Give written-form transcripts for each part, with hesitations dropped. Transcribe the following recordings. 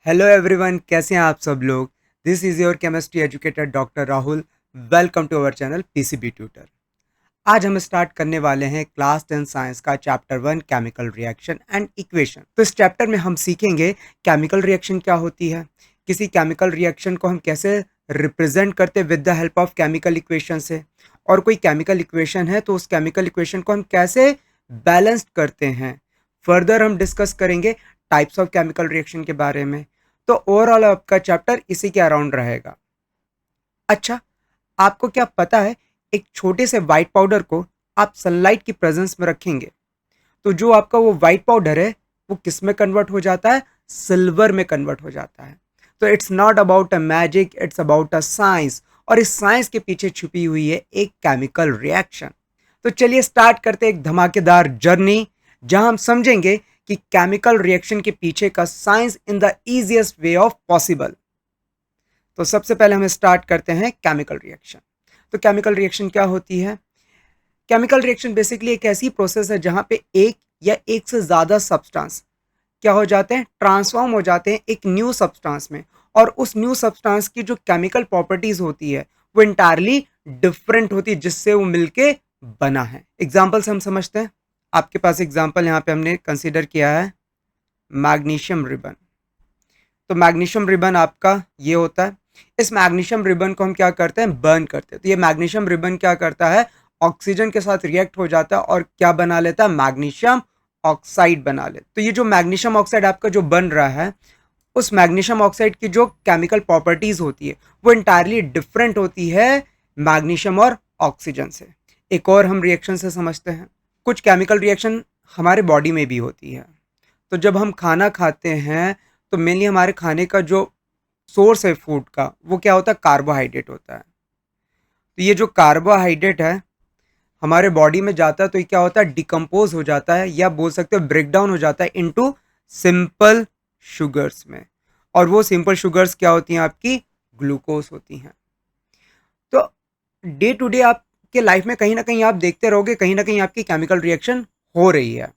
Hello everyone, कैसे हैं आप सब लोग। This is your chemistry educator doctor Rahul. Welcome to our channel PCB tutor. आज हम स्टार्ट करने वाले हैं क्लास 10 साइंस का chapter 1 chemical reaction and equation. तो इस चैप्टर में हम सीखेंगे केमिकल रिएक्शन क्या होती है, किसी केमिकल रिएक्शन को हम कैसे रिप्रेजेंट करते with the help of chemical equation से, और कोई केमिकल इक्वेशन है तो उस केमिकल इक्वेशन को हम कैसे बैलेंस करते हैं। फर्दर हम डिस्कस करेंगे टाइप्स ऑफ केमिकल रिएक्शन के बारे में। तो ओवरऑल आपका चैप्टर इसी के अराउंड रहेगा। अच्छा, आपको क्या पता है, एक छोटे से वाइट पाउडर को आप सनलाइट की प्रेजेंस में रखेंगे तो जो आपका वो वाइट पाउडर है वो किस में कन्वर्ट हो जाता है, सिल्वर में कन्वर्ट हो जाता है। तो it's not about a magic, it's about a science, और इस साइंस के पीछे छुपी हुई है एक केमिकल रिएक्शन। तो चलिए स्टार्ट करते एक धमाकेदार जर्नी जहां हम समझेंगे कि केमिकल रिएक्शन के पीछे का science in the easiest way of possible. तो सबसे पहले हम स्टार्ट करते हैं केमिकल रिएक्शन। तो केमिकल रिएक्शन क्या होती है? केमिकल रिएक्शन बेसिकली एक ऐसी प्रोसेस है जहां पे एक या एक से ज़्यादा सब्सटेंस क्या हो जाते हैं, ट्रांसफॉर्म हो जाते हैं एक न्यू सब्सटेंस में, और उस न्यू सब्सटेंस की जो केमिकल प्रॉपर्टीज होती है वो इंटायरली डिफरेंट होती है जिससे वो मिलके बना है। एग्जाम्पल से हम समझते हैं। आपके पास एग्जाम्पल यहाँ पे हमने कंसीडर किया है मैग्नीशियम रिबन। तो मैग्नीशियम रिबन आपका ये होता है। इस मैग्नीशियम रिबन को हम क्या करते हैं, बर्न करते हैं। तो ये मैग्नीशियम रिबन क्या करता है, ऑक्सीजन के साथ रिएक्ट हो जाता है और क्या बना लेता है, मैग्नीशियम ऑक्साइड बना लेता है। तो ये जो मैग्नीशियम ऑक्साइड आपका जो बन रहा है, उस मैग्नीशियम ऑक्साइड की जो केमिकल प्रॉपर्टीज होती है वो इंटायरली डिफरेंट होती है मैग्नीशियम और ऑक्सीजन से। एक और हम रिएक्शन से समझते हैं। कुछ केमिकल रिएक्शन हमारे बॉडी में भी होती है। तो जब हम खाना खाते हैं तो मेनली हमारे खाने का जो सोर्स है फूड का वो क्या होता है, कार्बोहाइड्रेट होता है। तो ये जो कार्बोहाइड्रेट है हमारे बॉडी में जाता है तो ये क्या होता है, डिकम्पोज हो जाता है, या बोल सकते हो ब्रेक डाउन हो जाता है इनटू सिंपल शुगर्स में। और वो सिंपल शुगर्स क्या होती हैं, आपकी ग्लूकोज होती हैं। तो डे टू डे आपके लाइफ में कहीं ना कहीं आप देखते रहोगे, कहीं ना कहीं आपकी केमिकल रिएक्शन हो रही है।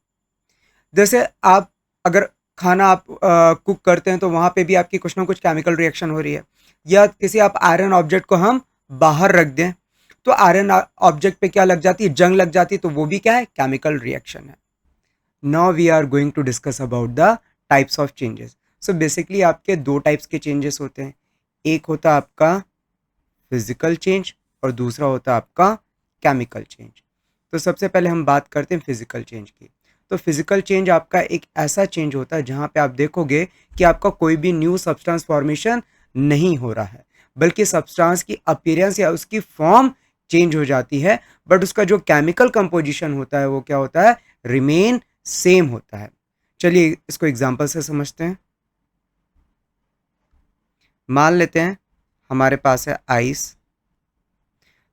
जैसे आप अगर खाना आप कुक करते हैं तो वहाँ पे भी आपकी कुछ ना कुछ केमिकल रिएक्शन हो रही है। या किसी आप आयरन ऑब्जेक्ट को हम बाहर रख दें तो आयरन ऑब्जेक्ट पे क्या लग जाती है, जंग लग जाती है, तो वो भी क्या है, केमिकल रिएक्शन है। Now we are going to discuss about the types of changes. So basically आपके दो टाइप्स के चेंजेस होते हैं। एक होता है आपका फिजिकल चेंज और दूसरा होता है आपका केमिकल चेंज। तो सबसे पहले हम बात करते हैं फिजिकल चेंज की। तो फिजिकल चेंज आपका एक ऐसा चेंज होता है जहाँ पे आप देखोगे कि आपका कोई भी न्यू सब्सटेंस फॉर्मेशन नहीं हो रहा है, बल्कि सब्सटेंस की अपीयरेंस या उसकी फॉर्म चेंज हो जाती है, बट उसका जो केमिकल कंपोजिशन होता है वो क्या होता है, रिमेन सेम होता है। चलिए इसको एग्जांपल से समझते हैं। मान लेते हैं हमारे पास है आइस।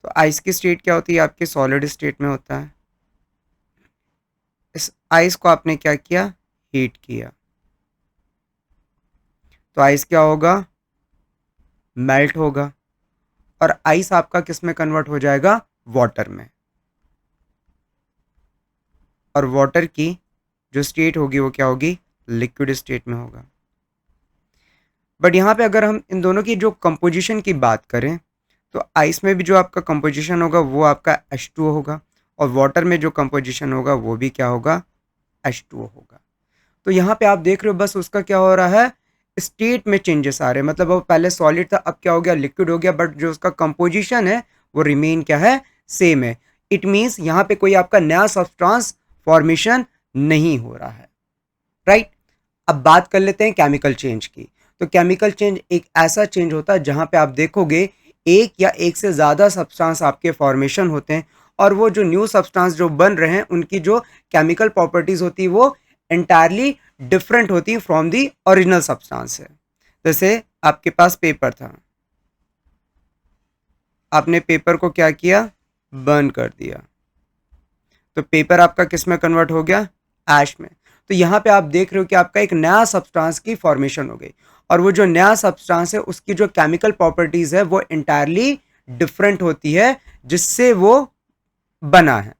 तो आइस की स्टेट क्या होती है, आपके सॉलिड स्टेट में होता है। इस आइस को आपने क्या किया, हीट किया, तो आइस क्या होगा, मेल्ट होगा, और आइस आपका किस में कन्वर्ट हो जाएगा, वाटर में। और वाटर की जो स्टेट होगी वो क्या होगी, लिक्विड स्टेट में होगा। बट यहाँ पे अगर हम इन दोनों की जो कंपोजिशन की बात करें तो आइस में भी जो आपका कंपोजिशन होगा वो आपका H2O होगा, और वाटर में जो कंपोजिशन होगा वो भी क्या होगा, H2O होगा। तो यहाँ पे आप देख रहे हो बस उसका क्या हो रहा है, स्टेट में चेंजेस आ रहे हैं। मतलब वो पहले सॉलिड था, अब क्या हो गया, लिक्विड हो गया, बट जो उसका कंपोजिशन है वो रिमेन क्या है, सेम है। इट मीन्स यहाँ पे कोई आपका नया सब्सटेंस फॉर्मेशन नहीं हो रहा है, राइट। अब बात कर लेते हैं केमिकल चेंज की। तो केमिकल चेंज एक ऐसा चेंज होता है जहां पे आप देखोगे एक या एक से ज़्यादा सब्सटेंस आपके फॉर्मेशन होते हैं, और वो जो न्यू सब्सटेंस जो बन रहे हैं उनकी जो केमिकल प्रॉपर्टीज होती है वो एंटायरली डिफरेंट होती है फ्रॉम दी ओरिजिनल सब्सटेंस है। जैसे आपके पास पेपर था, आपने पेपर को क्या किया, बर्न कर दिया, तो पेपर आपका किस में कन्वर्ट हो गया, ऐश में। तो यहाँ पे आप देख रहे हो कि आपका एक नया सब्सटेंस की फॉर्मेशन हो गई, और वो जो नया सब्सटेंस है उसकी जो केमिकल प्रॉपर्टीज है वो इंटायरली डिफरेंट होती है जिससे वो बना है।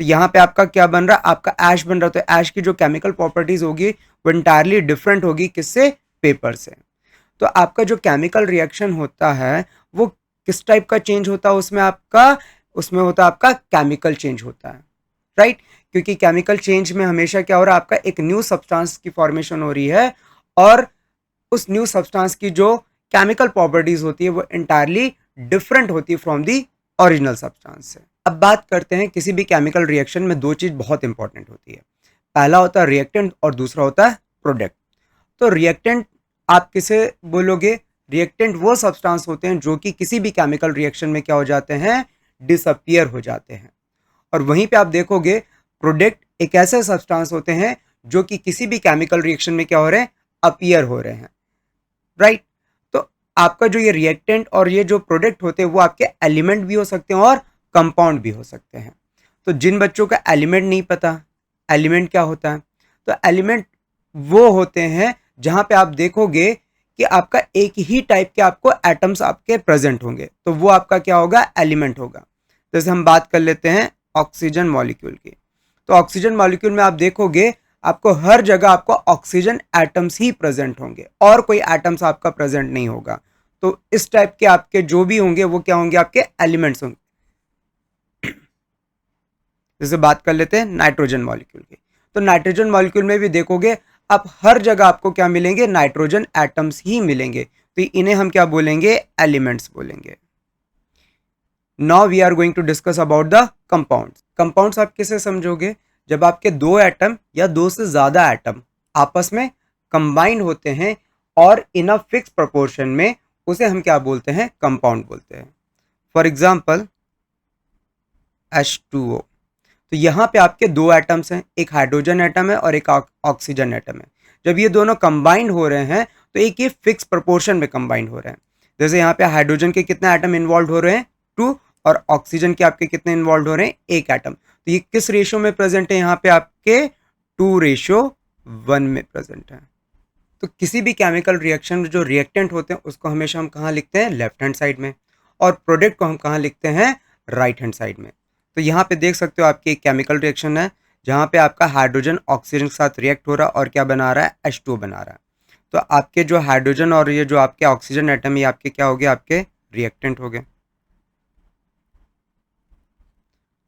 तो यहाँ पे आपका क्या बन रहा है, आपका ऐश बन रहा है। तो ऐश की जो केमिकल प्रॉपर्टीज होगी वो इंटायरली डिफरेंट होगी किससे, पेपर से। तो आपका जो केमिकल रिएक्शन होता है वो किस टाइप का चेंज होता है, उसमें होता है आपका केमिकल चेंज होता है, राइट। क्योंकि केमिकल चेंज में हमेशा क्या हो रहा है, आपका एक न्यू सब्सटेंस की फॉर्मेशन हो रही है और उस न्यू सब्सटेंस की जो केमिकल प्रॉपर्टीज होती है वो इंटायरली डिफरेंट होती है फ्रॉम दी ओरिजिनल सब्सटेंस से। अब बात करते हैं, किसी भी केमिकल रिएक्शन में दो चीज बहुत इंपॉर्टेंट होती है, पहला होता है रिएक्टेंट और दूसरा होता है प्रोडक्ट। तो रिएक्टेंट आप किसे बोलोगे, रिएक्टेंट वो सब्सटेंस होते हैं जो कि किसी भी केमिकल रिएक्शन में क्या हो जाते हैं, डिसअपियर हो जाते हैं। और वहीं पे आप देखोगे प्रोडक्ट एक ऐसे सब्सटेंस होते हैं जो कि किसी भी केमिकल रिएक्शन में क्या हो रहे हैं, अपीयर हो रहे हैं, राइट। तो आपका जो ये रिएक्टेंट और ये जो प्रोडक्ट होते हैं वो आपके एलिमेंट भी हो सकते हैं और कंपाउंड भी हो सकते हैं। तो जिन बच्चों का एलिमेंट नहीं पता एलिमेंट क्या होता है, तो एलिमेंट वो होते हैं जहां पे आप देखोगे कि आपका एक ही टाइप के आपको एटम्स आपके प्रेजेंट होंगे, तो वो आपका क्या होगा, एलिमेंट होगा। जैसे हम बात कर लेते हैं ऑक्सीजन मॉलिक्यूल की। तो ऑक्सीजन मॉलिक्यूल में आप देखोगे आपको हर जगह आपको ऑक्सीजन एटम्स ही प्रेजेंट होंगे और कोई एटम्स आपका प्रेजेंट नहीं होगा। तो इस टाइप के आपके जो भी होंगे वो क्या होंगे, आपके एलिमेंट्स होंगे। जैसे बात कर लेते हैं नाइट्रोजन मॉलिक्यूल की। तो नाइट्रोजन मॉलिक्यूल में भी देखोगे आप हर जगह आपको क्या मिलेंगे, नाइट्रोजन एटम्स ही मिलेंगे। तो इन्हें हम क्या बोलेंगे, एलिमेंट्स बोलेंगे। Now we are going to discuss about the compounds. Compounds आप किसे समझोगे, जब आपके दो एटम या दो से ज्यादा एटम आपस में कंबाइंड होते हैं और इन अ फिक्स प्रोपोर्शन में, उसे हम क्या बोलते हैं, कंपाउंड बोलते हैं। For example H2O। तो यहाँ पे आपके दो एटम्स हैं, एक हाइड्रोजन एटम है और एक ऑक्सीजन एटम है। जब ये दोनों कंबाइंड हो रहे हैं तो एक ये फिक्स प्रोपोर्शन में कंबाइंड हो रहे हैं। जैसे यहाँ पे हाइड्रोजन के कितने एटम इन्वॉल्व हो रहे हैं, 2, और ऑक्सीजन के आपके कितने इन्वॉल्व हो रहे हैं, 1 एटम। तो ये किस रेशियो में प्रेजेंट है, यहाँ पे आपके 2:1 में प्रेजेंट है। तो किसी भी केमिकल रिएक्शन में जो रिएक्टेंट होते हैं उसको हमेशा हम कहाँ लिखते हैं, लेफ्ट हैंड साइड में, और प्रोडक्ट को हम कहाँ लिखते हैं, राइट हैंड साइड में। तो यहाँ पे देख सकते हो आपकी एक केमिकल रिएक्शन है जहाँ पे आपका हाइड्रोजन ऑक्सीजन के साथ रिएक्ट हो रहा है और क्या बना रहा है, H2O बना रहा है। तो आपके जो हाइड्रोजन और ये जो आपके ऑक्सीजन एटम, ये आपके क्या हो गए, आपके रिएक्टेंट हो गए,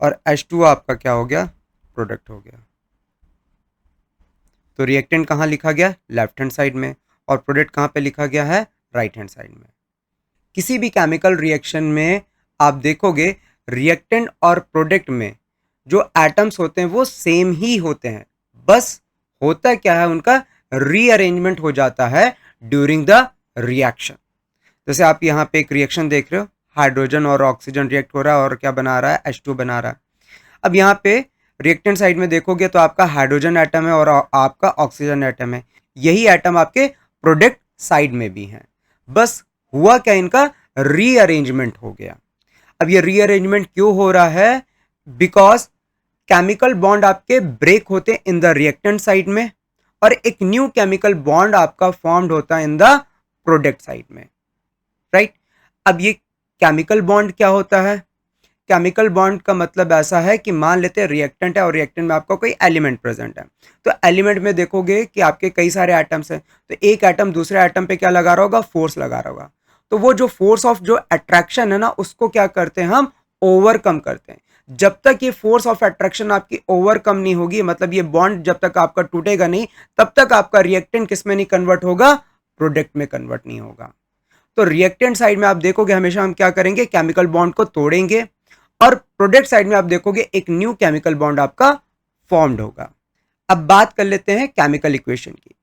और H2O आपका क्या हो गया, प्रोडक्ट हो गया। तो रिएक्टेंट कहाँ लिखा गया, लेफ्ट हैंड साइड में, और प्रोडक्ट कहाँ पे लिखा गया है, राइट हैंड साइड में। किसी भी केमिकल रिएक्शन में आप देखोगे रिएक्टेंट और प्रोडक्ट में जो एटम्स होते हैं वो सेम ही होते हैं, बस होता क्या है, उनका रीअरेंजमेंट हो जाता है ड्यूरिंग द रिएक्शन। जैसे आप यहाँ पे एक रिएक्शन देख रहे हो, हाइड्रोजन और ऑक्सीजन रिएक्ट हो रहा है और क्या बना रहा है, H2 बना रहा है। अब यहाँ पे रिएक्टेंट साइड में देखोगे तो आपका हाइड्रोजन एटम है और आपका ऑक्सीजन एटम है, यही एटम आपके प्रोडक्ट साइड में भी है। बस हुआ क्या, इनका रीअरेंजमेंट हो गया। अब ये रीअरेंजमेंट क्यों हो रहा है, बिकॉज केमिकल बॉन्ड आपके ब्रेक होते हैं इन द रिएक्टेंट साइड में और एक न्यू केमिकल बॉन्ड आपका फॉर्म्ड होता है इन द प्रोडक्ट साइड में, राइट। अब ये केमिकल बॉन्ड क्या होता है, केमिकल बॉन्ड का मतलब ऐसा है कि मान लेते हैं रिएक्टेंट है और रिएक्टेंट में आपका कोई एलिमेंट प्रेजेंट है। तो एलिमेंट में देखोगे कि आपके कई सारे एटम्स हैं, तो एक एटम दूसरे एटम पे क्या लगा रहा होगा, फोर्स लगा रहा होगा। तो वो जो फोर्स ऑफ जो अट्रैक्शन है ना, उसको क्या करते हैं, हम ओवरकम करते हैं। जब तक ये फोर्स ऑफ अट्रैक्शन आपकी ओवरकम नहीं होगी, मतलब ये बॉन्ड जब तक आपका टूटेगा नहीं, तब तक आपका रिएक्टेंट किस में नहीं कन्वर्ट होगा, प्रोडक्ट में कन्वर्ट नहीं होगा। तो रिएक्टेंट साइड में आप देखोगे हमेशा हम क्या करेंगे, केमिकल बॉन्ड को तोड़ेंगे, और प्रोडक्ट साइड में आप देखोगे एक न्यू केमिकल बॉन्ड आपका फॉर्म्ड होगा। अब बात कर लेते हैं केमिकल इक्वेशन की।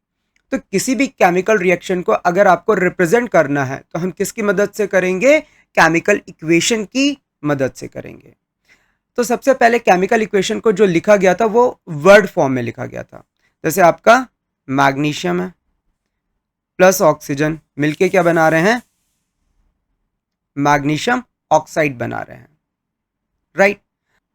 तो किसी भी केमिकल रिएक्शन को अगर आपको रिप्रेजेंट करना है तो हम किसकी मदद से करेंगे, केमिकल इक्वेशन की मदद से करेंगे। तो सबसे पहले केमिकल इक्वेशन को जो लिखा गया था वो वर्ड फॉर्म में लिखा गया था। जैसे आपका मैग्नीशियम है प्लस ऑक्सीजन मिलके क्या बना रहे हैं, मैग्नीशियम ऑक्साइड बना रहे हैं, राइट।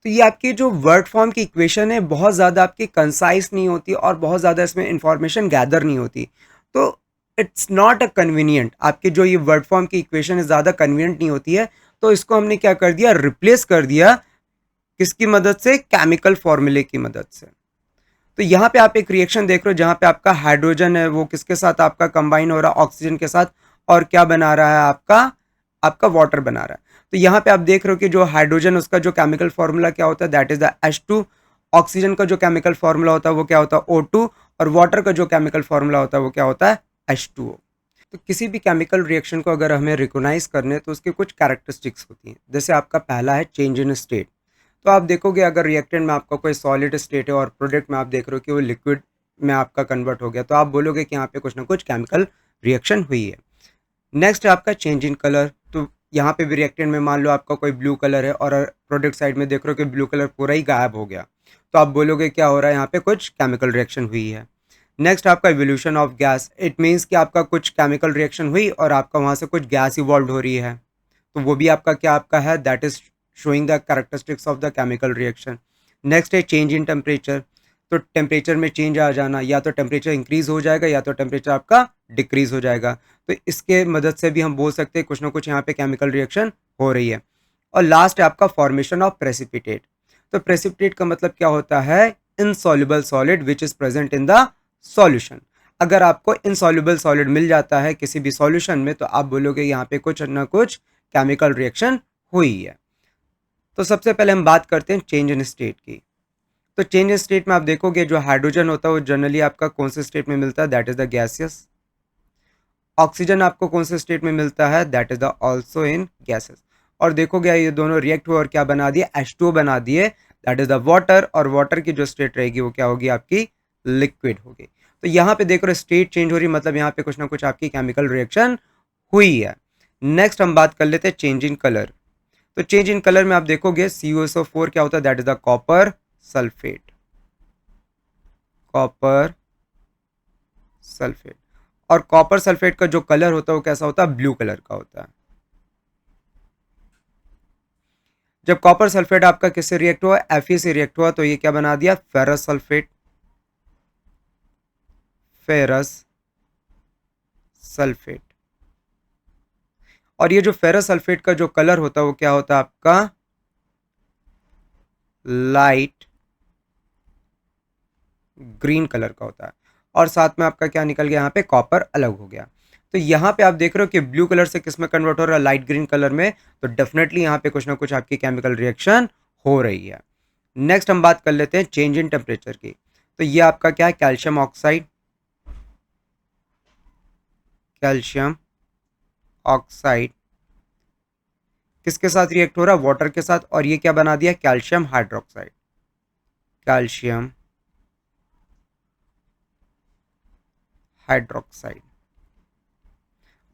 तो ये आपकी जो वर्ड फॉर्म की इक्वेशन है बहुत ज़्यादा आपकी कंसाइज नहीं होती और बहुत ज़्यादा इसमें इंफॉर्मेशन गैदर नहीं होती, तो इट्स नॉट अ कन्वीनियंट। आपकी जो ये वर्ड फॉर्म की इक्वेशन है ज़्यादा कन्वीनियंट नहीं होती है, तो इसको हमने क्या कर दिया, रिप्लेस कर दिया किसकी मदद से, केमिकल फॉर्मूले की मदद से। तो यहाँ पे आप एक रिएक्शन देख रहे हो जहाँ पे आपका हाइड्रोजन है वो किसके साथ आपका कंबाइन हो रहा है, ऑक्सीजन के साथ, और क्या बना रहा है आपका आपका वाटर बना रहा है। तो यहाँ पे आप देख रहे हो कि जो हाइड्रोजन उसका जो केमिकल फॉर्मूला क्या होता है, that is the H2। Oxygen का जो केमिकल फॉर्मूला होता है वो क्या होता है, O2। और वाटर का जो केमिकल फॉर्मूला होता है वो क्या होता है, H2O। तो किसी भी केमिकल रिएक्शन को अगर हमें रिकोगनाइज करने तो उसकी कुछ कैरेक्टरिस्टिक्स होती हैं। जैसे आपका पहला है चेंज इन स्टेट। तो आप देखोगे अगर रिएक्टेंट में आपका कोई सॉलिड स्टेट है और प्रोडक्ट में आप देख रहे हो कि वो लिक्विड में आपका कन्वर्ट हो गया, तो आप बोलोगे कि यहाँ पे कुछ ना कुछ केमिकल रिएक्शन हुई है। नेक्स्ट है आपका चेंज इन कलर। तो यहाँ पे भी रिएक्टेंट में मान लो आपका कोई ब्लू कलर है और प्रोडक्ट साइड में देख रहे हो कि ब्लू कलर पूरा ही गायब हो गया, तो आप बोलोगे क्या हो रहा है, यहाँ पे कुछ केमिकल रिएक्शन हुई है। नेक्स्ट आपका evolution of gas. It means कि आपका कुछ केमिकल रिएक्शन हुई और आपका वहाँ से कुछ गैस इवॉल्व हो रही है, तो वो भी आपका क्या आपका है, that is showing the characteristics of the chemical reaction. Next है चेंज इन टेम्परेचर। तो टेम्परेचर में चेंज आ जाना, या तो टेम्परेचर इंक्रीज हो जाएगा या तो टेम्परेचर आपका डिक्रीज हो जाएगा। तो इसके मदद से भी हम बोल सकते हैं कुछ ना कुछ यहाँ पे केमिकल रिएक्शन हो रही है। और लास्ट है आपका फॉर्मेशन ऑफ प्रेसिपिटेट। तो प्रेसिपिटेट का मतलब क्या होता है, insoluble solid which is present in the solution. अगर आपको इनसॉल्युबल सॉलिड मिल जाता है किसी भी सॉल्यूशन में तो आप बोलोगे यहाँ पे कुछ ना कुछ केमिकल रिएक्शन हुई है। तो सबसे पहले हम बात करते हैं चेंज इन स्टेट की। तो चेंज इन स्टेट में आप देखोगे जो हाइड्रोजन होता है वो जनरली आपका कौन से स्टेट में मिलता है, that is the gaseous. Oxygen आपको कौन से स्टेट में मिलता है, that is the also in gases. और देखोगे ये दोनों रिएक्ट हुए और क्या बना दिए, H2O बना दिए, दैट इज द वाटर। और वाटर की जो स्टेट रहेगी वो क्या होगी, आपकी लिक्विड होगी। तो यहाँ पे देखो स्टेट चेंज हो रही, मतलब यहाँ पे कुछ ना कुछ आपकी केमिकल रिएक्शन हुई है। नेक्स्ट हम बात कर लेते हैं चेंज इन कलर। तो चेंज इन कलर में आप देखोगे CuSO4 क्या होता है, that is the copper sulphate. Copper sulphate. और कॉपर सल्फेट का जो कलर होता है वो कैसा होता है, ब्लू कलर का होता है। जब कॉपर सल्फेट आपका किससे रिएक्ट हुआ, Fe से रिएक्ट हुआ, तो ये क्या बना दिया, फेरस सल्फेट। Ferrous sulphate. और ये जो फेरस सल्फेट का जो कलर होता है वो क्या होता है आपका, लाइट ग्रीन कलर का होता है। और साथ में आपका क्या निकल गया, यहाँ पे कॉपर अलग हो गया। तो यहाँ पे आप देख रहे हो कि ब्लू कलर से किस में कन्वर्ट हो रहा है, लाइट ग्रीन कलर में। तो डेफिनेटली यहाँ पे कुछ ना कुछ आपकी केमिकल रिएक्शन हो रही है। नेक्स्ट हम बात कर लेते हैं चेंज इन टेम्परेचर की। तो ये आपका क्या है, कैल्शियम ऑक्साइड। कैल्शियम ऑक्साइड किसके साथ रिएक्ट हो रहा है, वाटर के साथ। और ये क्या बना दिया, कैल्शियम हाइड्रोक्साइड। Calcium hydroxide.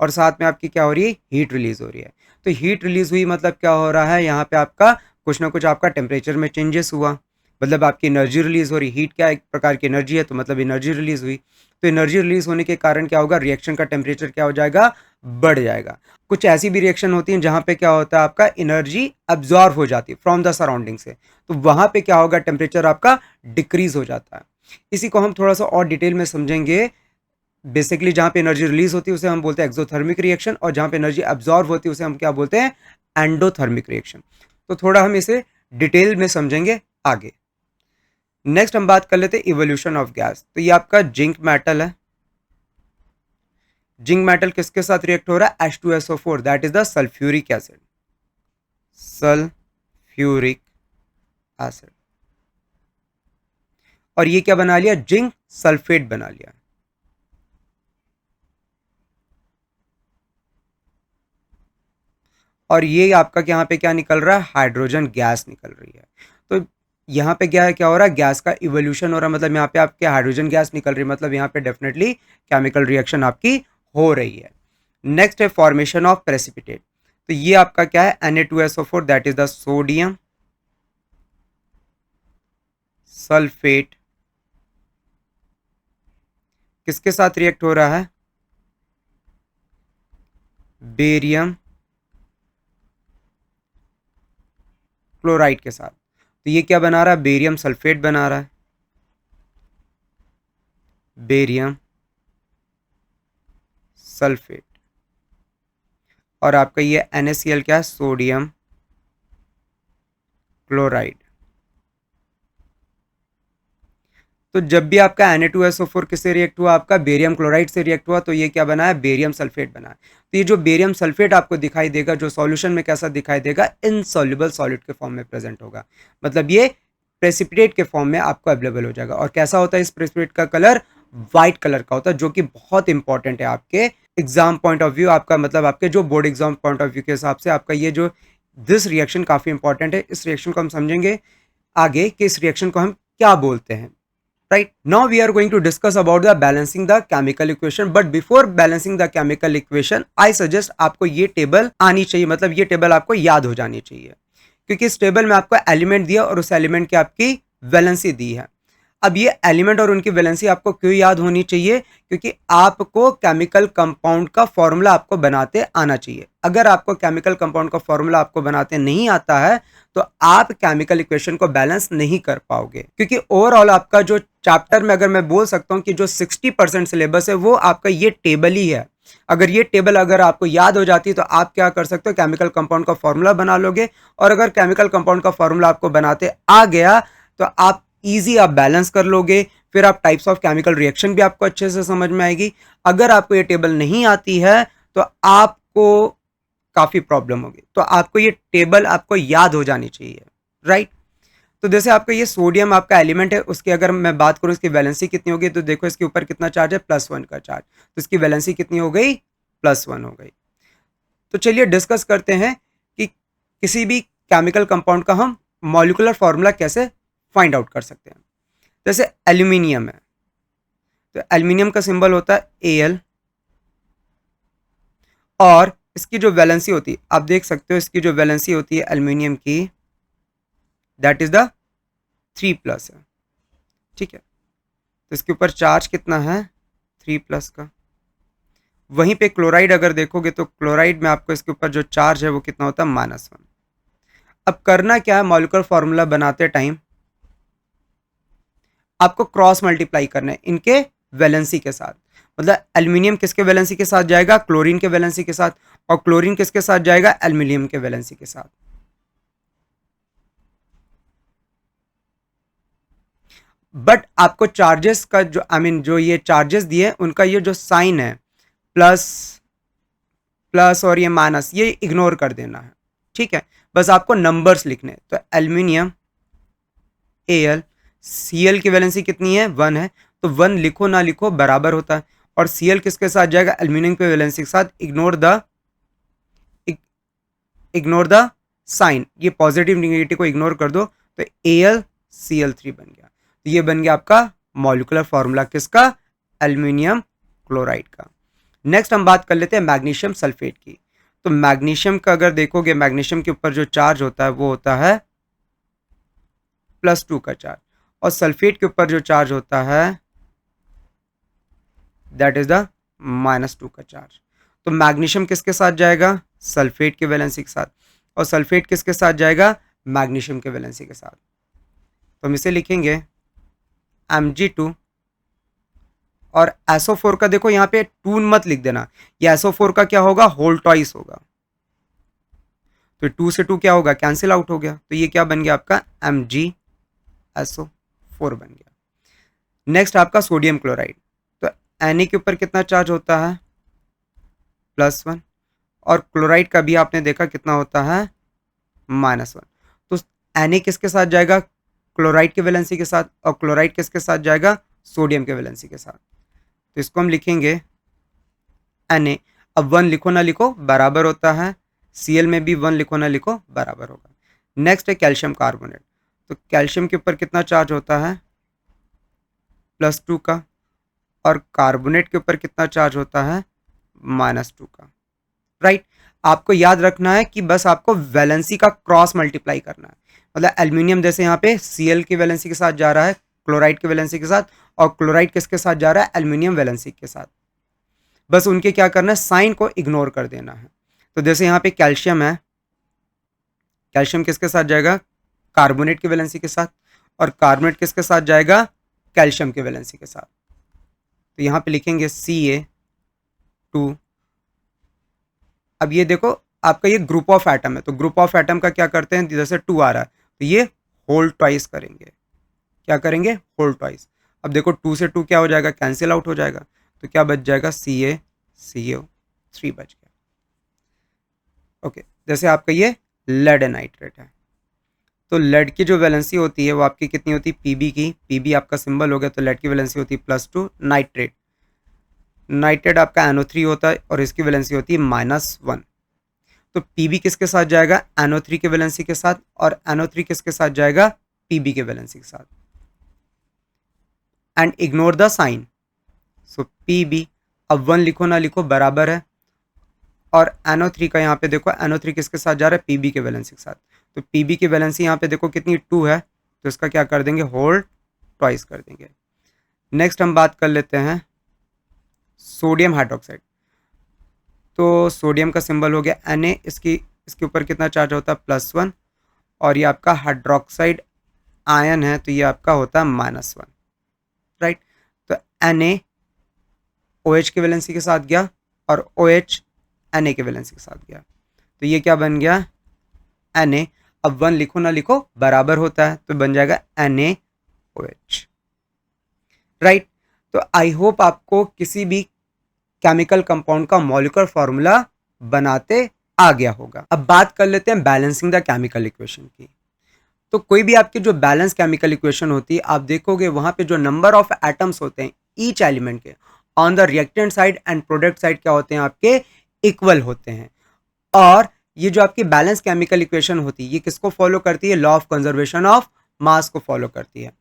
और साथ में आपकी क्या हो रही है, हीट रिलीज हो रही है। तो हीट रिलीज हुई मतलब क्या हो रहा है, यहाँ पे आपका कुछ ना कुछ आपका टेम्परेचर में चेंजेस हुआ, मतलब आपकी एनर्जी रिलीज हो रही। हीट क्या एक प्रकार की एनर्जी है, तो मतलब एनर्जी रिलीज हुई। तो एनर्जी रिलीज होने के कारण क्या होगा, रिएक्शन का टेम्परेचर क्या हो जाएगा, बढ़ जाएगा। कुछ ऐसी भी रिएक्शन होती हैं जहाँ पे क्या होता है, आपका एनर्जी अब्जॉर्व हो जाती है फ्रॉम द सराउंडिंग से, तो वहाँ पे क्या होगा, टेम्परेचर आपका डिक्रीज हो जाता है। इसी को हम थोड़ा सा और डिटेल में समझेंगे। बेसिकली जहाँ पे एनर्जी रिलीज होती है उसे हम बोलते हैं एक्सोथर्मिक रिएक्शन, और जहाँ पे एनर्जी अब्जॉर्व होती है उसे हम क्या बोलते हैं, एंडोथर्मिक रिएक्शन। तो थोड़ा हम इसे डिटेल में समझेंगे आगे। नेक्स्ट हम बात कर लेते हैं इवोल्यूशन ऑफ गैस। तो ये आपका जिंक मेटल है। जिंक मेटल किसके साथ रिएक्ट हो रहा है, H2SO4, that is the sulphuric acid. Sulphuric acid. और ये क्या बना लिया, जिंक सल्फेट बना लिया। और ये आपका यहाँ पे क्या निकल रहा है, हाइड्रोजन गैस निकल रही है। तो यहाँ पे क्या हो रहा है, गैस का इवोल्यूशन हो रहा है, मतलब यहाँ पे आपके हाइड्रोजन गैस निकल रही है, मतलब यहाँ पे डेफिनेटली केमिकल रिएक्शन आपकी हो रही है। नेक्स्ट है फॉर्मेशन ऑफ प्रेसिपिटेट। तो ये आपका क्या है, Na2SO4, that is the sodium sulphate. किसके साथ रिएक्ट हो रहा है, बेरियम क्लोराइड के साथ। तो ये क्या बना रहा है, बेरियम सल्फेट बना रहा है। Barium sulphate. और आपका ये NaCl क्या है, सोडियम क्लोराइड। तो जब भी आपका Na2SO4 किससे रिएक्ट हुआ, आपका बेरियम क्लोराइड से रिएक्ट हुआ, तो ये क्या बना है, बेरियम सल्फेट बना है। तो ये जो बेरियम सल्फेट आपको दिखाई देगा, जो सॉल्यूशन में कैसा दिखाई देगा, इनसॉल्युबल सॉलिड के फॉर्म में प्रेजेंट होगा, मतलब ये प्रेसिपिटेट के फॉर्म में आपको अवेलेबल हो जाएगा। और कैसा होता है इस प्रेसिपिटेट का कलर, व्हाइट कलर का होता है, जो कि बहुत इंपॉर्टेंट है आपके एग्जाम पॉइंट ऑफ व्यू, आपका मतलब आपके जो board exam point of view के हिसाब से आपका ये जो दिस रिएक्शन काफी इंपॉर्टेंट है। इस रिएक्शन को हम समझेंगे आगे कि इस रिएक्शन को हम क्या बोलते हैं। Right, now we are going to discuss about the balancing the chemical equation, but before balancing the chemical equation I suggest आपको ये टेबल आनी चाहिए, मतलब ये टेबल आपको याद हो जानी चाहिए, क्योंकि इस टेबल में आपको एलिमेंट दिया और उस एलिमेंट की आपकी वैलेंसी दी है। अब ये एलिमेंट और उनकी वैलेंसी आपको क्यों याद होनी चाहिए, क्योंकि आपको केमिकल कंपाउंड का फॉर्मूला आपको बनाते आना चाहिए। अगर आपको केमिकल कंपाउंड का फॉर्मूला आपको बनाते नहीं आता है तो आप केमिकल इक्वेशन को बैलेंस नहीं कर पाओगे, क्योंकि ओवरऑल आपका जो चैप्टर में अगर मैं बोल सकता हूं कि जो 60% सिलेबस है वो आपका ये टेबल ही है। अगर ये टेबल अगर आपको याद हो जाती है तो आप क्या कर सकते हो, केमिकल कंपाउंड का फॉर्मूला बना लोगे, और अगर केमिकल कंपाउंड का फॉर्मूला आपको बनाते आ गया तो आप इजी आप बैलेंस कर लोगे, फिर आप टाइप्स ऑफ केमिकल रिएक्शन भी आपको अच्छे से समझ में आएगी। अगर आपको ये टेबल नहीं आती है तो आपको काफी प्रॉब्लम होगी, तो आपको ये टेबल आपको याद हो जानी चाहिए, राइट। तो जैसे आपका ये सोडियम आपका एलिमेंट है, उसकी अगर मैं बात करूं इसकी वैलेंसी कितनी होगी, तो देखो इसके ऊपर कितना चार्ज है, +1 का चार्ज, तो इसकी वैलेंसी कितनी हो गई, +1 हो गई। तो चलिए डिस्कस करते हैं कि किसी भी केमिकल कंपाउंड का हम मॉलिक्यूलर फॉर्मूला कैसे फाइंड आउट कर सकते हैं। जैसे एल्यूमिनियम है, तो एल्यूमिनियम का सिंबल होता है Al, और इसकी जो वैलेंसी होती है आप देख सकते हो, इसकी जो वैलेंसी होती है एल्यूमिनियम की, दैट इज द 3+ है, ठीक है। तो इसके ऊपर चार्ज कितना है, 3+ का। वहीं पे क्लोराइड अगर देखोगे तो क्लोराइड में आपको इसके ऊपर जो चार्ज है वो कितना होता है, -1। अब करना क्या है, मॉलिक्यूलर फॉर्मूला बनाते टाइम आपको क्रॉस मल्टीप्लाई करना है इनके वैलेंसी के साथ, मतलब एल्यूमिनियम किसके वैलेंसी के साथ जाएगा, क्लोरीन के वैलेंसी के साथ, और क्लोरीन किसके साथ जाएगा, एल्यूमिनियम के वैलेंसी के साथ। बट आपको चार्जेस का जो जो ये चार्जेस दिए उनका ये जो साइन है प्लस प्लस और ये माइनस, ये इग्नोर कर देना है, ठीक है। बस आपको नंबर्स लिखने हैं। तो एल्यूमिनियम Al, Cl की वैलेंसी कितनी है, 1 है, तो 1 लिखो ना लिखो बराबर होता है। और Cl किसके साथ जाएगा, एल्यूमिनियम के वैलेंसी के साथ। इग्नोर द साइन, ये पॉजिटिव निगेटिव को इग्नोर कर दो, तो AlCl3 बन गया। तो ये बन गया आपका मॉलिक्यूलर फॉर्मूला किसका, एल्यूमिनियम क्लोराइड का। नेक्स्ट हम बात कर लेते हैं मैग्नीशियम सल्फेट की। तो मैग्नीशियम का अगर देखोगे, मैग्नीशियम के ऊपर जो चार्ज होता है वो होता है +2 का चार्ज, और सल्फेट के ऊपर जो चार्ज होता है दैट इज द -2 का चार्ज। तो मैग्नीशियम किसके साथ जाएगा, सल्फेट के वैलेंसी के साथ, और सल्फेट किसके साथ जाएगा, मैग्नीशियम के वैलेंसी के साथ। तो हम इसे लिखेंगे Mg2, और SO4 का देखो यहाँ पे 2 मत लिख देना, ये SO4 का क्या होगा, होल ट्वाइस होगा, तो 2 से 2 क्या होगा, कैंसिल आउट हो गया, तो ये क्या बन गया आपका MgSO4 बन गया। नेक्स्ट आपका सोडियम क्लोराइड, तो Na के ऊपर कितना चार्ज होता है, +1, और क्लोराइड का भी आपने देखा कितना होता है, -1। तो Na किसके साथ जाएगा, क्लोराइड के वैलेंसी के साथ, और क्लोराइड किसके साथ जाएगा, सोडियम के वैलेंसी के साथ। तो इसको हम लिखेंगे Na, अब 1 लिखो ना लिखो बराबर होता है, Cl में भी 1 लिखो ना लिखो बराबर होगा। नेक्स्ट है कैल्शियम कार्बोनेट, तो कैल्शियम के ऊपर कितना चार्ज होता है, +2 का, और कार्बोनेट के ऊपर कितना चार्ज होता है, -2 का, राइट। आपको याद रखना है कि बस आपको वैलेंसी का क्रॉस मल्टीप्लाई करना है, मतलब एल्यूमिनियम जैसे यहाँ पे Cl की वैलेंसी के साथ जा रहा है क्लोराइड की वैलेंसी के साथ, और क्लोराइड किसके साथ जा रहा है, एल्यूमिनियम वैलेंसी के साथ। बस उनके क्या करना है, साइन को इग्नोर कर देना है। तो जैसे यहाँ पे कैल्शियम है, कैल्शियम किसके साथ जाएगा, कार्बोनेट की वैलेंसी के साथ, और कार्बोनेट किसके साथ जाएगा, कैल्शियम की वैलेंसी के साथ। तो यहाँ पे लिखेंगे Ca2। अब ये देखो आपका ये ग्रुप ऑफ एटम है, तो ग्रुप ऑफ एटम का क्या करते हैं, जैसे 2 आ रहा है तो ये होल ट्वाइस करेंगे, क्या करेंगे, होल ट्वाइस। अब देखो 2 से 2 क्या हो जाएगा, कैंसिल आउट हो जाएगा, तो क्या बच जाएगा, CaCO3 बच गया। ओके, जैसे आपका ये लेड नाइट्रेट है, तो लेड की जो वैलेंसी होती है वो आपकी कितनी होती है, Pb की, Pb आपका सिंबल हो गया, तो लेड की वैलेंसी होती है +2, नाइट्रेट आपका NO3 होता है और इसकी वैलेंसी होती है -1। तो Pb किसके साथ जाएगा, NO3 के वैलेंसी के साथ, और NO3 किसके साथ जाएगा, Pb के वैलेंसी के साथ। And ignore the sign, so Pb, अब 1 लिखो ना लिखो बराबर है, और NO3 का यहाँ पे देखो, NO3 किसके साथ जा रहा है, Pb के वैलेंसी के साथ, तो Pb की वैलेंसी यहाँ पे देखो कितनी 2 है, तो इसका क्या कर देंगे, होल ट्वाइस कर देंगे। नेक्स्ट हम बात कर लेते हैं सोडियम हाइड्रोक्साइड। तो सोडियम का सिंबल हो गया Na, इसके ऊपर कितना चार्ज होता है, +1, और ये आपका हाइड्रोक्साइड आयन है, तो ये आपका होता है -1, राइट। तो Na OH के वैलेंसी के साथ गया और OH Na के वैलेंसी के साथ गया, तो ये क्या बन गया, Na। अब 1 लिखो ना लिखो बराबर होता है, तो बन जाएगा NaOH, राइट। तो आई होप आपको किसी भी केमिकल कंपाउंड का मॉलिक्यूलर फॉर्मूला बनाते आ गया होगा। अब बात कर लेते हैं बैलेंसिंग द केमिकल इक्वेशन की। तो कोई भी आपकी जो बैलेंस केमिकल इक्वेशन होती है, आप देखोगे वहां पे जो नंबर ऑफ एटम्स होते हैं ईच एलिमेंट के on the reactant side and product side क्या होते हैं, आपके इक्वल होते हैं। और ये जो आपकी बैलेंस केमिकल इक्वेशन होती है, ये किसको फॉलो करती है, law of conservation of mass को फॉलो करती है।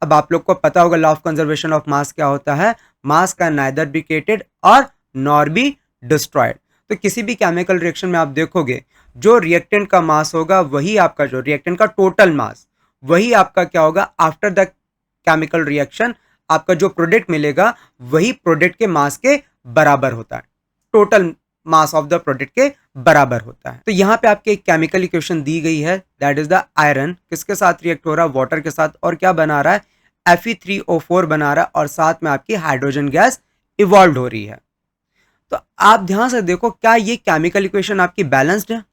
अब आप लोग को पता होगा law of conservation of mass क्या होता है, मास का नाइदर बी क्रिएटेड और नॉर बी डिस्ट्रॉयड। तो किसी भी केमिकल रिएक्शन में आप देखोगे जो रिएक्टेंट का मास होगा वही आपका, जो रिएक्टेंट का टोटल मास, वही आपका क्या होगा आफ्टर द केमिकल रिएक्शन, आपका जो प्रोडक्ट मिलेगा वही प्रोडक्ट के मास के बराबर होता है, total mass of the product के बराबर होता है। तो यहाँ पे आपके एक केमिकल इक्वेशन दी गई है, दैट इज द आयरन किसके साथ रिएक्ट हो रहा है, वाटर के साथ, और क्या बना रहा है, Fe3O4 बना रहा है, और साथ में आपकी हाइड्रोजन गैस इवॉल्व हो रही है। तो आप ध्यान से देखो, क्या ये केमिकल इक्वेशन आपकी बैलेंस्ड है?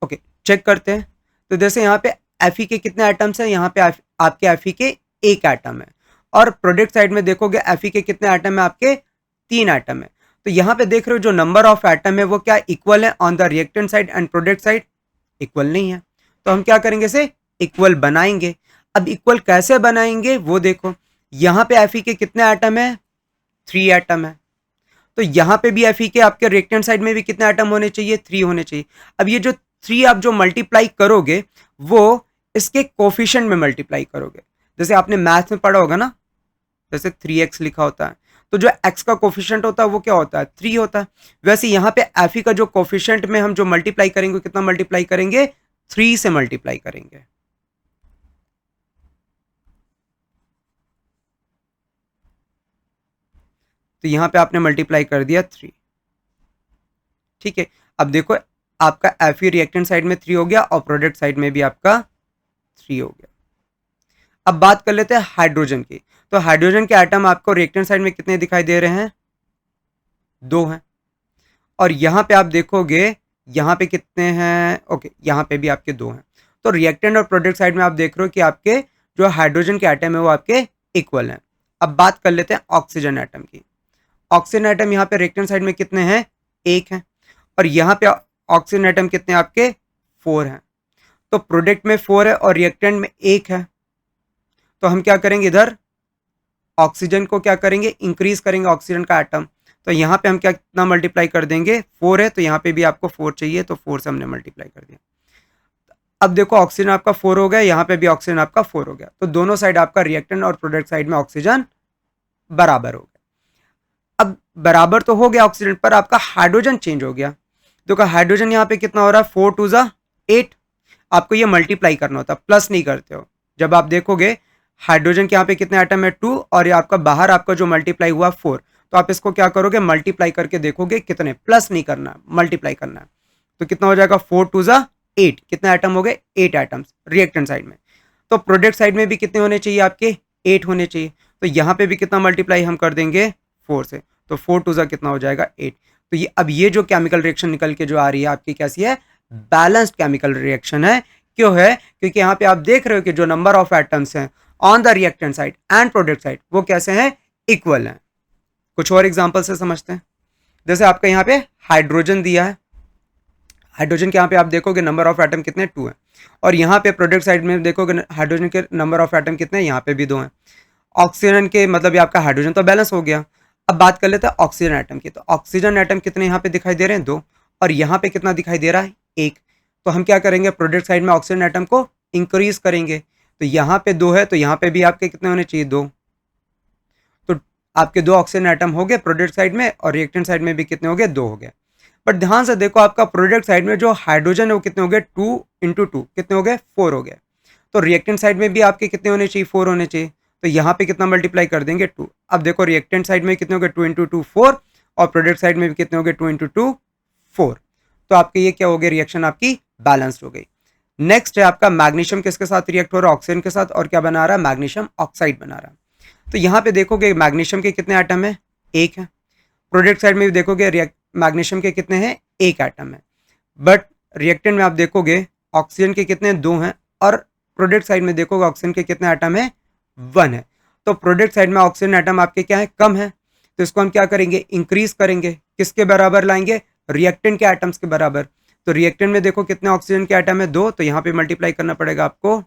ओके, चेक करते हैं। तो जैसे यहाँ पे Fe के कितने एटम्स हैं, यहाँ पे आपके Fe के एक एटम है, और प्रोडक्ट साइड में देखोगे Fe के कितने एटम है, आपके 3 एटम है। तो यहाँ पे देख रहे हो जो नंबर ऑफ एटम है वो क्या इक्वल है on the reactant side and product side, equal नहीं है। तो हम क्या करेंगे, इसे इक्वल बनाएंगे। अब इक्वल कैसे बनाएंगे वो देखो, यहाँ पे Fe के कितने एटम है, 3 एटम है, तो यहाँ पे भी Fe के आपके रिएक्टेंट साइड में भी कितने एटम होने चाहिए, 3 होने चाहिए। अब ये जो 3 आप जो मल्टीप्लाई करोगे वो इसके कोफिशिएंट में मल्टीप्लाई करोगे, जैसे आपने मैथ में पढ़ा होगा ना, जैसे 3x लिखा होता है, तो जो x का कोफिशिएंट होता है वो क्या होता है, 3 होता है। वैसे यहाँ पे Fe का जो कोफिशिएंट में हम जो मल्टीप्लाई करेंगे, कितना मल्टीप्लाई करेंगे, 3 से मल्टीप्लाई करेंगे। तो यहाँ पे आपने मल्टीप्लाई कर दिया 3, ठीक है। अब देखो आपका Fe रिएक्टेंट साइड में 3 हो गया और प्रोडक्ट साइड में भी आपका 3 हो गया। अब बात कर लेते हैं हाइड्रोजन की। तो हाइड्रोजन के एटम आपको रिएक्टेंट साइड में कितने दिखाई दे रहे हैं, 2 हैं, और यहाँ पे आप देखोगे यहाँ पे कितने हैं, ओके यहाँ पे भी आपके 2 हैं। तो रिएक्टेंट और प्रोडक्ट साइड में आप देख रहे हो कि आपके जो हाइड्रोजन के एटम है वो आपके इक्वल हैं। अब बात कर लेते हैं ऑक्सीजन एटम की। ऑक्सीजन एटम यहाँ पे रिएक्टेंट साइड में कितने हैं, 1 हैं, और यहाँ पे ऑक्सीजन एटम कितने आपके 4 हैं। तो प्रोडक्ट में 4 है और रिएक्टेंट में 1 है, तो हम क्या करेंगे, इधर ऑक्सीजन को क्या करेंगे, इंक्रीज करेंगे ऑक्सीजन का एटम। तो यहाँ पे हम क्या कितना मल्टीप्लाई कर देंगे, 4 है, तो यहाँ पे भी आपको 4 चाहिए, तो 4 से हमने मल्टीप्लाई कर दिया। अब देखो ऑक्सीजन आपका 4 हो गया, यहाँ पे भी ऑक्सीजन आपका 4 हो गया, तो दोनों साइड आपका रिएक्टेंट और प्रोडक्ट साइड में ऑक्सीजन बराबर हो गया। अब बराबर तो हो गया ऑक्सीजन, पर आपका हाइड्रोजन चेंज हो गया। देखो हाइड्रोजन यहाँ पे कितना हो रहा है, 4 2 ज़ा 8। आपको ये मल्टीप्लाई करना होता है, प्लस नहीं करते हो। जब आप देखोगे हाइड्रोजन के यहाँ पे कितने एटम है, 2, और ये आपका बाहर आपका जो मल्टीप्लाई हुआ 4, तो आप इसको क्या करोगे, मल्टीप्लाई करके देखोगे कितने, प्लस नहीं करना, मल्टीप्लाई करना है। तो कितना हो जाएगा, 4 2 ज़ा 8, कितने आइटम हो गए, 8 आइटम्स रिएक्टेंट साइड में। तो प्रोडक्ट साइड में भी कितने होने चाहिए, आपके 8 होने चाहिए। तो यहाँ पे भी कितना मल्टीप्लाई हम कर देंगे 4 से, तो 4 2 ज़ा कितना हो जाएगा 8। तो ये अब ये जो केमिकल रिएक्शन निकल के जो आ रही है आपकी कैसी है, बैलेंस्ड केमिकल रिएक्शन है। क्यों है, क्योंकि यहाँ पे आप देख रहे हो कि जो नंबर ऑफ एटम्स हैं on the reactant side and product side वो कैसे हैं, इक्वल हैं। कुछ और एग्जांपल से समझते हैं। जैसे आपका यहाँ पे हाइड्रोजन दिया है, हाइड्रोजन के यहाँ पे आप देखोगे नंबर ऑफ एटम कितने 2 हैं, और यहाँ पे प्रोडक्ट साइड में देखोगे हाइड्रोजन के नंबर ऑफ एटम कितने हैं, यहाँ पे भी 2 हैं। ऑक्सीजन के मतलब ये आपका हाइड्रोजन तो बैलेंस हो गया। अब बात कर लेते हैं ऑक्सीजन एटम की, तो ऑक्सीजन एटम कितने यहाँ पे दिखाई दे रहे हैं, 2, और यहाँ पे कितना दिखाई दे रहा है, 1। तो हम क्या करेंगे, प्रोडक्ट साइड में ऑक्सीजन एटम को इंक्रीज करेंगे, तो यहाँ पे 2 है तो यहाँ पे भी आपके कितने होने चाहिए, 2। तो आपके 2 ऑक्सीजन एटम हो गए प्रोडक्ट साइड में, और रिएक्टेंट साइड में भी कितने हो गए, 2 हो गए। बट ध्यान से देखो आपका प्रोडक्ट साइड में जो हाइड्रोजन है वो कितने हो गए, 2 इंटू 2 कितने हो गए, 4 हो गए। तो रिएक्टेंट साइड में भी आपके कितने होने चाहिए, 4 होने चाहिए। तो यहाँ पे कितना मल्टीप्लाई कर देंगे, 2। अब देखो रिएक्टेंट साइड में कितने हो गए, 2 इंटू 2 4, और प्रोडक्ट साइड में भी कितने हो गए, 2 इंटू 2 4। तो आपके ये क्या हो गया, रिएक्शन आपकी बैलेंस्ड हो गई। नेक्स्ट है आपका मैग्नीशियम किसके साथ रिएक्ट हो रहा है, ऑक्सीजन के साथ, और क्या बना रहा है, मैग्नीशियम ऑक्साइड बना रहा है। तो यहाँ पे देखोगे मैग्नीशियम के कितने एटम है, 1 है। प्रोडक्ट साइड में भी देखोगे मैग्नीशियम के कितने हैं, 1 एटम है। बट रिएक्टेंट में आप देखोगे ऑक्सीजन के कितने, 2 हैं, और प्रोडक्ट साइड में देखोगे ऑक्सीजन के कितने एटम है, 1 है। तो प्रोडक्ट साइड में ऑक्सीजन एटम आपके क्या है, कम है, तो इसको हम क्या करेंगे, इंक्रीज करेंगे, किसके बराबर लाएंगे, रिएक्टेंट के एटम्स के बराबर। तो रिएक्टेंट में देखो कितने ऑक्सीजन के एटम है, 2, तो यहाँ पे मल्टीप्लाई करना पड़ेगा आपको,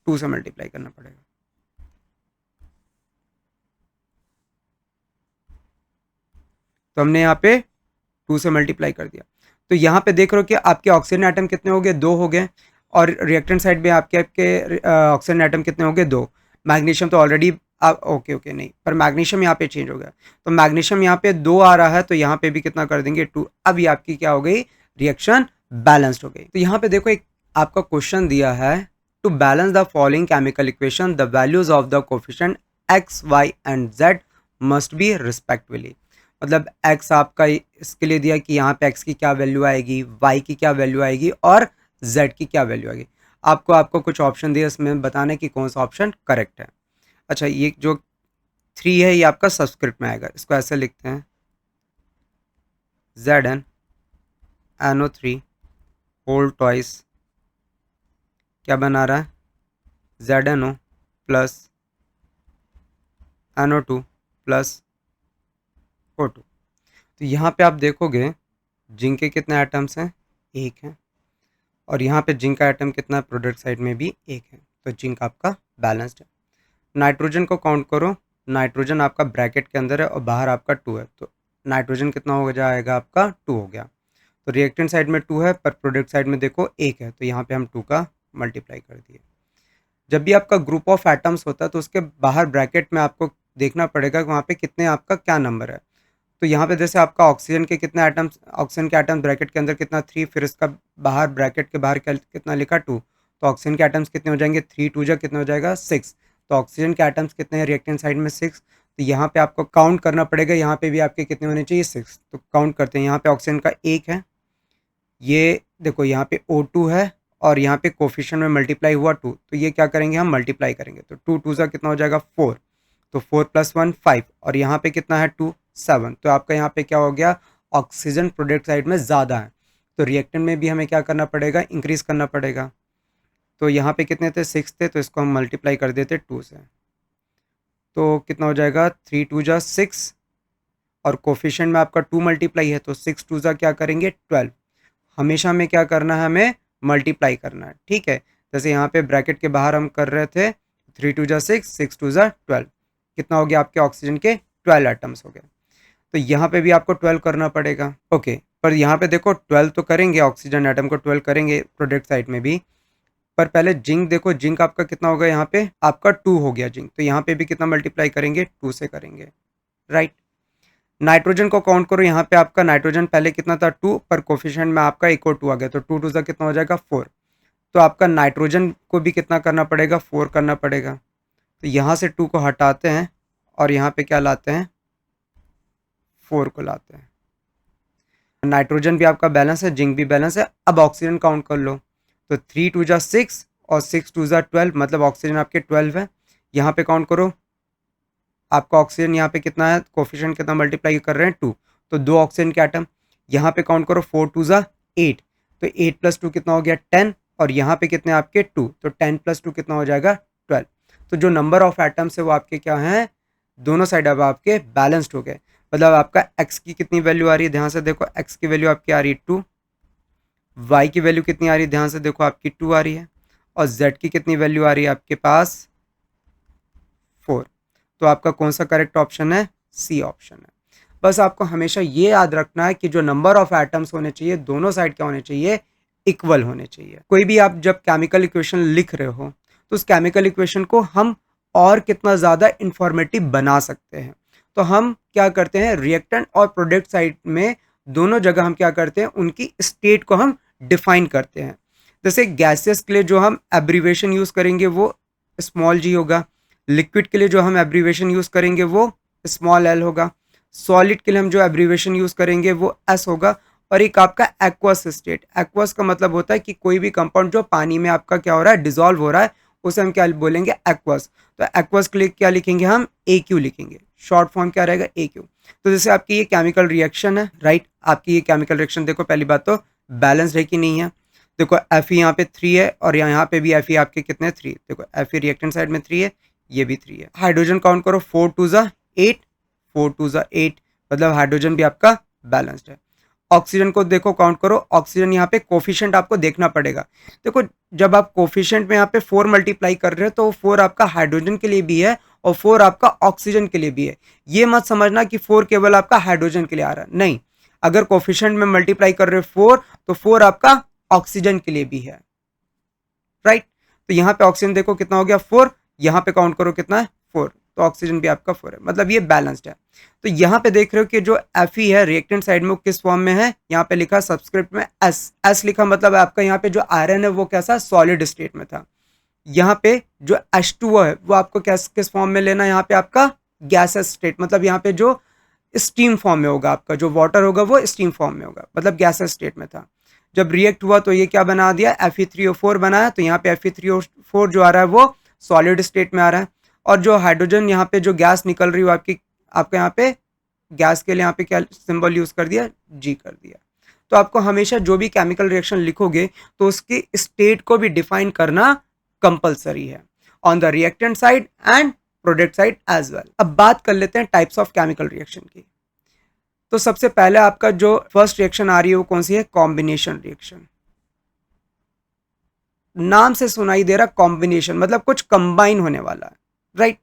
2 से मल्टीप्लाई करना पड़ेगा। तो हमने यहाँ पे 2 से मल्टीप्लाई कर दिया। तो यहाँ पे देख रहे हो कि आपके ऑक्सीजन एटम कितने हो गए, 2 हो गए, और रिएक्टेंट साइड में आपके ऑक्सीजन एटम कितने हो गए, 2। मैग्नीशियम तो ऑलरेडी ओके नहीं, पर मैग्नीशियम यहाँ पे चेंज हो गया, तो मैग्नीशियम यहाँ पे 2 आ रहा है, तो यहाँ पे भी कितना कर देंगे, 2। अब ये आपकी क्या हो गई, रिएक्शन बैलेंस्ड हो गई। तो यहाँ पे देखो एक आपका क्वेश्चन दिया है, to balance the following chemical equation the values of the coefficient x, y and z must be respectively. मतलब x आपका इसके लिए दिया कि यहाँ पे x की क्या वैल्यू आएगी, y की क्या वैल्यू आएगी, और z की क्या वैल्यू आएगी। आपको कुछ ऑप्शन दिए, इसमें बताने की कौन सा ऑप्शन करेक्ट है। अच्छा, ये जो 3 है ये आपका सब्सक्रिप्ट में आएगा, इसको ऐसे लिखते हैं, ZnNO3 होल ट्वाइस क्या बना रहा है, ZnO plus NO2 plus O2। तो यहाँ पे आप देखोगे जिंक के कितने एटम्स हैं, 1 है, और यहाँ पे जिंक का एटम कितना है, प्रोडक्ट साइड में भी 1 है, तो जिंक आपका बैलेंस्ड है। नाइट्रोजन को काउंट करो, नाइट्रोजन आपका ब्रैकेट के अंदर है और बाहर आपका 2 है, तो नाइट्रोजन कितना हो जाएगा आपका, 2 हो गया। तो रिएक्टेंट साइड में 2 है, पर प्रोडक्ट साइड में देखो 1 है, तो यहाँ पे हम 2 का मल्टीप्लाई कर दिए। जब भी आपका ग्रुप ऑफ एटम्स होता है तो उसके बाहर ब्रैकेट में आपको देखना पड़ेगा कि वहाँ पे कितने आपका क्या नंबर है। तो यहाँ पे जैसे आपका ऑक्सीजन के कितने एटम्स, ऑक्सीजन के एटम्स ब्रैकेट के अंदर कितना, 3, फिर इसका बाहर ब्रैकेट के बाहर कितना लिखा, 2, तो ऑक्सीजन के एटम्स कितने हो जाएंगे, 3 2 जा कितना हो जाएगा, 6। तो ऑक्सीजन के एटम्स कितने हैं रिएक्टेंट साइड में, 6। तो यहाँ पे आपको काउंट करना पड़ेगा, यहाँ पे भी आपके कितने होने चाहिए, 6। तो काउंट करते हैं, यहाँ पे ऑक्सीजन का 1 है, ये देखो यहाँ पे O2 है, और यहाँ पे कोफिशिएंट में मल्टीप्लाई हुआ 2, तो ये क्या करेंगे हम, मल्टीप्लाई करेंगे, तो 2 2 सा कितना हो जाएगा, 4, तो 4 + 1 5, और यहाँ पे कितना है 2 7। तो आपका यहाँ पे क्या हो गया, ऑक्सीजन प्रोडक्ट साइड में ज़्यादा है, तो रिएक्टेंट में भी हमें क्या करना पड़ेगा, इंक्रीज करना पड़ेगा। तो यहाँ पे कितने थे, 6 थे, तो इसको हम मल्टीप्लाई कर देते 2 से, तो कितना हो जाएगा, 3 2 जा 6, और कोफिशिएंट में आपका 2 मल्टीप्लाई है, तो 6 2 जा क्या करेंगे, 12। हमेशा हमें क्या करना है, हमें मल्टीप्लाई करना है, ठीक है। जैसे यहाँ पे ब्रैकेट के बाहर हम कर रहे थे, 3 2 जा 6 6 2 जा 12, कितना हो गया, आपके ऑक्सीजन के 12 एटम्स हो गए। तो यहाँ पे भी आपको 12 करना पड़ेगा, ओके। पर यहाँ पे देखो 12 तो करेंगे, ऑक्सीजन एटम को 12 करेंगे प्रोडक्ट साइड में भी, पर पहले जिंक देखो, जिंक आपका कितना होगा, यहाँ पे आपका 2 हो गया जिंक, तो यहाँ पे भी कितना मल्टीप्लाई करेंगे, 2 से करेंगे, राइट। नाइट्रोजन को काउंट करो, यहाँ पे आपका नाइट्रोजन पहले कितना था, 2, पर कोफिशिएंट में आपका 1 और 2 आ गया, तो 2 2 सा कितना हो जाएगा, 4। तो आपका नाइट्रोजन को भी कितना करना पड़ेगा, 4 करना पड़ेगा। तो यहाँ से 2 को हटाते हैं और यहाँ पे क्या लाते हैं, 4 को लाते हैं। नाइट्रोजन भी आपका बैलेंस है, जिंक भी बैलेंस है। अब ऑक्सीजन काउंट कर लो, तो 3 2 जा 6 और 6 2 जा 12, मतलब ऑक्सीजन आपके 12 है। यहाँ पे काउंट करो, आपका ऑक्सीजन यहाँ पे कितना है, कोफिशिएंट कितना मल्टीप्लाई कर रहे हैं, 2, तो 2 ऑक्सीजन के एटम। यहाँ पे काउंट करो, 4 2 जा 8, तो 8 + 2 कितना हो गया, 10, और यहाँ पे कितने आपके 2, तो 10 + 2 कितना हो जाएगा, 12। तो जो नंबर ऑफ एटम्स है वो आपके क्या हैं, दोनों साइड अब आपके बैलेंस्ड हो गए। मतलब आपका x की कितनी वैल्यू आ रही है, ध्यान से देखो, x की वैल्यू आपकी आ रही है 2, y की वैल्यू कितनी आ रही है, ध्यान से देखो, आपकी 2 आ रही है, और z की कितनी वैल्यू आ रही है आपके पास 4। तो आपका कौन सा करेक्ट ऑप्शन है, सी ऑप्शन है। बस आपको हमेशा ये याद रखना है कि जो नंबर ऑफ एटम्स होने चाहिए दोनों साइड क्या होने चाहिए, इक्वल होने चाहिए। कोई भी आप जब केमिकल इक्वेशन लिख रहे हो तो उस केमिकल इक्वेशन को हम और कितना ज़्यादा इंफॉर्मेटिव बना सकते हैं, तो हम क्या करते हैं, रिएक्टेंट और प्रोडक्ट साइड में दोनों जगह हम क्या करते हैं, उनकी स्टेट को हम डिफाइन करते हैं। जैसे गैसेस के लिए जो हम एब्रीवेशन यूज़ करेंगे वो स्मॉल जी होगा, लिक्विड के लिए जो हम एब्रीवेशन यूज़ करेंगे वो स्मॉल एल होगा, सॉलिड के लिए हम जो एब्रीवेशन यूज़ करेंगे वो एस होगा, और एक आपका एक्वस स्टेट। एक्वस का मतलब होता है कि कोई भी कंपाउंड जो पानी में आपका क्या हो रहा है, डिजॉल्व हो रहा है, उसे हम क्या बोलेंगे, एक्वस। तो एक्वस के लिए क्या लिखेंगे हम, ए क्यू लिखेंगे, शॉर्ट फॉर्म क्या रहेगा, ए क्यू। तो जैसे आपकी ये केमिकल रिएक्शन है, राइट, आपकी ये केमिकल रिएक्शन देखो, पहली बात तो बैलेंस है कि नहीं है, देखो एफ यहाँ पे 3 है और यहाँ पे भी एफ आपके कितने 3, देखो एफ रिएक्टेंट साइड में 3 है, ये भी 3 है। हाइड्रोजन काउंट करो, 4 2 ज़ा 8, 4 2 ज़ा 8, मतलब हाइड्रोजन भी आपका बैलेंस्ड है। ऑक्सीजन को देखो काउंट करो, ऑक्सीजन यहाँ पे कोफिशिएंट आपको देखना पड़ेगा। देखो जब आप कोफिशिएंट में यहाँ पे 4 मल्टीप्लाई कर रहे हो तो 4 आपका हाइड्रोजन के लिए भी है और 4 आपका ऑक्सीजन के लिए भी है। ये मत समझना कि 4 केवल आपका हाइड्रोजन के लिए आ रहा है, नहीं, अगर कोफिशिएंट में मल्टीप्लाई कर रहे हो 4 तो 4 आपका ऑक्सीजन के लिए भी है, राइट। तो यहाँ पे ऑक्सीजन देखो कितना हो गया 4, यहाँ पे काउंट करो कितना है 4, तो ऑक्सीजन भी आपका 4 है, मतलब ये बैलेंस्ड है। तो यहाँ पे देख रहे हो कि जो Fe है रिएक्टेंट साइड में वो किस फॉर्म में है, यहाँ पे लिखा सब्सक्रिप्ट में S लिखा, मतलब आपका यहाँ पे जो आयरन है वो कैसा, सॉलिड स्टेट में था। यहाँ पे जो H2O है वो आपको किस फॉर्म में लेना है, यहाँ पे आपका गैसेस स्टेट, मतलब यहाँ पे जो स्टीम फॉर्म में होगा, आपका जो वाटर होगा वो स्टीम फॉर्म में होगा, मतलब गैसेस स्टेट में था। जब रिएक्ट हुआ तो ये क्या बना दिया, Fe3O4 बनाया, तो यहाँ पे Fe3O4 जो आ रहा है वो सॉलिड स्टेट में आ रहा है, और जो हाइड्रोजन यहाँ पे जो गैस निकल रही है आपकी, आपका यहाँ पे गैस के लिए यहाँ पे क्या सिंबल यूज कर दिया, जी कर दिया। तो आपको हमेशा जो भी केमिकल रिएक्शन लिखोगे तो उसकी स्टेट को भी डिफाइन करना कंपलसरी है on the reactant side and product side as well. अब बात कर लेते हैं टाइप्स ऑफ केमिकल रिएक्शन की। तो सबसे पहले आपका जो फर्स्ट रिएक्शन आ रही है वो कौन सी है, कॉम्बिनेशन रिएक्शन। नाम से सुनाई दे रहा कॉम्बिनेशन, मतलब कुछ कंबाइन होने वाला है, राइट।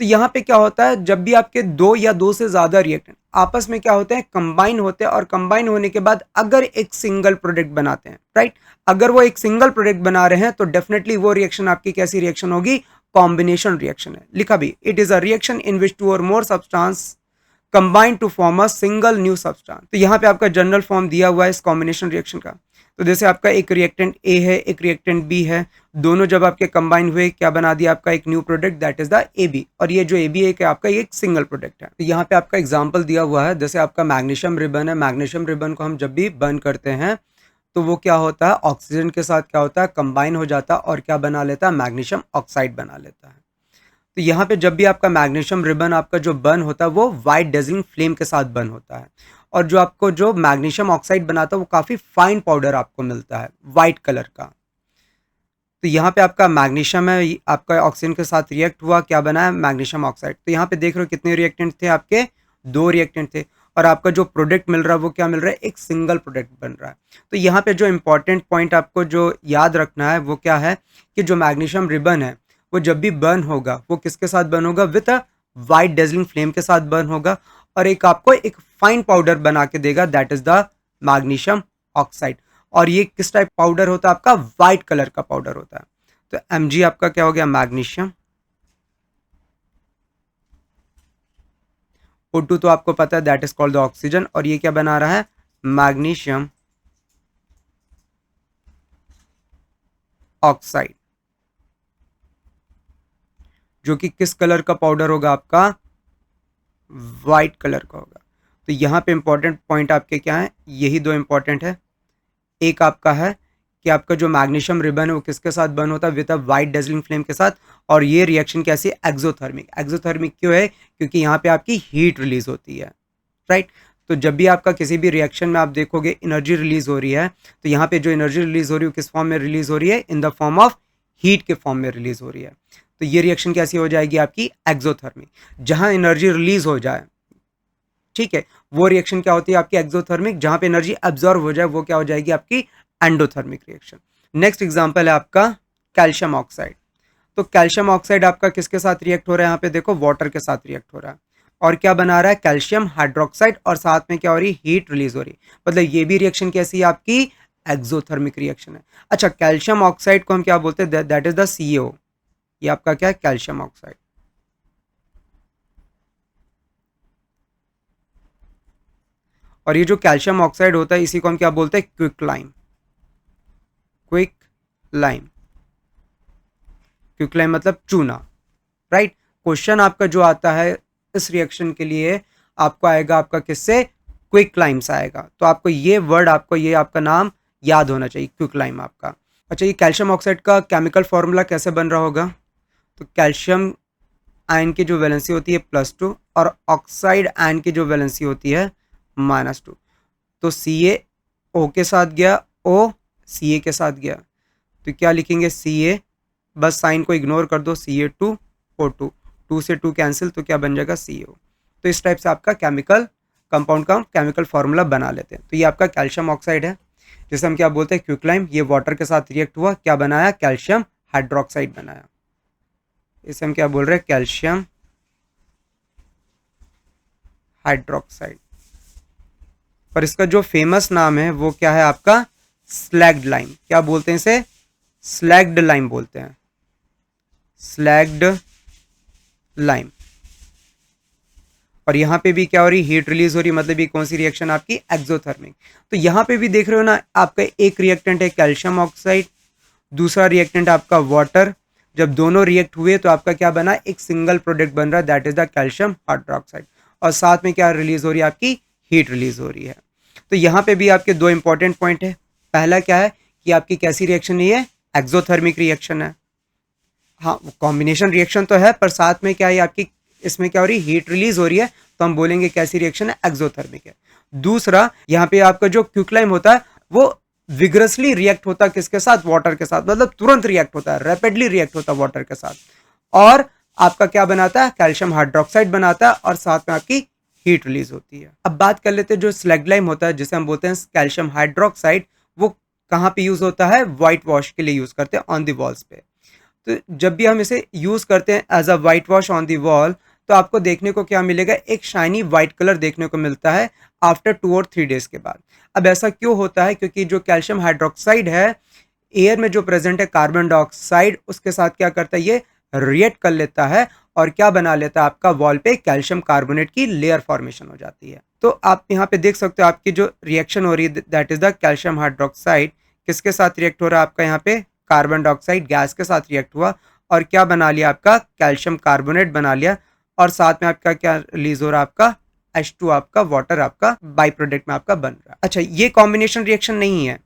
तो यहाँ पे क्या होता है, जब भी आपके दो या दो से ज्यादा रिएक्टेंट आपस में क्या होते हैं, कंबाइन होते हैं, और कंबाइन होने के बाद अगर एक सिंगल प्रोडक्ट बनाते हैं, राइट, अगर वो एक सिंगल प्रोडक्ट बना रहे हैं तो डेफिनेटली वो रिएक्शन आपकी कैसी रिएक्शन होगी, कॉम्बिनेशन रिएक्शन है। लिखा भी, it is a reaction in which 2 और more substance combine to form a single new substance. तो यहाँ पे आपका जनरल फॉर्म दिया हुआ है इस कॉम्बिनेशन रिएक्शन का। तो जैसे आपका एक रिएक्टेंट ए है, एक रिएक्टेंट बी है, दोनों जब आपके कंबाइन हुए क्या बना दिया आपका एक new product, that is the A B, और ये जो ए बी है आपका एक सिंगल प्रोडक्ट है। तो यहाँ पे आपका एग्जाम्पल दिया हुआ है, जैसे आपका मैग्नीशियम रिबन है, मैग्नीशियम रिबन को हम जब भी बर्न करते हैं तो वो क्या होता है, ऑक्सीजन के साथ क्या होता है, कंबाइन हो जाता है और क्या बना लेता है, मैग्नीशियम ऑक्साइड बना लेता है। तो यहाँ पे जब भी आपका मैग्नीशियम रिबन आपका जो बर्न होता है वो वाइट डेजलिंग फ्लेम के साथ बर्न होता है, और जो आपको जो मैग्नीशियम ऑक्साइड बनाता है वो काफ़ी फाइन पाउडर आपको मिलता है वाइट कलर का। तो यहाँ पे आपका मैग्नीशियम है, आपका ऑक्सीजन के साथ रिएक्ट हुआ, क्या बना है, मैग्नीशियम ऑक्साइड। तो यहाँ पे देख रहे हो कितने रिएक्टेंट थे आपके, 2 रिएक्टेंट थे, और आपका जो प्रोडक्ट मिल रहा है वो क्या मिल रहा है, एक सिंगल प्रोडक्ट बन रहा है। तो यहाँ पे जो इंपॉर्टेंट पॉइंट आपको जो याद रखना है वो क्या है, कि जो मैग्नीशियम रिबन है वो जब भी बर्न होगा वो किसके साथ बर्न होगा, with a white dazzling flame के साथ बर्न होगा, और एक आपको एक फाइन पाउडर बना के देगा, that is the magnesium oxide. और ये किस टाइप पाउडर होता है, आपका वाइट कलर का पाउडर होता है। तो Mg आपका क्या हो गया, मैग्नीशियम। O2 तो आपको पता है, that is called the oxygen, और ये क्या बना रहा है, मैग्नीशियम ऑक्साइड, जो कि किस कलर का पाउडर होगा, आपका वाइट कलर का होगा। तो यहाँ पे इंपॉर्टेंट पॉइंट आपके क्या है, यही 2 इंपॉर्टेंट है। एक आपका है कि आपका जो मैग्नीशियम रिबन है वो किसके साथ बर्न होता है, with a white dazzling flame के साथ, और ये रिएक्शन कैसी है, एक्सोथर्मिक। एक्सोथर्मिक क्यों है, क्योंकि यहाँ पे आपकी हीट रिलीज होती है, राइट। तो जब भी आपका किसी भी रिएक्शन में आप देखोगे एनर्जी रिलीज हो रही है, तो यहाँ पे जो एनर्जी रिलीज हो रही है किस फॉर्म में रिलीज हो रही है, in the form of heat के फॉर्म में रिलीज हो रही है। तो ये रिएक्शन कैसी हो जाएगी आपकी एक्सोथर्मिक, जहां एनर्जी रिलीज हो जाए, ठीक है, वो रिएक्शन क्या होती है आपकी एक्सोथर्मिक, जहां पे एनर्जी एब्जॉर्ब हो जाए वो क्या हो जाएगी आपकी एंडोथर्मिक रिएक्शन। नेक्स्ट एग्जांपल है आपका कैल्शियम ऑक्साइड। तो कैल्शियम ऑक्साइड आपका किसके साथ रिएक्ट हो रहा है, यहाँ पे देखो वाटर के साथ रिएक्ट हो रहा है, और क्या बना रहा है कैल्शियम हाइड्रोक्साइड, और साथ में क्या हो रही है हीट रिलीज हो रही है, मतलब ये भी रिएक्शन कैसी है आपकी एक्सोथर्मिक रिएक्शन है। अच्छा, कैल्शियम ऑक्साइड को हम क्या बोलते हैं, दैट इज द सीओ, ये आपका क्या है कैल्शियम ऑक्साइड। और ये जो कैल्शियम ऑक्साइड होता है इसी को हम क्या बोलते हैं quick lime, quick lime, quick lime मतलब चूना, राइट। क्वेश्चन आपका जो आता है इस रिएक्शन के लिए आपको आएगा आपका किससे, क्विक लाइम से आएगा, तो आपको ये वर्ड, आपको ये आपका नाम याद होना चाहिए, क्विक लाइम आपका। अच्छा, ये कैल्शियम ऑक्साइड का केमिकल फॉर्मूला कैसे बन रहा होगा, तो कैल्शियम आयन की जो वैलेंसी होती है +2 और ऑक्साइड आयन की जो वैलेंसी होती है -2, तो Ca O के साथ गया, O Ca के साथ गया, तो क्या लिखेंगे Ca, बस साइन को इग्नोर कर दो, Ca2O2, 2 से 2 कैंसिल, तो क्या बन जाएगा CO। तो इस टाइप से आपका केमिकल कंपाउंड का केमिकल फार्मूला बना लेते हैं। तो ये आपका कैल्शियम ऑक्साइड है जिसे हम क्या बोलते हैं क्विकलाइम, ये वाटर के साथ रिएक्ट हुआ, क्या बनाया कैल्शियम हाइड्रोक्साइड बनाया, इसे हम क्या बोल रहे हैं कैल्शियम हाइड्रोक्साइड। पर इसका जो फेमस नाम है वो क्या है आपका स्लैग्ड लाइम, क्या बोलते हैं इसे, स्लैग्ड लाइम बोलते हैं, स्लैग्ड लाइम। और यहाँ पे भी क्या हो रही, हीट रिलीज हो रही, मतलब ये कौन सी रिएक्शन आपकी एक्सोथर्मिक। तो यहाँ पे भी देख रहे हो ना, आपका एक रिएक्टेंट है कैल्शियम ऑक्साइड, दूसरा रिएक्टेंट आपका वाटर, जब दोनों रिएक्ट हुए तो आपका क्या बना, एक सिंगल प्रोडक्ट बन रहा है, that is the calcium hydroxide, और साथ में क्या रिलीज हो रही है आपकी हीट रिलीज हो रही है। तो यहाँ पे भी आपके दो इंपॉर्टेंट पॉइंट है, पहला क्या है कि आपकी कैसी रिएक्शन है, ये एक्सोथर्मिक रिएक्शन है, हाँ कॉम्बिनेशन रिएक्शन तो है, पर साथ में क्या है आपकी इसमें क्या हो रही है हीट रिलीज हो रही है, तो हम बोलेंगे कैसी रिएक्शन है एक्सोथर्मिक है। दूसरा यहाँ पे आपका जो क्विकलाइम होता है वो विग्रसली रिएक्ट होता है किसके साथ, वाटर के साथ, मतलब तुरंत रिएक्ट होता है, रैपिडली रिएक्ट होता है वाटर के साथ, और आपका क्या बनाता है कैल्शियम हाइड्रोक्साइड बनाता है, और साथ में आपकी हीट रिलीज होती है। अब बात कर लेते हैं जो स्लैगलाइम होता है जिसे हम बोलते हैं कैल्शियम हाइड्रोक्साइड, वो कहाँ पे यूज होता है, व्हाइट वॉश के लिए यूज करते हैं ऑन द वॉल्स पे। तो जब भी हम इसे यूज करते हैं as a whitewash on the wall, तो आपको देखने को क्या मिलेगा, एक शाइनी व्हाइट कलर देखने को मिलता है आफ्टर 2 और 3 डेज के बाद। अब ऐसा क्यों होता है, क्योंकि जो कैल्शियम हाइड्रोक्साइड है एयर में जो प्रेजेंट है कार्बन डाइऑक्साइड, उसके साथ क्या करता है ये रिएक्ट कर लेता है, और क्या बना लेता है आपका वॉल पे कैल्शियम कार्बोनेट की लेयर फॉर्मेशन हो जाती है। तो आप यहाँ पे देख सकते हो आपकी जो रिएक्शन हो रही है that is the calcium hydroxide, किसके साथ रिएक्ट हो रहा है आपका यहाँ पे कार्बन डाइऑक्साइड गैस के साथ रिएक्ट हुआ, और क्या बना लिया आपका कैल्शियम कार्बोनेट बना लिया, और साथ में आपका क्या रिलीज हो रहा है आपका H2 आपका वाटर आपका बाई प्रोडक्ट में आपका बन रहा है। अच्छा, ये कॉम्बिनेशन रिएक्शन नहीं है,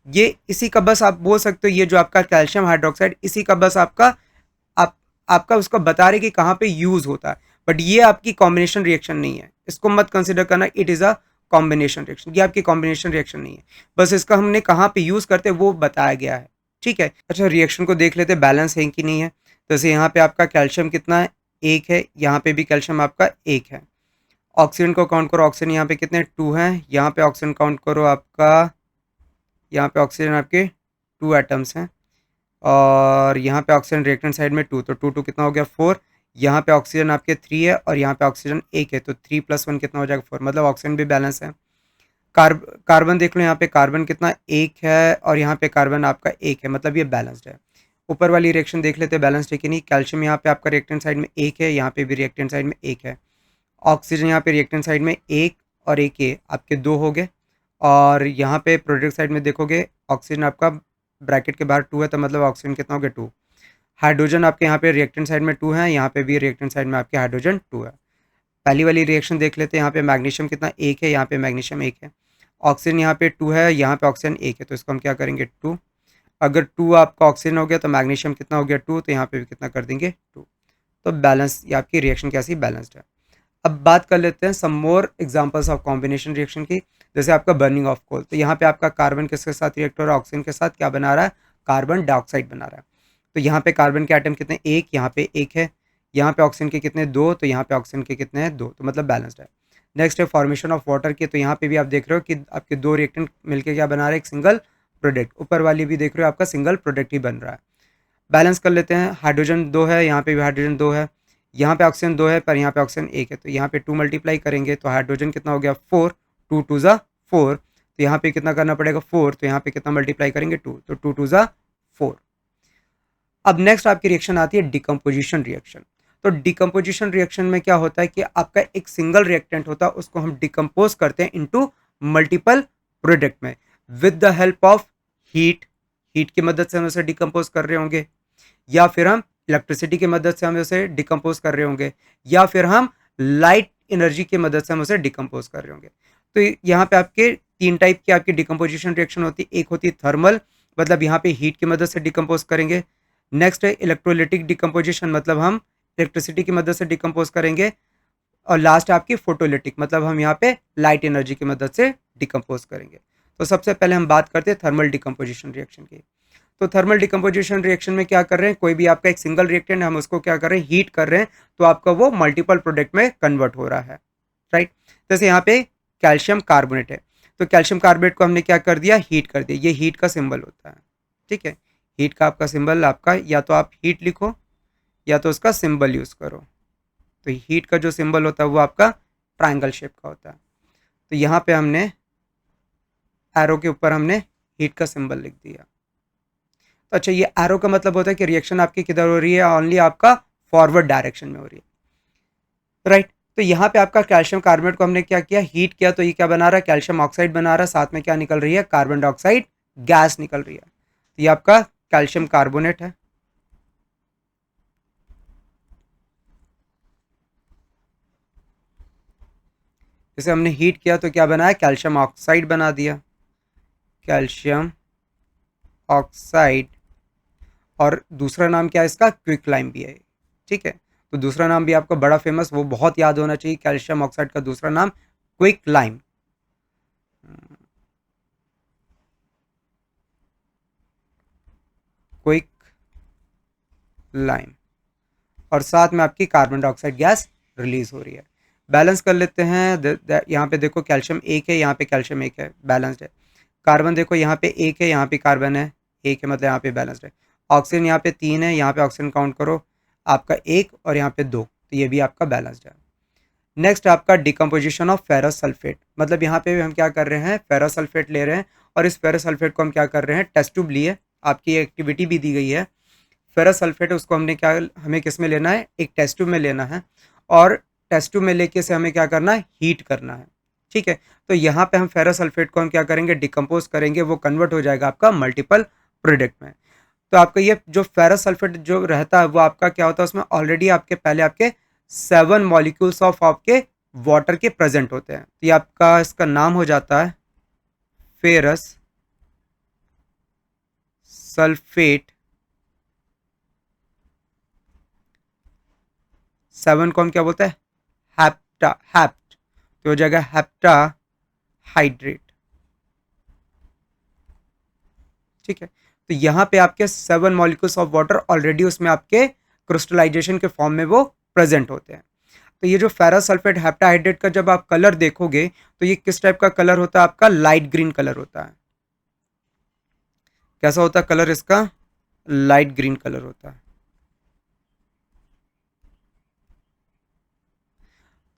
ये इसी का बस आप बोल सकते हो, ये जो आपका कैल्शियम हाइड्रोक्साइड इसी का बस आपका उसको बता रहे कि कहाँ पे यूज होता है, बट ये आपकी कॉम्बिनेशन रिएक्शन नहीं है, इसको मत कंसिडर करना it is a combination reaction, ये आपकी कॉम्बिनेशन रिएक्शन नहीं है, बस इसका हमने कहाँ पे यूज करते हैं वो बताया गया है, ठीक है। अच्छा, रिएक्शन को देख लेते बैलेंस है कि नहीं है। जैसे यहाँ पे आपका कैल्शियम कितना है, 1 है, यहाँ पे भी कैल्शियम आपका 1 है। ऑक्सीजन को काउंट करो, ऑक्सीजन यहाँ पे कितने 2 हैं, यहाँ पे ऑक्सीजन काउंट करो आपका, यहाँ पे ऑक्सीजन आपके 2 एटम्स हैं, और यहाँ पे ऑक्सीजन रिएक्टेंट साइड में 2, तो 2 2 कितना हो गया 4, यहाँ पे ऑक्सीजन आपके 3 है, और यहाँ पे ऑक्सीजन 1 है, तो 3 + 1 कितना हो जाएगा 4, मतलब ऑक्सीजन भी बैलेंस है। कार्बन देख लो, यहाँ पे कार्बन कितना 1 है, और यहाँ पे कार्बन आपका 1 है, मतलब ये बैलेंस्ड है। ऊपर वाली रिएक्शन देख लेते हैं बैलेंस्ड है कि नहीं। कैल्शियम यहाँ पे आपका रिएक्टेंट साइड में 1 है, यहाँ पे भी रिएक्टेंट साइड में 1 है। ऑक्सीजन यहाँ पे रिएक्टेंट साइड में 1 और 1 ये आपके 2 हो गए, और यहाँ पे प्रोडक्ट साइड में देखोगे ऑक्सीजन आपका ब्रैकेट के बाहर 2 है, तो मतलब ऑक्सीजन कितना हो गया 2। हाइड्रोजन आपके यहाँ पे रिएक्टेंट साइड में 2 है, यहाँ पे भी रिएक्टेंट साइड में आपके हाइड्रोजन 2 है। पहली वाली रिएक्शन देख लेते हैं, यहाँ पे मैग्नीशियम कितना 1 है, यहाँ पे मैग्नीशियम 1 है। ऑक्सीजन यहाँ पे 2 है, यहाँ पे ऑक्सीजन 1 है, तो इसको हम क्या करेंगे 2। अगर 2 आपका ऑक्सीजन हो गया तो मैग्नीशियम कितना हो गया 2, तो यहाँ पे भी कितना कर देंगे 2। तो बैलेंस, ये आपकी रिएक्शन कैसी बैलेंस्ड है। अब बात कर लेते हैं some more examples of combination reaction की। जैसे आपका बर्निंग ऑफ कोल, तो यहाँ पे आपका कार्बन किसके साथ रिएक्ट हो रहा है, ऑक्सीजन के साथ क्या बना रहा है, कार्बन डाइऑक्साइड बना रहा है। तो यहाँ पे कार्बन के आइटम कितने, एक, यहाँ पे एक है, यहाँ पे ऑक्सीजन के कितने, दो, तो यहाँ पे ऑक्सीजन के कितने हैं, दो, तो मतलब बैलेंस्ड है। नेक्स्ट है फॉर्मेशन ऑफ वाटर के, तो यहाँ पे भी आप देख रहे हो कि आपके दो रिएक्टेंट मिलकर क्या बना रहे हैं, एक सिंगल प्रोडक्ट। ऊपर वाली भी देख रहे हो आपका सिंगल प्रोडक्ट ही बन रहा है। बैलेंस कर लेते हैं, हाइड्रोजन दो है, यहाँ पे भी हाइड्रोजन दो है, यहाँ पे ऑक्सीजन दो है, पर यहाँ पे ऑक्सीजन एक है, तो यहाँ पे 2 मल्टीप्लाई करेंगे तो हाइड्रोजन कितना हो गया 4, 2 2 ज़ा 4, तो यहाँ पे कितना करना पड़ेगा 4, तो यहाँ पे कितना मल्टीप्लाई करेंगे 2, तो 2 2 ज़ा 4। अब नेक्स्ट आपकी रिएक्शन आती है डिकम्पोजिशन रिएक्शन। तो डिकम्पोजिशन रिएक्शन में क्या होता है कि आपका एक सिंगल रिएक्टेंट होता है, उसको हम डिकम्पोज करते हैं इनटू मल्टीपल प्रोडक्ट में with the help of heat. Heat की मदद से हम उसे डिकम्पोज कर रहे होंगे, या फिर हम इलेक्ट्रिसिटी की मदद से हम उसे डिकम्पोज कर रहे होंगे, या फिर हम लाइट एनर्जी की मदद से हम उसे डिकम्पोज कर रहे होंगे। तो यहाँ पे आपके तीन टाइप की आपकी डिकम्पोजिशन रिएक्शन होती है। एक होती है थर्मल, मतलब यहाँ पे हीट की मदद से डिकम्पोज करेंगे। नेक्स्ट है इलेक्ट्रोलिटिक डिकम्पोजिशन, मतलब हम इलेक्ट्रिसिटी की मदद से डिकम्पोज करेंगे। और लास्ट है आपकी फोटोलिटिक, मतलब हम यहाँ पे लाइट एनर्जी की मदद से डिकम्पोज करेंगे। तो सबसे पहले हम बात करते हैं थर्मल डिकम्पोजिशन रिएक्शन की। तो थर्मल डिकम्पोजिशन रिएक्शन में क्या कर रहे हैं, कोई भी आपका एक सिंगल रिएक्टेंट हम उसको क्या कर रहे हैं, हीट कर रहे हैं, तो आपका वो मल्टीपल प्रोडक्ट में कन्वर्ट हो रहा है, राइट। जैसे यहाँ पे कैल्शियम कार्बोनेट है, तो कैल्शियम कार्बोनेट को हमने क्या कर दिया, हीट कर दिया। ये हीट का सिंबल होता है, ठीक है। हीट का आपका सिंबल आपका, या तो आप हीट लिखो या तो उसका सिंबल यूज करो। तो हीट का जो सिंबल होता है वो आपका ट्रायंगल शेप का होता है। तो यहाँ पे हमने एरो के ऊपर हमने हीट का सिंबल लिख दिया। तो अच्छा, ये एरो का मतलब होता है कि रिएक्शन आपकी किधर हो रही है, ओनली आपका फॉरवर्ड डायरेक्शन में हो रही है, राइट। तो यहाँ पे आपका कैल्शियम कार्बोनेट को हमने क्या किया, हीट किया, तो ये क्या बना रहा है, कैल्शियम ऑक्साइड बना रहा है, साथ में क्या निकल रही है, कार्बन डाइऑक्साइड गैस निकल रही है। तो ये आपका कैल्शियम कार्बोनेट है। जैसे हमने हीट किया तो क्या बनाया, कैल्शियम ऑक्साइड बना दिया, कैल्शियम ऑक्साइड। और दूसरा नाम क्या है इसका, क्विक लाइम भी है, ठीक है। तो दूसरा नाम भी आपको बड़ा फेमस, वो बहुत याद होना चाहिए, कैल्शियम ऑक्साइड का दूसरा नाम क्विक लाइम। Quick lime. और साथ में आपकी कार्बन डाइऑक्साइड गैस रिलीज हो रही है। बैलेंस कर लेते हैं, यहाँ पे देखो कैल्शियम एक है, यहाँ पे कैल्शियम एक है, बैलेंस्ड है। कार्बन देखो यहाँ पे एक है, यहाँ पे कार्बन है एक है, मतलब यहाँ पे बैलेंस्ड है। ऑक्सीजन यहाँ पे तीन है, यहाँ पे ऑक्सीजन काउंट करो आपका एक, और यहाँ पे दो, तो ये भी आपका बैलेंस्ड है। नेक्स्ट आपका डिकम्पोजिशन ऑफ फेरस सल्फेट, मतलब यहाँ पे हम क्या कर रहे हैं, फेरस सल्फेट ले रहे हैं, और इस फेरस सल्फेट को हम क्या कर रहे हैं, टेस्ट ट्यूब लिए, आपकी एक्टिविटी भी दी गई है। फेरस सल्फेट उसको हमने क्या, हमें किस में लेना है, एक टेस्ट ट्यूब में लेना है, और टेस्ट ट्यूब में लेके से हमें क्या करना है, हीट करना है, ठीक है। तो यहाँ पे हम फेरस सल्फेट को हम क्या करेंगे, डिकम्पोज करेंगे, वो कन्वर्ट हो जाएगा आपका मल्टीपल प्रोडक्ट में। तो आपका ये जो फेरस सल्फेट जो रहता है वो आपका क्या होता है, उसमें ऑलरेडी आपके पहले आपके 7 मॉलिक्यूल्स ऑफ आपके वाटर के प्रेजेंट होते हैं। तो ये आपका इसका नाम हो जाता है फेरस सल्फेट। 7 को हम क्या बोलते हैं, हैप्टा, हैप्ट, तो हो जाएगा हैप्टा हाइड्रेट, ठीक है। तो यहाँ पे आपके 7 मॉलिक्यूल्स ऑफ वाटर ऑलरेडी उसमें आपके क्रिस्टलाइजेशन के फॉर्म में वो प्रेजेंट होते हैं। तो ये जो फेरस सल्फेट हेप्टाहाइड्रेट का जब आप कलर देखोगे तो ये किस टाइप का कलर होता है, आपका लाइट ग्रीन कलर होता है। कैसा होता है कलर इसका, लाइट ग्रीन कलर होता है।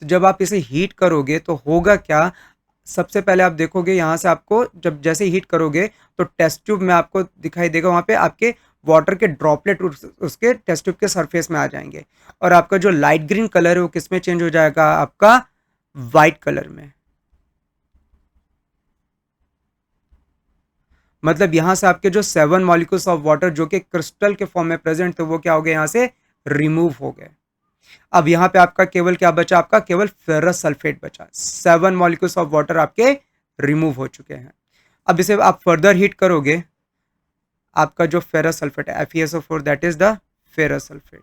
तो जब आप इसे हीट करोगे तो होगा क्या, सबसे पहले आप देखोगे यहाँ से आपको जब जैसे हीट करोगे तो टेस्ट ट्यूब में आपको दिखाई देगा, वहाँ पे आपके वाटर के ड्रॉपलेट उसके टेस्ट ट्यूब के सरफेस में आ जाएंगे, और आपका जो लाइट ग्रीन कलर है वो किस में चेंज हो जाएगा, आपका वाइट कलर में। मतलब यहाँ से आपके जो 7 मॉलिक्यूल्स ऑफ वाटर जो कि क्रिस्टल के फॉर्म में प्रेजेंट थे वो क्या हो गए, यहाँ से रिमूव हो गए। अब यहाँ पे आपका केवल क्या बचा, आपका केवल फेरस सल्फेट बचा। 7 मॉलिक्यूल्स ऑफ वाटर आपके रिमूव हो चुके हैं। अब इसे आप फर्दर हीट करोगे, आपका जो फेरस सल्फेट है FeSO4, that is the ferrous sulphate.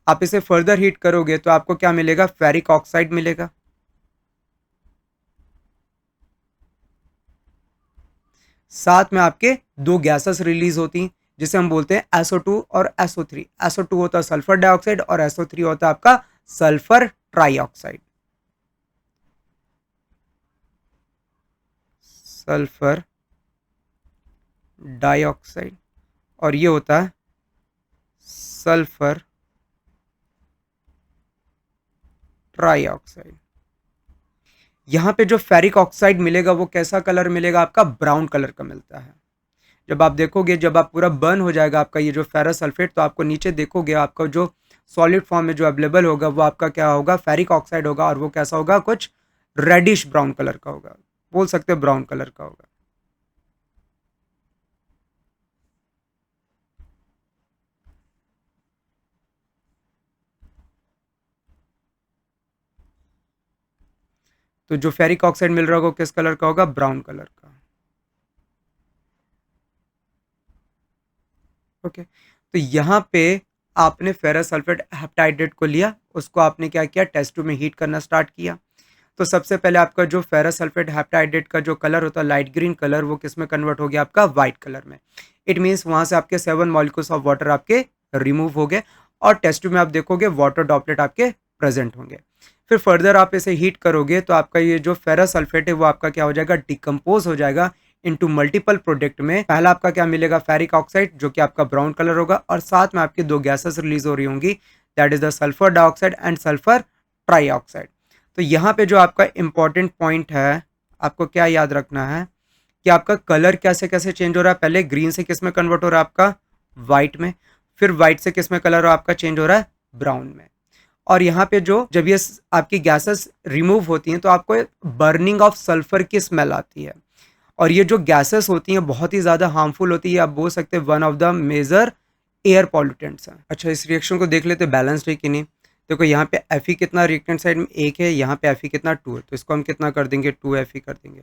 आप इसे फर्दर हीट करोगे तो आपको क्या मिलेगा, फेरिक ऑक्साइड मिलेगा। साथ में आपके दो गैसेस रिलीज होती हैं जिसे हम बोलते हैं SO2 और SO3। SO2 होता है सल्फर डाइऑक्साइड और SO3 होता है आपका सल्फर ट्राइऑक्साइड। सल्फर डाइऑक्साइड और ये होता है सल्फर ट्राइऑक्साइड। यहाँ पे जो फेरिक ऑक्साइड मिलेगा वो कैसा कलर मिलेगा, आपका ब्राउन कलर का मिलता है। जब आप देखोगे, जब आप पूरा बर्न हो जाएगा आपका ये जो फेरस सल्फेट, तो आपको नीचे देखोगे आपका जो सॉलिड फॉर्म में जो अवेलेबल होगा वो आपका क्या होगा, फेरिक ऑक्साइड होगा, और वो कैसा होगा, कुछ रेडिश ब्राउन कलर का होगा, बोल सकते हैं ब्राउन कलर का होगा। तो जो फेरिक ऑक्साइड मिल रहा होगा किस कलर का होगा, ब्राउन कलर का। ओके, तो यहाँ पे आपने फेरस सल्फेट हेप्टाइड्रेट को लिया, उसको आपने क्या किया, टेस्ट ट्यूब में हीट करना स्टार्ट किया। तो सबसे पहले आपका जो फेरस सल्फेट हेप्टाइड्रेट का जो कलर होता है लाइट ग्रीन कलर, वो किस में कन्वर्ट हो गया, आपका व्हाइट कलर में। इट मीन्स वहां से आपके 7 मॉलिक्यूल्स ऑफ वाटर आपके रिमूव हो गए, और टेस्ट ट्यूब में आप देखोगे वाटर ड्रॉपलेट आपके प्रेजेंट होंगे। फिर फर्दर आप इसे हीट करोगे तो आपका ये जो फेरस सल्फेट है वो आपका क्या हो जाएगा, डिकम्पोज हो जाएगा इनटू मल्टीपल प्रोडक्ट में। पहला आपका क्या मिलेगा, फेरिक ऑक्साइड, जो कि आपका ब्राउन कलर होगा, और साथ में आपकी दो गैसेस रिलीज हो रही होंगी, that is the sulphur dioxide and sulphur trioxide. तो यहाँ पे जो आपका इंपॉर्टेंट पॉइंट है, आपको क्या याद रखना है कि आपका कलर कैसे कैसे चेंज हो रहा है। पहले ग्रीन से किस में कन्वर्ट हो रहा है, आपका व्हाइट में। फिर व्हाइट से किस में कलर आपका चेंज हो रहा है, ब्राउन में। और यहाँ पे जो जब ये आपकी गैसेस रिमूव होती हैं तो आपको बर्निंग ऑफ सल्फर की स्मेल आती है, और ये जो गैसेस होती हैं बहुत ही ज़्यादा हार्मफुल होती है, आप बोल सकते हैं one of the major air pollutants हैं। अच्छा, इस रिएक्शन को देख लेते बैलेंस्ड है कि नहीं। देखो यहाँ पे Fe कितना रिएक्टेंट साइड में 1 है, यहाँ पे Fe कितना 2 है, तो इसको हम कितना कर देंगे, 2Fe कर देंगे।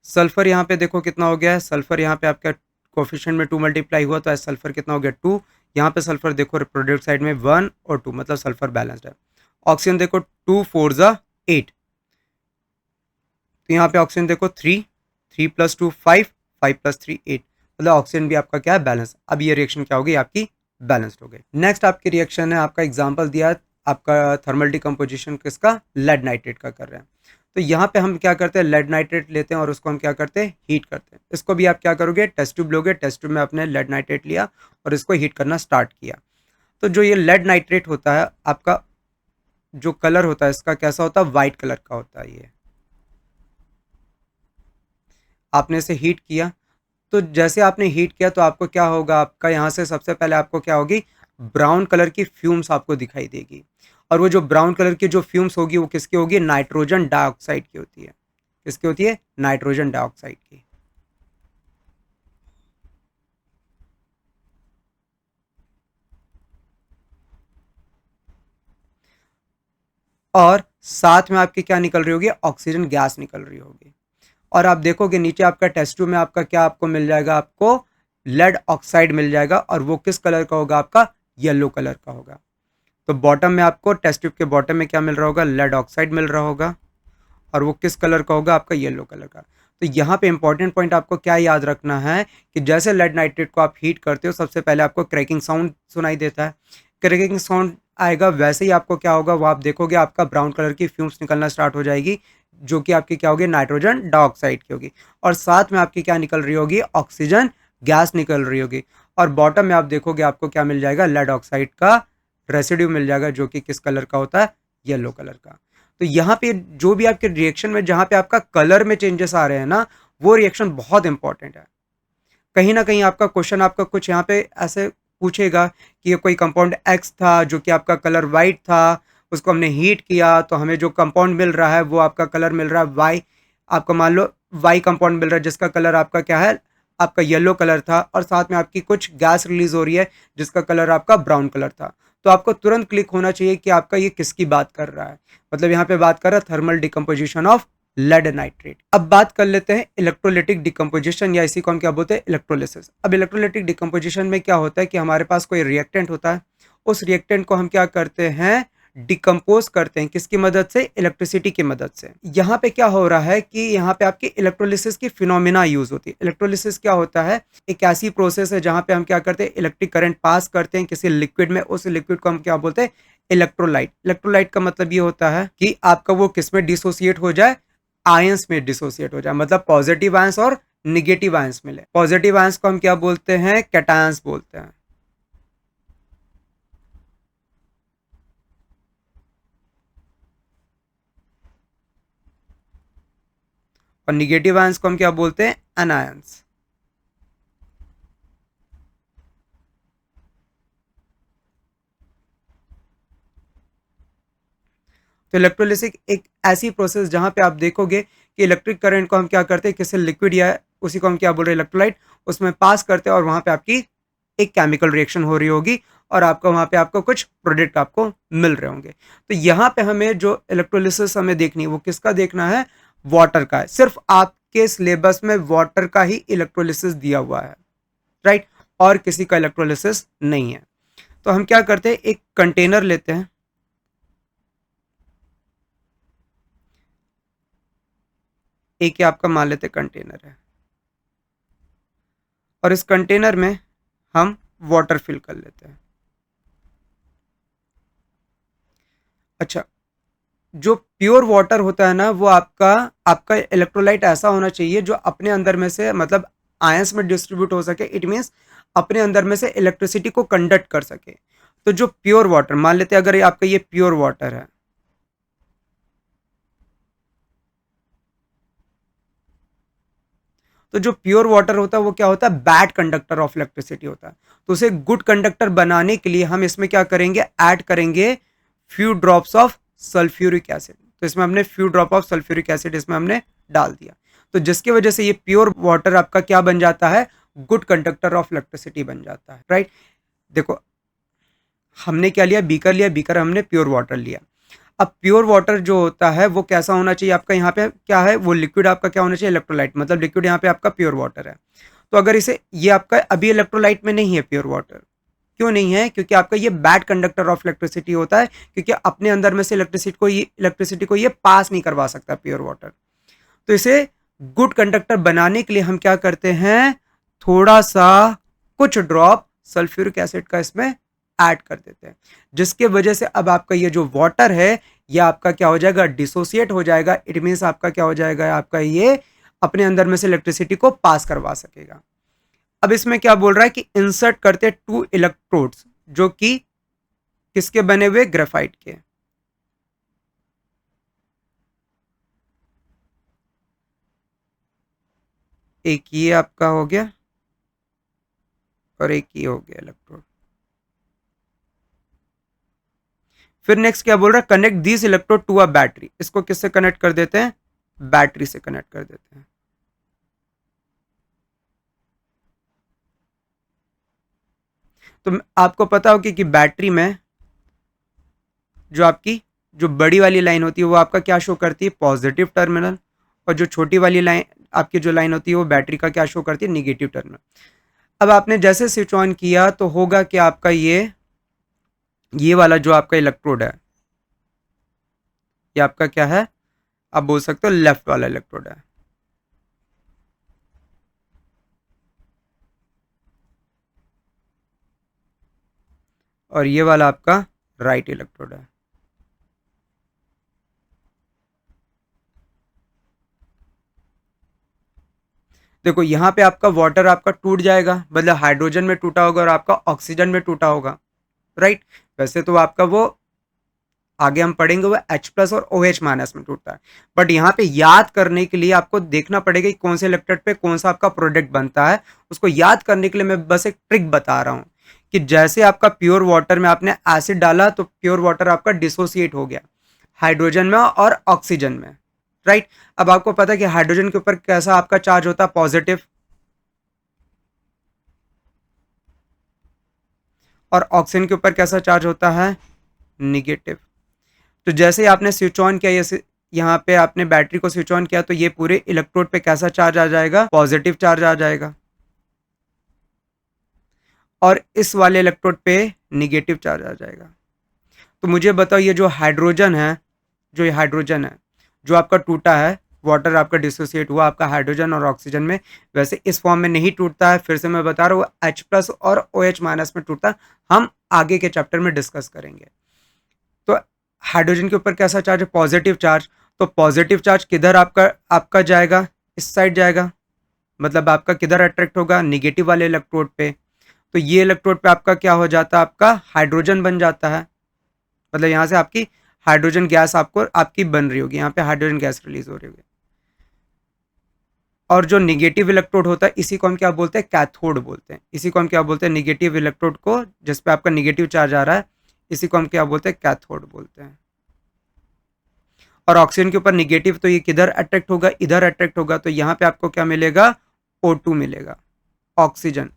सल्फर यहाँ पे देखो कितना हो गया है, सल्फर यहाँ पे आपका कोफिशिएंट में 2 मल्टीप्लाई हुआ तो सल्फर कितना हो गया, 2। यहाँ पे सल्फर देखो प्रोडक्ट साइड में 1 और 2, मतलब सल्फर बैलेंस्ड है। ऑक्सीजन देखो 2 4 जा 8, तो यहाँ पे ऑक्सीजन देखो 3 3 + 2 5 5 + 3 8, मतलब ऑक्सीजन भी आपका क्या है, बैलेंस। अब ये रिएक्शन क्या होगी, आपकी बैलेंस्ड हो गई। नेक्स्ट आपकी रिएक्शन है, आपका एग्जांपल दिया है, आपका थर्मल डिकम्पोजिशन किसका, लेड नाइट्रेट का कर रहे हैं। तो यहाँ पे हम क्या करते हैं, लेड नाइट्रेट लेते हैं और उसको हम क्या करते हैं, हीट करते हैं। इसको भी आप क्या करोगे, टेस्ट ट्यूब लोगे, टेस्ट ट्यूब में आपने लेड नाइट्रेट लिया और इसको हीट करना स्टार्ट किया। तो जो ये लेड नाइट्रेट होता है, आपका जो कलर होता है इसका कैसा होता है, व्हाइट कलर का होता है। ये आपने इसे हीट किया, तो जैसे आपने हीट किया तो आपको क्या होगा, आपका यहाँ से सबसे पहले आपको क्या होगी, ब्राउन कलर की फ्यूम्स आपको दिखाई देगी। और वो जो ब्राउन कलर की जो फ्यूम्स होगी वो किसकी होगी, नाइट्रोजन डाइऑक्साइड की होती है। किसकी होती है, नाइट्रोजन डाइऑक्साइड की। और साथ में आपकी क्या निकल रही होगी, ऑक्सीजन गैस निकल रही होगी। और आप देखोगे नीचे आपका टेस्ट ट्यूब में आपका क्या आपको मिल जाएगा, आपको लेड ऑक्साइड मिल जाएगा, और वो किस कलर का होगा, आपका येलो कलर का होगा। तो बॉटम में आपको टेस्ट ट्यूब के बॉटम में क्या मिल रहा होगा, लेड ऑक्साइड मिल रहा होगा, और वो किस कलर का होगा, आपका येलो कलर का। तो यहाँ पे इंपॉर्टेंट पॉइंट आपको क्या याद रखना है कि जैसे लेड नाइट्रेट को आप हीट करते हो सबसे पहले आपको क्रैकिंग साउंड सुनाई देता है, क्रैकिंग साउंड आएगा, वैसे ही आपको क्या होगा, वो आप देखोगे आपका ब्राउन कलर की फ्यूम्स निकलना स्टार्ट हो जाएगी, जो कि आपकी क्या होगी, नाइट्रोजन डाइऑक्साइड की होगी। और साथ में आपकी क्या निकल रही होगी, ऑक्सीजन गैस निकल रही होगी। और बॉटम में आप देखोगे आपको क्या मिल जाएगा, लेड ऑक्साइड का रेसिड्यू मिल जाएगा, जो कि किस कलर का होता है, येलो कलर का। तो यहाँ पे जो भी आपके रिएक्शन में जहाँ पे आपका कलर में चेंजेस आ रहे हैं ना, वो रिएक्शन बहुत इंपॉर्टेंट है। कहीं ना कहीं आपका क्वेश्चन आपका कुछ यहाँ पे ऐसे पूछेगा कि ये कोई कंपाउंड एक्स था जो कि आपका कलर वाइट था, उसको हमने हीट किया तो हमें जो कंपाउंड मिल रहा है वो आपका कलर मिल रहा है वाई। आपका मान लो वाई कंपाउंड मिल रहा है जिसका कलर आपका क्या है, आपका येलो कलर था, और साथ में आपकी कुछ गैस रिलीज हो रही है जिसका कलर आपका ब्राउन कलर था। तो आपको तुरंत क्लिक होना चाहिए कि आपका ये किसकी बात कर रहा है, मतलब यहाँ पे बात कर रहा है thermal decomposition of lead nitrate. अब बात कर लेते हैं इलेक्ट्रोलिटिक डिकम्पोजिशन, या इसी को हम क्या बोलते हैं, इलेक्ट्रोलिसिस। अब इलेक्ट्रोलिटिक डिकम्पोजिशन में क्या होता है कि हमारे पास कोई रिएक्टेंट होता है, उस रिएक्टेंट को हम क्या करते हैं, डिकम्पोज करते हैं, किसकी मदद से? इलेक्ट्रिसिटी की मदद से। यहाँ पे क्या हो रहा है कि यहाँ पे आपकी इलेक्ट्रोलिसिस की फिनोमिना यूज होती है। इलेक्ट्रोलिसिस क्या होता है? एक ऐसी प्रोसेस है जहाँ पे हम क्या करते हैं, इलेक्ट्रिक करंट पास करते हैं किसी लिक्विड में, उस लिक्विड को हम क्या बोलते हैं? इलेक्ट्रोलाइट। इलेक्ट्रोलाइट का मतलब ये होता है कि आपका वो किस में डिसोसिएट हो जाए? आयंस में डिसोसिएट हो जाए, मतलब पॉजिटिव आयंस और निगेटिव आयंस मिले। पॉजिटिव आयंस को हम क्या बोलते हैं? कैटायंस बोलते हैं। और निगेटिव आयंस को हम क्या बोलते हैं? एनायंस। तो इलेक्ट्रोलिसिस एक ऐसी प्रोसेस जहां पे आप देखोगे कि इलेक्ट्रिक करंट को हम क्या करते हैं, किसी लिक्विड या उसी को हम क्या बोल रहे हैं? इलेक्ट्रोलाइट, उसमें पास करते हैं और वहां पे आपकी एक केमिकल रिएक्शन हो रही होगी और आपको वहां पे आपको कुछ प्रोडक्ट आपको मिल रहे होंगे। तो यहाँ पे हमें जो इलेक्ट्रोलिसिस हमें देखनी है वो किसका देखना है? वाटर का है। सिर्फ आपके सिलेबस में वाटर का ही इलेक्ट्रोलिसिस दिया हुआ है, राइट, और किसी का इलेक्ट्रोलिसिस नहीं है। तो हम क्या करते हैं, एक कंटेनर लेते हैं, एक ही आपका मान लेते कंटेनर है, और इस कंटेनर में हम वाटर फिल कर लेते हैं। अच्छा, जो प्योर वाटर होता है ना, वो आपका आपका इलेक्ट्रोलाइट ऐसा होना चाहिए जो अपने अंदर में से, मतलब आयंस में डिस्ट्रीब्यूट हो सके। इट मीन्स अपने अंदर में से इलेक्ट्रिसिटी को कंडक्ट कर सके। तो जो प्योर वाटर मान लेते हैं, अगर ये आपका ये प्योर वाटर है, तो जो प्योर वाटर होता है वो क्या होता है? बैड कंडक्टर ऑफ इलेक्ट्रिसिटी होता है। तो उसे गुड कंडक्टर बनाने के लिए हम इसमें क्या करेंगे? ऐड करेंगे few drops of sulphuric acid. तो इसमें हमने few drop of sulphuric acid इसमें हमने डाल दिया, तो जिसकी वजह से ये प्योर वाटर आपका क्या बन जाता है? गुड कंडक्टर ऑफ इलेक्ट्रिसिटी बन जाता है, राइट। देखो, हमने क्या लिया? बीकर लिया, बीकर हमने प्योर वाटर लिया। अब प्योर वाटर जो होता है वो कैसा होना चाहिए आपका? यहाँ पे क्या है? वो लिक्विड आपका क्या होना चाहिए? इलेक्ट्रोलाइट, मतलब लिक्विड यहाँ पे आपका प्योर वाटर है। तो अगर इसे, ये आपका अभी इलेक्ट्रोलाइट में नहीं है प्योर वाटर। क्यों नहीं है? क्योंकि आपका ये बैड कंडक्टर ऑफ इलेक्ट्रिसिटी होता है, क्योंकि अपने अंदर में से इलेक्ट्रिसिटी को ये पास नहीं करवा सकता प्योर वाटर। तो इसे गुड कंडक्टर बनाने के लिए हम क्या करते हैं? थोड़ा सा, कुछ ड्रॉप सल्फ्यूरिक एसिड का इसमें ऐड कर देते हैं, जिसके वजह से अब आपका ये जो वाटर है ये आपका क्या हो जाएगा? डिसोसिएट हो जाएगा। इट मीन्स आपका क्या हो जाएगा? आपका ये अपने अंदर में से इलेक्ट्रिसिटी को पास करवा सकेगा। अब इसमें क्या बोल रहा है कि इंसर्ट करते टू इलेक्ट्रोड्स, जो कि किसके बने हुए? ग्रेफाइट के। एक ये आपका हो गया और एक ये हो गया इलेक्ट्रोड। फिर नेक्स्ट क्या बोल रहा है? Connect this electrode to a battery. इसको किससे कनेक्ट कर देते हैं? बैटरी से कनेक्ट कर देते हैं। तो आपको पता होगा कि बैटरी में जो आपकी जो बड़ी वाली लाइन होती है वो आपका क्या शो करती है? Positive terminal. और जो छोटी वाली लाइन आपकी जो लाइन होती है वो बैटरी का क्या शो करती है? Negative terminal. अब आपने जैसे स्विच ऑन किया तो होगा कि आपका ये वाला जो आपका इलेक्ट्रोड है, ये आपका क्या है? आप बोल सकते हो लेफ्ट वाला इलेक्ट्रोड है। और ये वाला आपका राइट इलेक्ट्रोड है। देखो, यहाँ पे आपका वाटर आपका टूट जाएगा, मतलब हाइड्रोजन में टूटा होगा और आपका ऑक्सीजन में टूटा होगा, राइट। वैसे तो आपका वो आगे हम पढ़ेंगे वो H+ और OH- में टूटता है, बट यहाँ पे याद करने के लिए आपको देखना पड़ेगा कि कौन से इलेक्ट्रोड पे कौन सा आपका प्रोडक्ट बनता है। उसको याद करने के लिए मैं बस एक ट्रिक बता रहा हूँ कि जैसे आपका प्योर वाटर में आपने एसिड डाला तो प्योर वाटर आपका डिसोसिएट हो गया हाइड्रोजन में और ऑक्सीजन में, राइट। अब आपको पता है कि हाइड्रोजन के ऊपर कैसा आपका चार्ज होता है? पॉजिटिव। और ऑक्सीजन के ऊपर कैसा चार्ज होता है? निगेटिव। तो जैसे ही आपने स्विच ऑन किया, यहाँ पे आपने बैटरी को स्विच ऑन किया तो ये पूरे इलेक्ट्रोड पे कैसा चार्ज आ जाएगा? पॉजिटिव चार्ज आ जाएगा। और इस वाले इलेक्ट्रोड पे निगेटिव चार्ज आ जाएगा। तो मुझे बताओ ये जो हाइड्रोजन है, जो ये हाइड्रोजन है जो आपका टूटा है, वाटर आपका डिसोसिएट हुआ आपका हाइड्रोजन और ऑक्सीजन में, वैसे इस फॉर्म में नहीं टूटता है। फिर से मैं बता रहा हूँ, H प्लस और OH माइनस में टूटता है। हम आगे के चैप्टर में डिस्कस करेंगे। तो हाइड्रोजन के ऊपर कैसा चार्ज है? Positive charge. तो पॉजिटिव चार्ज किधर आपका आपका जाएगा? इस साइड जाएगा, मतलब आपका किधर अट्रैक्ट होगा? निगेटिव वाले इलेक्ट्रोड पे। तो ये इलेक्ट्रोड पे आपका क्या हो जाता है? आपका हाइड्रोजन बन जाता है, मतलब यहाँ से आपकी हाइड्रोजन गैस आपको आपकी बन रही होगी, यहाँ पे हाइड्रोजन गैस रिलीज हो रही होगी। और जो निगेटिव इलेक्ट्रोड होता है इसी को हम क्या बोलते हैं? कैथोड बोलते हैं। इसी को हम क्या बोलते हैं? निगेटिव इलेक्ट्रोड को, जिस पे आपका निगेटिव चार्ज आ रहा है, इसी को हम क्या बोलते हैं? कैथोड बोलते हैं। और ऑक्सीजन के ऊपर निगेटिव, तो ये किधर अट्रैक्ट होगा? इधर अट्रैक्ट होगा। तो यहाँ पे आपको क्या मिलेगा? O2 मिलेगा, ऑक्सीजन।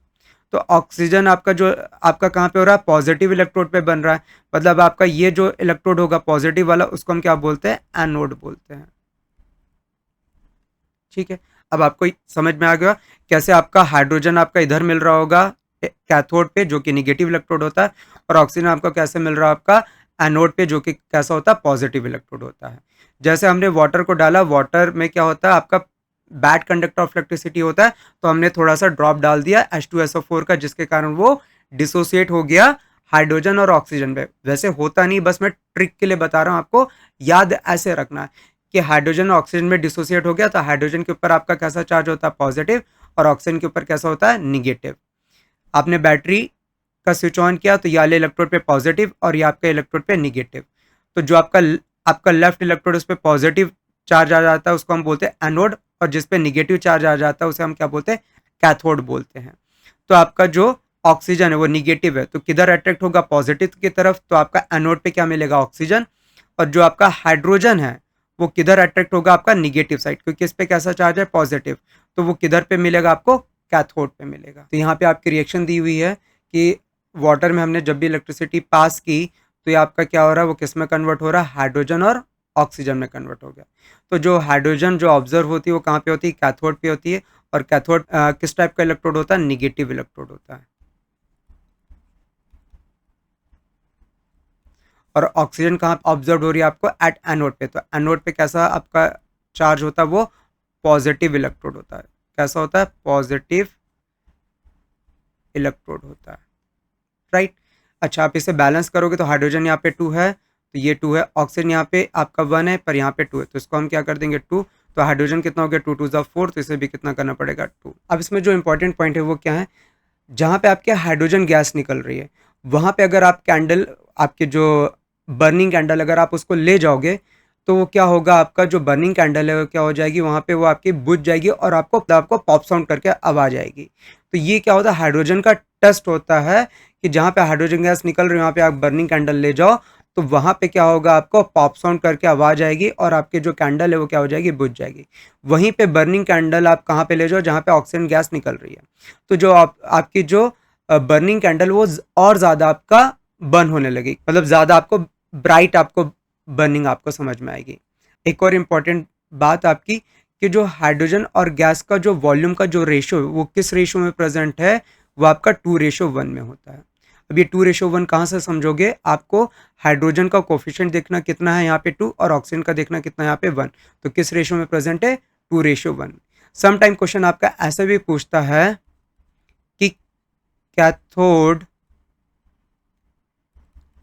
तो ऑक्सीजन आपका जो आपका कहाँ पे हो रहा है? पॉजिटिव इलेक्ट्रोड पे बन रहा है। मतलब आपका ये जो इलेक्ट्रोड होगा पॉजिटिव वाला, उसको हम क्या बोलते हैं? एनोड बोलते हैं। ठीक है, अब आपको समझ में आ गया कैसे आपका हाइड्रोजन आपका इधर मिल रहा होगा कैथोड पे, जो कि निगेटिव इलेक्ट्रोड होता है, और ऑक्सीजन आपको कैसे मिल रहा है? आपका एनोड पे, जो कि कैसा होता है? पॉजिटिव इलेक्ट्रोड होता है। जैसे हमने वाटर को डाला, वाटर में क्या होता है? आपका बैड कंडक्टर ऑफ इलेक्ट्रिसिटी होता है, तो हमने थोड़ा सा ड्रॉप डाल दिया H2SO4 का, जिसके कारण वो डिसोसिएट हो गया हाइड्रोजन और ऑक्सीजन में। वैसे होता नहीं, बस मैं ट्रिक के लिए बता रहा हूँ आपको, याद ऐसे रखना है कि हाइड्रोजन और ऑक्सीजन में डिसोसिएट हो गया, तो हाइड्रोजन के ऊपर आपका कैसा चार्ज होता है? पॉजिटिव, और ऑक्सीजन के ऊपर कैसा होता है? निगेटिव। आपने बैटरी का स्विच ऑन किया तो ये वाले इलेक्ट्रोड पे पॉजिटिव और ये आपका इलेक्ट्रोड पे निगेटिव। तो जो आपका आपका लेफ्ट इलेक्ट्रोड, उस पर पॉजिटिव चार्ज आ जाता है, उसको हम बोलते हैं एनोड, और जिस पे निगेटिव चार्ज आ जाता है उसे हम क्या बोलते हैं? कैथोड बोलते हैं। तो आपका जो ऑक्सीजन है वो निगेटिव है, तो किधर अट्रैक्ट होगा? पॉजिटिव की तरफ। तो आपका एनोड पे क्या मिलेगा? ऑक्सीजन। और जो आपका हाइड्रोजन है वो किधर अट्रैक्ट होगा? आपका निगेटिव साइड, क्योंकि इस पे कैसा चार्ज है? पॉजिटिव। तो वो किधर पे मिलेगा? आपको कैथोड पे मिलेगा। तो यहाँ पे आपकी रिएक्शन दी हुई है कि वाटर में हमने जब भी इलेक्ट्रिसिटी पास की, तो ये आपका क्या हो रहा है? वो किस में कन्वर्ट हो रहा है? हाइड्रोजन और ऑक्सीजन में कन्वर्ट हो गया। तो जो हाइड्रोजन जो ऑब्जर्व होती है वो कहाँ पे होती है? कैथोड पे होती है। और कैथोड किस टाइप का इलेक्ट्रोड होता है? निगेटिव इलेक्ट्रोड होता है। और ऑक्सीजन कहाँ ऑब्जर्व हो रही है आपको? एट एनोड पे। तो एनोड पे कैसा आपका चार्ज होता है? वो पॉजिटिव इलेक्ट्रोड होता है। कैसा होता है? पॉजिटिव इलेक्ट्रोड होता है, राइट। अच्छा, आप इसे बैलेंस करोगे तो हाइड्रोजन यहाँ पे 2 है, तो ये 2 है। ऑक्सीजन यहाँ पे आपका 1 है, पर यहाँ पे 2 है, तो इसको हम क्या कर देंगे? 2। तो हाइड्रोजन कितना हो गया? 2 2 4, तो इसे भी कितना करना पड़ेगा? 2। अब इसमें जो इंपॉर्टेंट पॉइंट है वो क्या है? जहाँ पे आपके हाइड्रोजन गैस निकल रही है, वहाँ पे अगर आप कैंडल, आपके जो बर्निंग कैंडल, अगर आप उसको ले जाओगे, तो वो क्या होगा? आपका जो बर्निंग कैंडल है वो क्या हो जाएगी? वहाँ पे वो आपकी बुझ जाएगी और आपको आपको पॉप साउंड करके आवाज़ आएगी। तो ये क्या होता है? हाइड्रोजन का टेस्ट होता है कि जहाँ पे हाइड्रोजन गैस निकल रही है वहाँ पे आप बर्निंग कैंडल ले जाओ, तो वहाँ पे क्या होगा? आपको पॉप साउंड करके आवाज़ आएगी और आपकी जो कैंडल है वो क्या हो जाएगी? बुझ जाएगी। वहीं पे बर्निंग कैंडल आप कहाँ पे ले जाओ? जहाँ पे ऑक्सीजन गैस निकल रही है। तो जो आपकी जो बर्निंग कैंडल वो और ज़्यादा आपका बर्न होने लगेगी, मतलब ज़्यादा आपको ब्राइट आपको बर्निंग आपको समझ में आएगी। एक और इम्पॉर्टेंट बात आपकी, कि जो हाइड्रोजन और गैस का जो वॉल्यूम का जो रेशो वो किस रेशो में प्रेजेंट है? वो आपका 2:1 में होता है। अब ये 2:1 कहाँ से समझोगे? आपको हाइड्रोजन का कोफिशिएंट देखना कितना है, यहाँ पे 2, और ऑक्सीजन का देखना कितना है, यहाँ पे 1। तो किस रेशो में प्रेजेंट है? 2:1। सम टाइम क्वेश्चन आपका ऐसा भी पूछता है कि कैथोड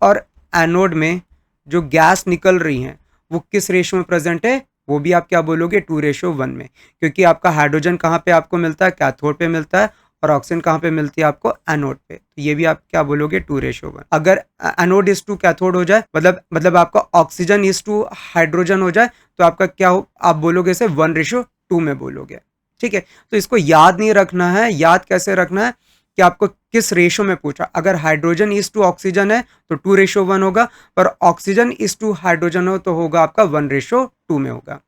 और एनोड में जो गैस निकल रही हैं वो किस रेशो में प्रेजेंट है? वो भी आप क्या बोलोगे? 2:1 में, क्योंकि आपका हाइड्रोजन कहाँ पे आपको मिलता है? कैथोड पे मिलता है, और ऑक्सीजन कहाँ पे मिलती है आपको? एनोड पे। तो ये भी आप क्या बोलोगे? 2:1। अगर एनोड इज टू कैथोड हो जाए, मतलब आपका ऑक्सीजन इज टू हाइड्रोजन हो जाए, तो आपका क्या हो? आप बोलोगे इसे 1:2 में बोलोगे। ठीक है, तो इसको याद नहीं रखना है। याद कैसे रखना है? कि आपको किस रेशो में पूछा। अगर हाइड्रोजन इज टू ऑक्सीजन है तो 2:1 होगा, पर ऑक्सीजन इज टू हाइड्रोजन हो तो होगा आपका 1:2 में होगा।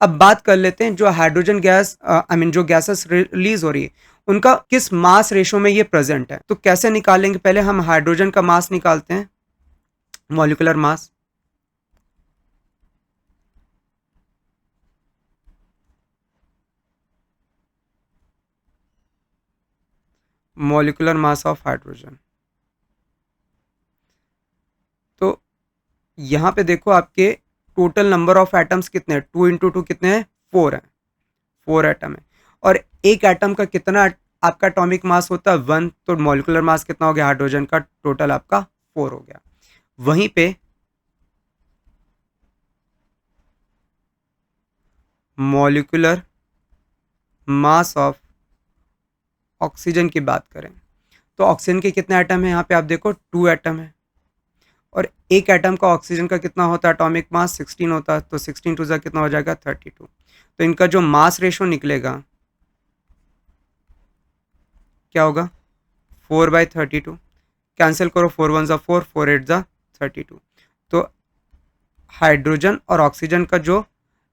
अब बात कर लेते हैं जो हाइड्रोजन गैस आई मीन जो गैसेस रिलीज हो रही है उनका किस मास रेशो में ये प्रेजेंट है। तो कैसे निकालेंगे? पहले हम हाइड्रोजन का मास निकालते हैं, molecular mass. Molecular mass of hydrogen. तो यहाँ पे देखो आपके टोटल नंबर ऑफ एटम्स कितने हैं, 2 × 2 कितने हैं, 4 हैं, 4 एटम है। और एक एटम का कितना आपका एटॉमिक मास होता है, 1, तो मॉलिक्यूलर मास कितना हो गया हाइड्रोजन का, टोटल आपका 4 हो गया। वहीं पे मॉलिक्यूलर मास ऑफ ऑक्सीजन की बात करें तो ऑक्सीजन के कितने एटम है, यहाँ पे आप देखो 2 एटम है। और एक एटम का ऑक्सीजन का कितना होता है एटॉमिक मास, 16 होता है, तो 16 टू जा कितना हो जाएगा 32। तो इनका जो मास रेशो निकलेगा क्या होगा, 4/32। कैंसिल करो, 4 1 जा 4, 4 8 जा 32। तो हाइड्रोजन और ऑक्सीजन का जो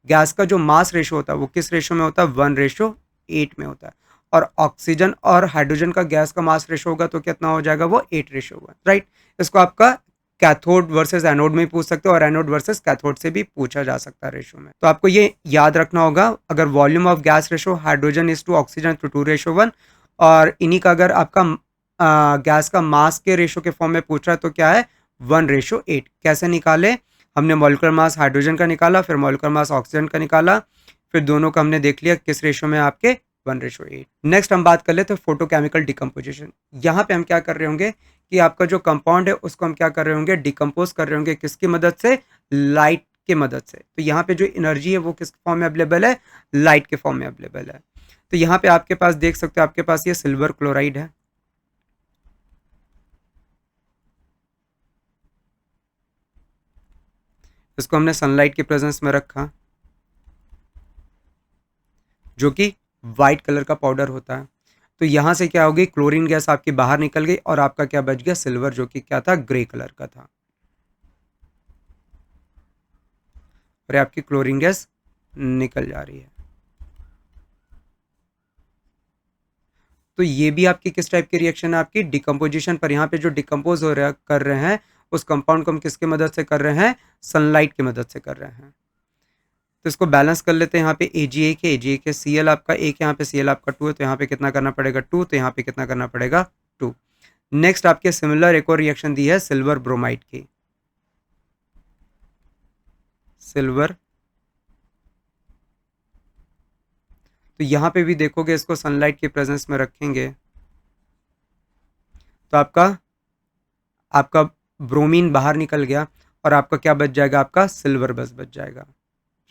गैस का जो मास रेशो होता है वो किस रेशो में होता है, 1:8 में होता है। और ऑक्सीजन और हाइड्रोजन का गैस का मास रेशो होगा तो कितना हो जाएगा, वो 8 रेशो होगा, राइट। इसको आपका कैथोड वर्सेस एनोड में पूछ सकते हो और एनोड वर्सेस कैथोड से भी पूछा जा सकता है रेशो में। तो आपको ये याद रखना होगा, अगर volume of gas ratio hydrogen is to oxygen तो 2:1, और इन्हीं का अगर आपका गैस का मास के रेशो के फॉर्म में पूछ रहा है तो क्या है, 1:8। कैसे निकाले, हमने मॉलिक्यूलर मास हाइड्रोजन का निकाला, फिर मॉलिक्यूलर मास ऑक्सीजन का निकाला, फिर दोनों का हमने देख लिया किस रेशो में आपके, 1:8। नेक्स्ट हम बात कर लेते हैं फोटोकेमिकल डिकम्पोजिशन। यहाँ पे हम क्या कर रहे होंगे कि आपका जो कंपाउंड है उसको हम क्या कर रहे होंगे, डिकम्पोज कर रहे होंगे, किसकी मदद से, लाइट की मदद से। तो यहाँ पे जो एनर्जी है वो किस फॉर्म में अवेलेबल है, लाइट के फॉर्म में अवेलेबल है। तो यहाँ पे आपके पास देख सकते हो, आपके पास ये सिल्वर क्लोराइड है, इसको हमने सनलाइट के प्रेजेंस में रखा, जो कि वाइट कलर का पाउडर होता है। तो यहाँ से क्या होगी, क्लोरीन गैस आपकी बाहर निकल गई और आपका क्या बच गया, सिल्वर, जो कि क्या था, ग्रे कलर का था। और आपकी क्लोरीन गैस निकल जा रही है। तो ये भी आपकी किस टाइप की रिएक्शन है, आपकी डिकम्पोजिशन पर। यहाँ पे जो डिकम्पोज हो रहा कर रहे हैं उस कंपाउंड को हम किसकी मदद से कर रहे हैं, सनलाइट की मदद से कर रहे हैं। तो इसको बैलेंस कर लेते हैं। यहाँ पे AgA के Cl आपका एक, यहाँ पे Cl आपका 2 है, तो यहाँ पे कितना करना पड़ेगा 2, तो यहाँ पे कितना करना पड़ेगा 2। नेक्स्ट आपके सिमिलर एक और रिएक्शन दी है सिल्वर ब्रोमाइड की, सिल्वर। तो यहाँ पे भी देखोगे, इसको सनलाइट के प्रेजेंस में रखेंगे तो आपका आपका ब्रोमीन बाहर निकल गया और आपका क्या बच जाएगा, आपका सिल्वर बच जाएगा,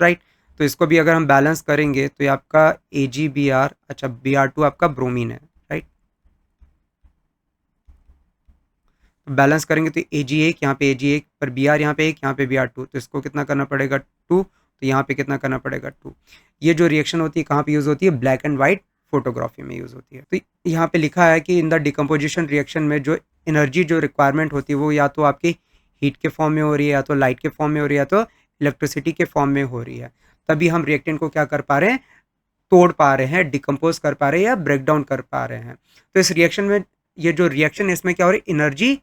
राइट। तो इसको भी अगर हम बैलेंस करेंगे तो ये आपका AgBr, अच्छा Br2 आपका ब्रोमीन है, राइट। तो बैलेंस करेंगे तो Ag1 यहाँ पे Ag1 पर Br यहाँ पे 1, यहाँ पे Br2, तो इसको कितना करना पड़ेगा 2, तो यहाँ पे कितना करना पड़ेगा 2। ये जो रिएक्शन होती है कहाँ पे यूज़ होती है, ब्लैक एंड वाइट फोटोग्राफी में यूज़ होती है। तो यहाँ पे लिखा है कि इन द डिकम्पोजिशन रिएक्शन में जो एनर्जी जो रिक्वायरमेंट होती है वो या तो आपकी हीट के फॉर्म में हो रही है, या तो लाइट के फॉर्म में हो रही है, या तो इलेक्ट्रिसिटी के फॉर्म में हो रही है। तभी हम रिएक्टेंट को क्या कर पा रहे हैं, तोड़ पा रहे हैं, डिकम्पोज कर पा रहे हैं या ब्रेक डाउन कर पा रहे हैं। तो इस रिएक्शन में ये जो रिएक्शन है इसमें क्या हो रही है, एनर्जी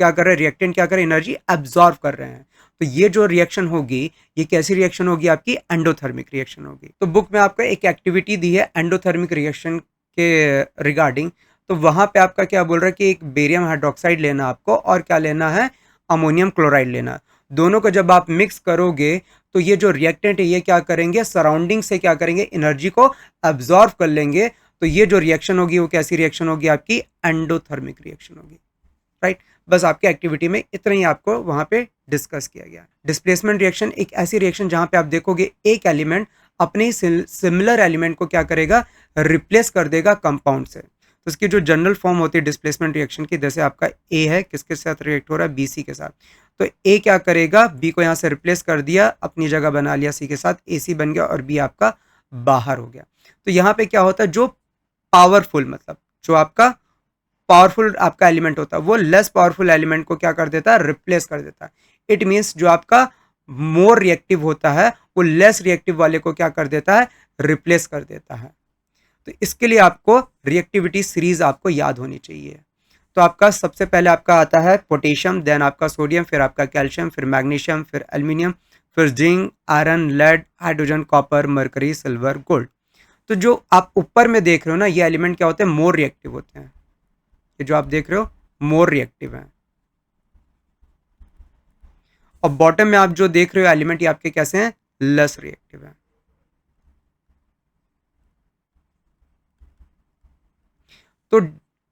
क्या कर रहे हैं, रिएक्टेंट क्या कर रहे हैं, एनर्जी एब्जॉर्व कर रहे हैं। तो ये जो रिएक्शन होगी ये कैसी रिएक्शन होगी, आपकी एंडोथर्मिक रिएक्शन होगी। तो बुक में आपको एक एक्टिविटी दी है एंडोथर्मिक रिएक्शन के रिगार्डिंग। तो वहां पे आपका क्या बोल रहा है कि एक बेरियम हाइड्रोक्साइड लेना आपको और क्या लेना है, अमोनियम क्लोराइड लेना। दोनों को जब आप मिक्स करोगे तो ये जो रिएक्टेंट है ये क्या करेंगे, सराउंडिंग से क्या करेंगे, एनर्जी को अब्जॉर्व कर लेंगे। तो ये जो रिएक्शन होगी वो कैसी रिएक्शन होगी, आपकी एंडोथर्मिक रिएक्शन होगी, राइट। बस आपके एक्टिविटी में इतना ही आपको वहां पे डिस्कस किया गया। डिस्प्लेसमेंट रिएक्शन एक ऐसी रिएक्शन जहां पे आप देखोगे एक एलिमेंट अपने सिमिलर एलिमेंट को क्या करेगा, रिप्लेस कर देगा कंपाउंड से। तो इसकी जो जनरल फॉर्म होती है डिस्प्लेसमेंट रिएक्शन की, जैसे आपका ए है, किसके साथ रिएक्ट हो रहा है, BC के साथ। तो ए क्या करेगा, बी को यहाँ से रिप्लेस कर दिया, अपनी जगह बना लिया सी के साथ, AC बन गया और बी आपका बाहर हो गया। तो यहाँ पे क्या होता है, जो पावरफुल मतलब जो आपका पावरफुल आपका एलिमेंट होता है वो लेस पावरफुल एलिमेंट को क्या कर देता है, रिप्लेस कर देता है। इट मीन्स जो आपका मोर रिएक्टिव होता है वो लेस रिएक्टिव वाले को क्या कर देता है, रिप्लेस कर देता है। तो इसके लिए आपको रिएक्टिविटी सीरीज आपको याद होनी चाहिए। तो आपका सबसे पहले आपका आता है पोटेशियम, देन आपका सोडियम, फिर आपका कैल्शियम, फिर मैग्नीशियम, फिर एल्यूमिनियम, फिर zinc, iron, lead, hydrogen, copper, mercury, silver, gold. तो जो आप ऊपर में देख रहे हो ना ये एलिमेंट क्या होते हैं, मोर रिएक्टिव होते हैं। ये जो आप देख रहे हो मोर रिएक्टिव है। और बॉटम में आप जो देख रहे हो एलिमेंट, ये आपके कैसे हैं, लेस रिएक्टिव है। तो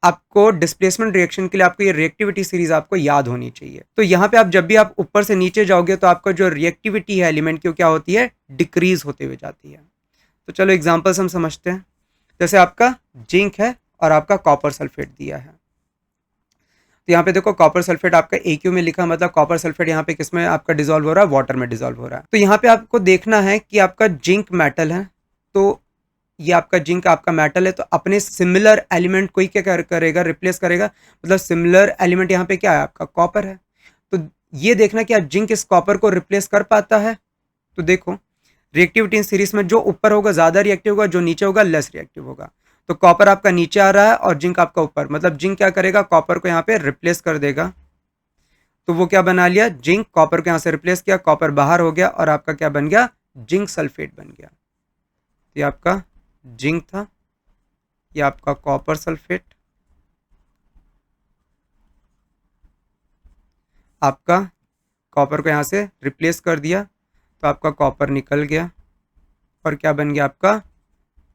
आपको डिस्प्लेसमेंट रिएक्शन के लिए आपको ये रिएक्टिविटी सीरीज आपको याद होनी चाहिए। तो यहाँ पे आप जब भी आप ऊपर से नीचे जाओगे तो आपका जो रिएक्टिविटी है एलिमेंट की क्या होती है, डिक्रीज होते हुए जाती है। तो चलो एग्जांपल्स हम समझते हैं। जैसे आपका जिंक है और आपका कॉपर सल्फेट दिया है। तो यहाँ पे देखो कॉपर सल्फेट आपका AQ में लिखा, मतलब कॉपर सल्फेट यहाँ पे किसमें आपका डिजोल्व हो रहा है, वाटर में डिजोल्व हो रहा है। तो यहाँ पे आपको देखना है कि आपका जिंक मेटल है, तो ये आपका जिंक आपका मेटल है, तो अपने सिमिलर एलिमेंट कोई क्या करेगा, रिप्लेस करेगा। मतलब सिमिलर एलिमेंट यहाँ पे क्या है, आपका कॉपर है। तो ये देखना कि जिंक इस कॉपर को रिप्लेस कर पाता है। तो देखो रिएक्टिविटी इन सीरीज में जो ऊपर होगा ज्यादा रिएक्टिव होगा, जो नीचे होगा लेस रिएक्टिव होगा। तो कॉपर आपका नीचे आ रहा है और जिंक आपका ऊपर, मतलब जिंक क्या करेगा, कॉपर को यहाँ पे रिप्लेस कर देगा। तो वो क्या बना लिया, जिंक कॉपर को यहाँ से रिप्लेस किया, कॉपर बाहर हो गया और आपका क्या बन गया, जिंक सल्फेट बन गया। ये आपका जिंक था, ये आपका कॉपर सल्फेट, आपका कॉपर को यहाँ से रिप्लेस कर दिया तो आपका कॉपर निकल गया और क्या बन गया, आपका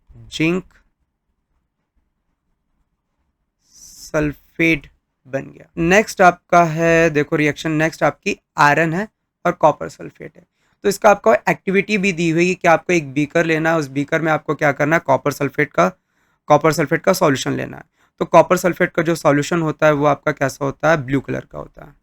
जिंक सल्फेट बन गया। नेक्स्ट आपका है, देखो रिएक्शन नेक्स्ट आपकी आयरन है और कॉपर सल्फेट है। तो इसका आपको एक्टिविटी भी दी हुई है कि आपको एक बीकर लेना है, उस बीकर में आपको क्या करना है, कॉपर सल्फेट का सॉल्यूशन लेना है। तो कॉपर सल्फेट का जो सॉल्यूशन होता है वो आपका कैसा होता है, ब्लू कलर का होता है।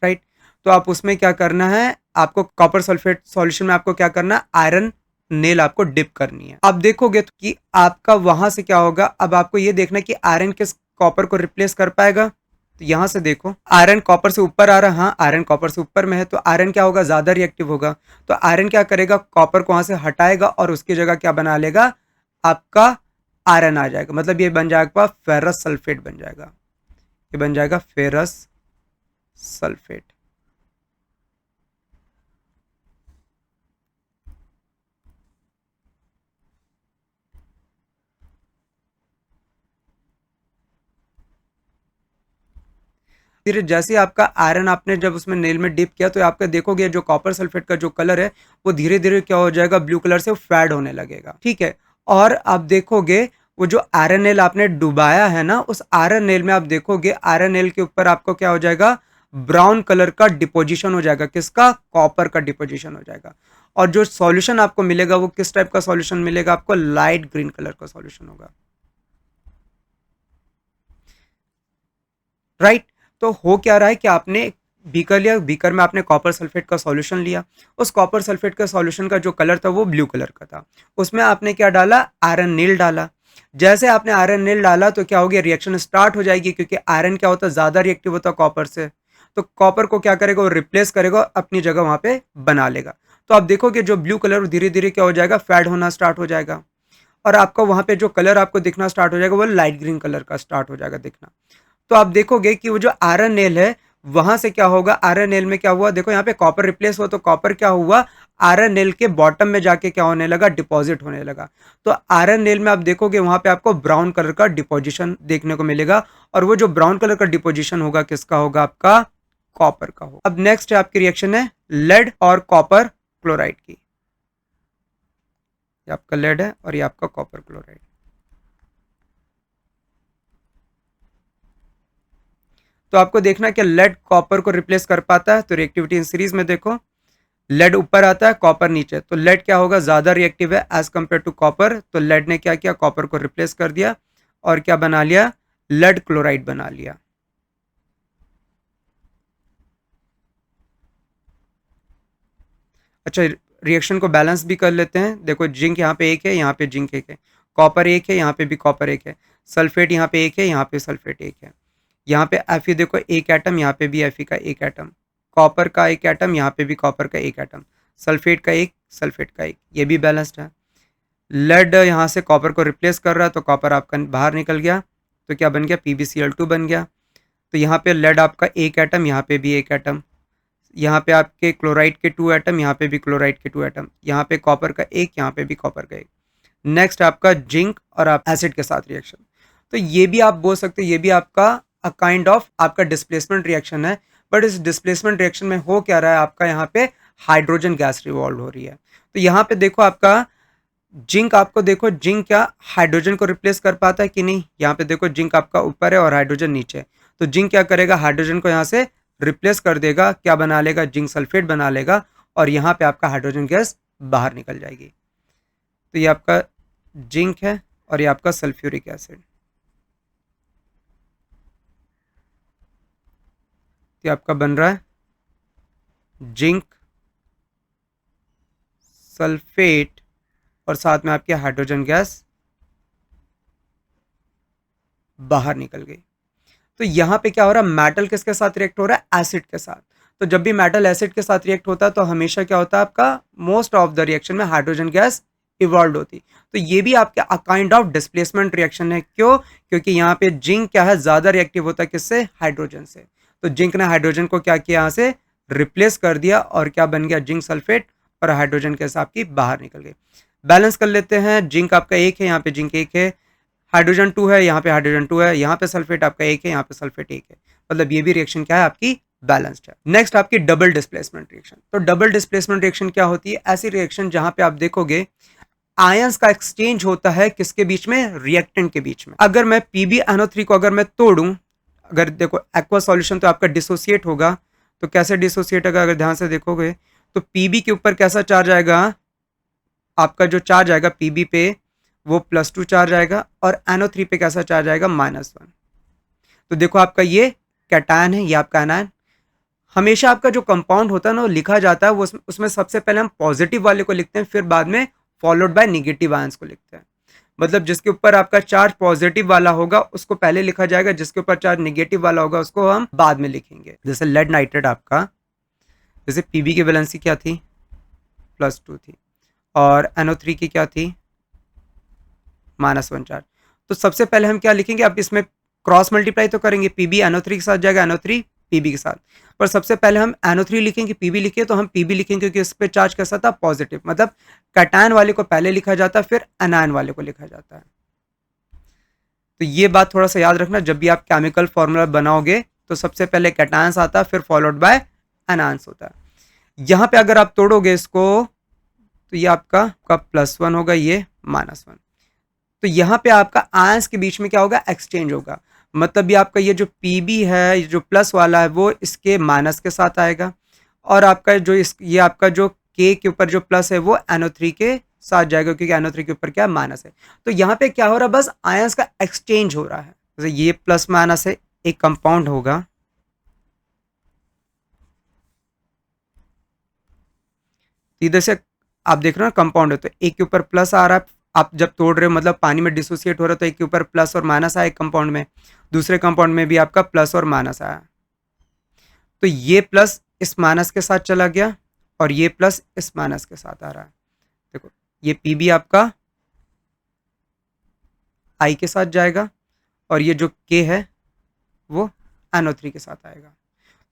राइट। तो आप उसमें क्या करना है, आपको कॉपर सल्फेट सॉल्यूशन में आपको क्या करना है, आयरन नेल आपको डिप करनी है। आप देखोगे तो कि आपका वहां से क्या होगा, अब आपको ये देखना है कि आयरन किस कॉपर को रिप्लेस कर पाएगा। तो यहां से देखो आयरन कॉपर से ऊपर आ रहा है, हाँ आयरन कॉपर से ऊपर में है, तो आयरन क्या होगा, ज्यादा रिएक्टिव होगा। तो आयरन क्या करेगा, कॉपर को वहां से हटाएगा और उसकी जगह क्या बना लेगा, आपका आयरन आ जाएगा। मतलब ये बन जाएगा फेरस सल्फेट बन जाएगा, ये बन जाएगा फेरस सल्फेट। फिर जैसे आपका आयरन आपने जब उसमें नेल में डिप किया तो आपका देखोगे जो कॉपर सल्फेट का जो कलर है वो धीरे धीरे क्या हो जाएगा, ब्लू कलर से फेड होने लगेगा। ठीक है। और आप देखोगे वो जो आयरन नेल आपने डुबाया है ना, उस आयरन नेल में आप देखोगे आयरन नेल के ऊपर आपको क्या हो जाएगा, ब्राउन कलर का डिपोजिशन हो जाएगा, किसका, कॉपर का डिपोजिशन हो जाएगा। और जो सॉल्यूशन आपको मिलेगा वो किस टाइप का सॉल्यूशन मिलेगा, आपको लाइट ग्रीन कलर का सॉल्यूशन होगा। राइट। तो हो क्या रहा है कि आपने बीकर लिया, बीकर में आपने कॉपर सल्फेट का सॉल्यूशन लिया, उस कॉपर सल्फेट का सॉल्यूशन का जो कलर था वो ब्लू कलर का था, उसमें आपने क्या डाला, आयरन नील डाला। जैसे आपने आयरन नील डाला तो क्या हो गया, रिएक्शन स्टार्ट हो जाएगी, क्योंकि आयरन क्या होता है, ज्यादा रिएक्टिव होता है कॉपर से। तो कॉपर को क्या करेगा, वो रिप्लेस करेगा, अपनी जगह वहां पे बना लेगा। तो आप देखोगे जो ब्लू कलर धीरे धीरे क्या हो जाएगा, फेड होना स्टार्ट हो जाएगा। और आपको वहां पे जो कलर आपको दिखना स्टार्ट हो जाएगा वो लाइट ग्रीन कलर का स्टार्ट हो जाएगा दिखना। तो आप देखोगे कि वो जो आयरन नेल है वहां से क्या होगा, आयरन नेल में क्या हुआ, देखो यहाँ पे कॉपर रिप्लेस हुआ तो कॉपर क्या हुआ, आयरन नेल के बॉटम में जाके क्या होने लगा, डिपॉजिट होने लगा। तो आयरन नेल में आप देखोगे वहां पे आपको ब्राउन कलर का डिपोजिशन देखने को मिलेगा, और वो जो ब्राउन कलर का डिपोजिशन होगा किसका होगा, आपका कॉपर का होगा। अब नेक्स्ट है आपकी रिएक्शन है लेड और कॉपर क्लोराइड की। ये आपका लेड है और ये आपका कॉपर क्लोराइड। तो आपको देखना है कि लेड कॉपर को रिप्लेस कर पाता है। तो रिएक्टिविटी इन सीरीज में देखो लेड ऊपर आता है, कॉपर नीचे, तो लेड क्या होगा, ज्यादा रिएक्टिव है एज कंपेयर टू कॉपर। तो लेड ने क्या किया, कॉपर को रिप्लेस कर दिया और क्या बना लिया, लेड क्लोराइड बना लिया। अच्छा, रिएक्शन को बैलेंस भी कर लेते हैं। देखो जिंक यहाँ पे एक है, यहाँ पे जिंक एक है, कॉपर एक है, यहाँ पे भी कॉपर एक है, सल्फेट यहाँ पे एक है, यहाँ पे सल्फेट एक है, यहाँ पे Fe देखो एक एटम, यहाँ पे भी Fe का एक एटम, कॉपर का एक एटम, यहाँ पे भी कॉपर का एक एटम, सल्फेट का एक, सल्फेट का एक, ये भी बैलेंस्ड है। लेड यहाँ से कॉपर को रिप्लेस कर रहा है तो कॉपर आपका बाहर निकल गया, तो क्या बन गया, PbCl2 बन गया। तो यहाँ पे लेड आपका एक एटम, यहाँ पे भी एक एटम, यहाँ पे आपके क्लोराइड के 2 एटम, यहाँ पे भी क्लोराइड के 2 एटम, यहाँ पे कॉपर का एक, यहाँ पे भी कॉपर का एक। नेक्स्ट आपका जिंक और आप एसिड के साथ रिएक्शन। तो ये भी आप बोल सकते हो ये भी आपका अ काइंड ऑफ आपका डिस्प्लेसमेंट रिएक्शन है। बट इस डिस्प्लेसमेंट रिएक्शन में हो क्या रहा है, आपका यहाँ पे हाइड्रोजन गैस रिवॉल्व हो रही है। तो यहाँ पे देखो आपका जिंक, आपको देखो जिंक क्या हाइड्रोजन को रिप्लेस कर पाता है कि नहीं। यहाँ पे देखो जिंक आपका ऊपर है और हाइड्रोजन नीचे है। तो जिंक क्या करेगा, हाइड्रोजन को यहाँ से रिप्लेस कर देगा, क्या बना लेगा, जिंक सल्फेट बना लेगा, और यहाँ पे आपका हाइड्रोजन गैस बाहर निकल जाएगी। तो ये आपका जिंक है और ये आपका सल्फ्यूरिक एसिड। ये आपका बन रहा है जिंक सल्फेट और साथ में आपकी हाइड्रोजन गैस बाहर निकल गई। तो यहाँ पे क्या हो रहा है, मेटल किसके साथ रिएक्ट हो रहा है, एसिड के साथ। तो जब भी मेटल एसिड के साथ रिएक्ट होता है तो हमेशा क्या होता है, आपका मोस्ट ऑफ द रिएक्शन में हाइड्रोजन गैस इवॉल्व होती। तो ये भी आपका काइंड ऑफ डिस्प्लेसमेंट रिएक्शन है। क्यों? क्योंकि यहाँ पे जिंक क्या है, ज्यादा रिएक्टिव होता है किससे, हाइड्रोजन से। तो जिंक ने हाइड्रोजन को क्या किया, यहाँ से रिप्लेस कर दिया और क्या बन गया, जिंक सल्फेट, और हाइड्रोजन गैस आपकी बाहर निकल गई। बैलेंस कर लेते हैं, जिंक आपका एक है, यहाँ पे जिंक एक है, हाइड्रोजन 2 है, यहाँ पे हाइड्रोजन 2 है, यहाँ पे सल्फेट आपका एक है, यहाँ पे सल्फेट एक है। मतलब ये भी रिएक्शन क्या है, आपकी बैलेंस्ड है। नेक्स्ट आपकी डबल डिस्प्लेसमेंट रिएक्शन। तो डबल डिस्प्लेसमेंट रिएक्शन क्या होती है, ऐसी रिएक्शन जहां पे आप देखोगे आयंस का एक्सचेंज होता है किसके बीच में, रिएक्टेंट के बीच में। अगर मैं PbNO3 को अगर मैं तोड़ूं, अगर देखो एक्वा सॉल्यूशन तो आपका डिसोसिएट होगा। तो कैसे डिसोसिएट होगा, अगर ध्यान से देखोगे तो Pb के ऊपर कैसा चार्ज आएगा, आपका जो चार्ज आएगा Pb पे वो +2 चार्ज आएगा, और NO3 पे कैसा चार्ज आएगा, -1। तो देखो आपका ये कैटायन है, ये आपका एनायन। हमेशा आपका जो कंपाउंड होता है ना, वो लिखा जाता है वो उसमें सबसे पहले हम पॉजिटिव वाले को लिखते हैं, फिर बाद में फॉलोड बाय निगेटिव आयंस को लिखते हैं। मतलब जिसके ऊपर आपका चार्ज पॉजिटिव वाला होगा उसको पहले लिखा जाएगा, जिसके ऊपर चार्ज निगेटिव वाला होगा उसको हम बाद में लिखेंगे। जैसे लेड नाइट्रेट आपका, जैसे Pb की वैलेंसी क्या थी, +2 थी, और NO3 की क्या थी, -1 चार्ज। तो सबसे पहले हम क्या लिखेंगे, अब इसमें क्रॉस मल्टीप्लाई तो करेंगे, Pb NO3 के साथ जाएगा, NO3 Pb के साथ। पर सबसे पहले हम NO3 लिखेंगे, Pb लिखे तो हम Pb लिखेंगे क्योंकि इस पे चार्ज कैसा था, पॉजिटिव। मतलब कैटायन वाले को पहले लिखा जाता है, फिर एनायन वाले को लिखा जाता है। तो ये बात थोड़ा सा याद रखना, जब भी आप केमिकल फॉर्मूला बनाओगे तो सबसे पहले कैटायंस आता है, फिर फॉलोड बाय एनायंस होता है। यहाँ पे अगर आप तोड़ोगे इसको तो ये आपका +1 होगा, ये -1। तो यहाँ पे आपका आयंस के बीच में क्या होगा, एक्सचेंज होगा। मतलब ये आपका ये जो Pb है, ये जो प्लस वाला है वो इसके माइनस के साथ आएगा, और आपका जो ये आपका जो K के ऊपर जो प्लस है वो NO3 के साथ जाएगा, क्योंकि NO3 के ऊपर क्या माइनस है। तो यहाँ पे क्या हो रहा है, बस आयंस का एक्सचेंज हो रहा है। जैसे ये प्लस माइनस है, एक कंपाउंड होगा, इधर से आप देख रहे हो कंपाउंड है, तो एक के ऊपर प्लस आ रहा है। आप जब तोड़ रहे हो मतलब पानी में डिसोसिएट हो रहा है, तो एक के ऊपर प्लस और माइनस आया एक कंपाउंड में, दूसरे कंपाउंड में भी आपका प्लस और माइनस आया। तो ये प्लस इस माइनस के साथ चला गया और ये प्लस इस माइनस के साथ आ रहा है। देखो ये Pb आपका I के साथ जाएगा, और ये जो K है वो NO3 के साथ आएगा।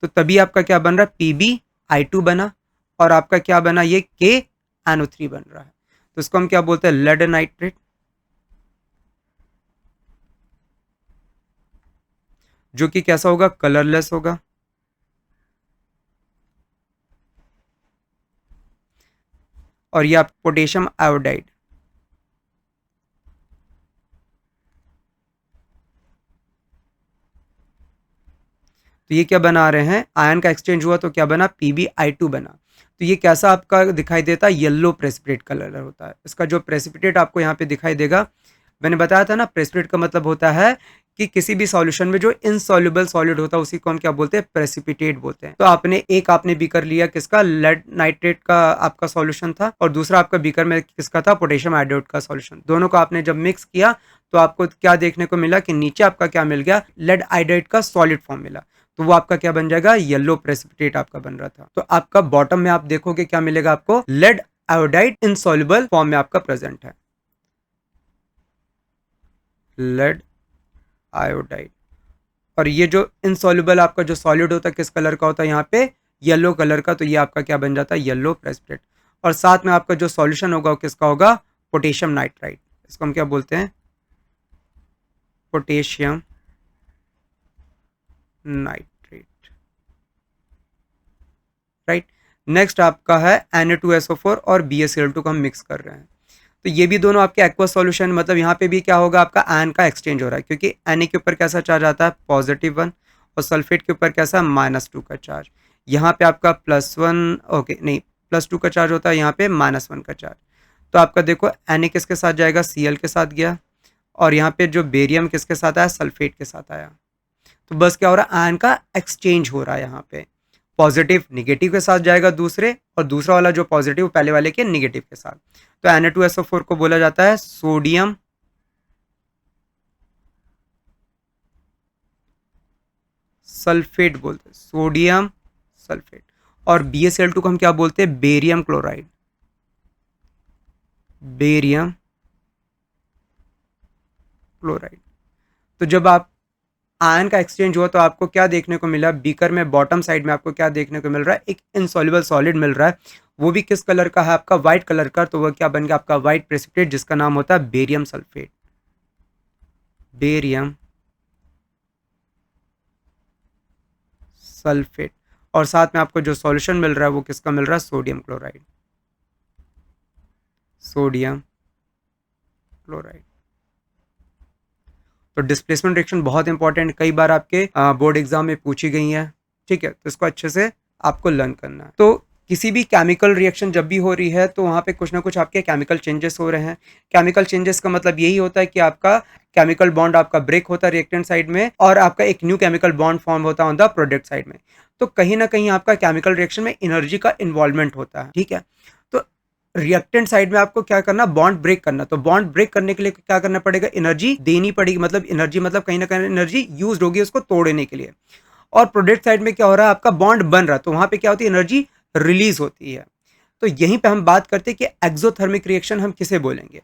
तो तभी आपका क्या बन रहा है, PbI2 बना, और आपका क्या बना, ये KNO3 बन रहा है। तो इसको हम क्या बोलते हैं, लेड नाइट्रेट, जो कि कैसा होगा, कलरलेस होगा। और ये आप पोटेशियम आयोडाइड, तो ये क्या बना रहे हैं, आयन का एक्सचेंज हुआ तो क्या बना, PbI2 बना। तो ये कैसा आपका दिखाई देता है, येलो प्रेसिपिटेट कलर होता है। इसका जो प्रेसिपिटेट आपको यहाँ पे दिखाई देगा, मैंने बताया था ना, प्रेसिपिटेट का मतलब होता है कि किसी भी सॉल्यूशन में जो इनसॉल्युबल सॉलिड होता है उसी को हम क्या बोलते हैं, प्रेसिपिटेट बोलते हैं। तो आपने बीकर लिया किसका, लेड नाइट्रेट का आपका सॉल्यूशन था, और दूसरा आपका बीकर में किसका था, पोटेशियम आयोडाइड का सॉल्यूशन। दोनों को आपने जब मिक्स किया तो आपको क्या देखने को मिला कि नीचे आपका क्या मिल गया, लेड आयोडाइड का सॉलिड फॉर्म मिला। तो वो आपका क्या बन जाएगा, येलो प्रेसिपिटेट आपका बन रहा था। तो आपका बॉटम में आप देखोगे क्या मिलेगा आपको, लेड आयोडाइड इनसॉल्युबल फॉर्म में आपका प्रेजेंट है, लेड आयोडाइड। और ये जो इनसॉल्युबल आपका जो सॉलिड होता है किस कलर का होता है, यहाँ पे येलो कलर का, तो ये आपका क्या बन जाता है, येलो प्रेसिपिटेट। और साथ में आपका जो सॉल्यूशन होगा वो किसका होगा, पोटेशियम नाइट्राइट। इसको हम क्या बोलते हैं, पोटेशियम नाइट्रेट, राइट। नेक्स्ट आपका है Na2SO4 और BaCl2 को हम मिक्स कर रहे हैं, तो ये भी दोनों आपके एक्वा सॉल्यूशन, मतलब यहाँ पे भी क्या होगा, आपका आयन का एक्सचेंज हो रहा है, क्योंकि Na के ऊपर कैसा चार्ज आता है, +1, और सल्फेट के ऊपर कैसा, -2 का चार्ज। यहाँ पे आपका +1, ओके नहीं, +2 का चार्ज होता है, यहाँ पे -1 का चार्ज। तो आपका देखो Na किसके साथ जाएगा, Cl के साथ गया, और यहाँ पे जो बेरियम किसके साथ आया, सल्फेट के साथ आया। तो बस क्या हो रहा है, आयन का एक्सचेंज हो रहा है, यहाँ पे पॉजिटिव निगेटिव के साथ जाएगा दूसरे, और दूसरा वाला जो पॉजिटिव पहले वाले के निगेटिव के साथ। तो Na2SO4 को बोला जाता है सोडियम सल्फेट, बोलते हैं सोडियम सल्फेट। और BaCl2 को हम क्या बोलते हैं, बेरियम क्लोराइड, बेरियम क्लोराइड। तो जब आप आयन का एक्सचेंज हुआ तो आपको क्या देखने को मिला, बीकर में बॉटम साइड में आपको क्या देखने को मिल रहा है, एक इनसॉल्युबल सॉलिड मिल रहा है, वो भी किस कलर का है, आपका व्हाइट कलर का। तो वह क्या बन गया, आपका व्हाइट प्रेसिपिटेट, जिसका नाम होता है बेरियम सल्फेट, बेरियम सल्फेट। और साथ में आपको जो सॉल्यूशन मिल रहा है वो किसका मिल रहा है, सोडियम क्लोराइड, सोडियम क्लोराइड। तो डिस्प्लेसमेंट रिएक्शन बहुत इंपॉर्टेंट, कई बार आपके बोर्ड एग्जाम में पूछी गई है, ठीक है, तो इसको अच्छे से आपको लर्न करना है। तो किसी भी केमिकल रिएक्शन जब भी हो रही है तो वहाँ पे कुछ ना कुछ आपके केमिकल चेंजेस हो रहे हैं। केमिकल चेंजेस का मतलब यही होता है कि आपका केमिकल बॉन्ड आपका ब्रेक होता है रिएक्टेंट साइड में, और आपका एक न्यू केमिकल बॉन्ड फॉर्म होता है ऑन द प्रोडक्ट साइड में। तो कहीं ना कहीं आपका केमिकल रिएक्शन में एनर्जी का इन्वॉल्वमेंट होता है, ठीक है। तो रिएक्टेंट साइड में आपको क्या करना, बॉन्ड ब्रेक करना। तो बॉन्ड ब्रेक करने के लिए क्या करना पड़ेगा, एनर्जी देनी पड़ेगी, मतलब एनर्जी मतलब कहीं ना कहीं एनर्जी यूज होगी उसको तोड़ने के लिए। और प्रोडक्ट साइड में क्या हो रहा है, आपका बॉन्ड बन रहा है, तो वहां पे क्या होती है, एनर्जी रिलीज होती है। तो यहीं पे हम बात करते हैं कि एक्सोथर्मिक रिएक्शन हम किसे बोलेंगे।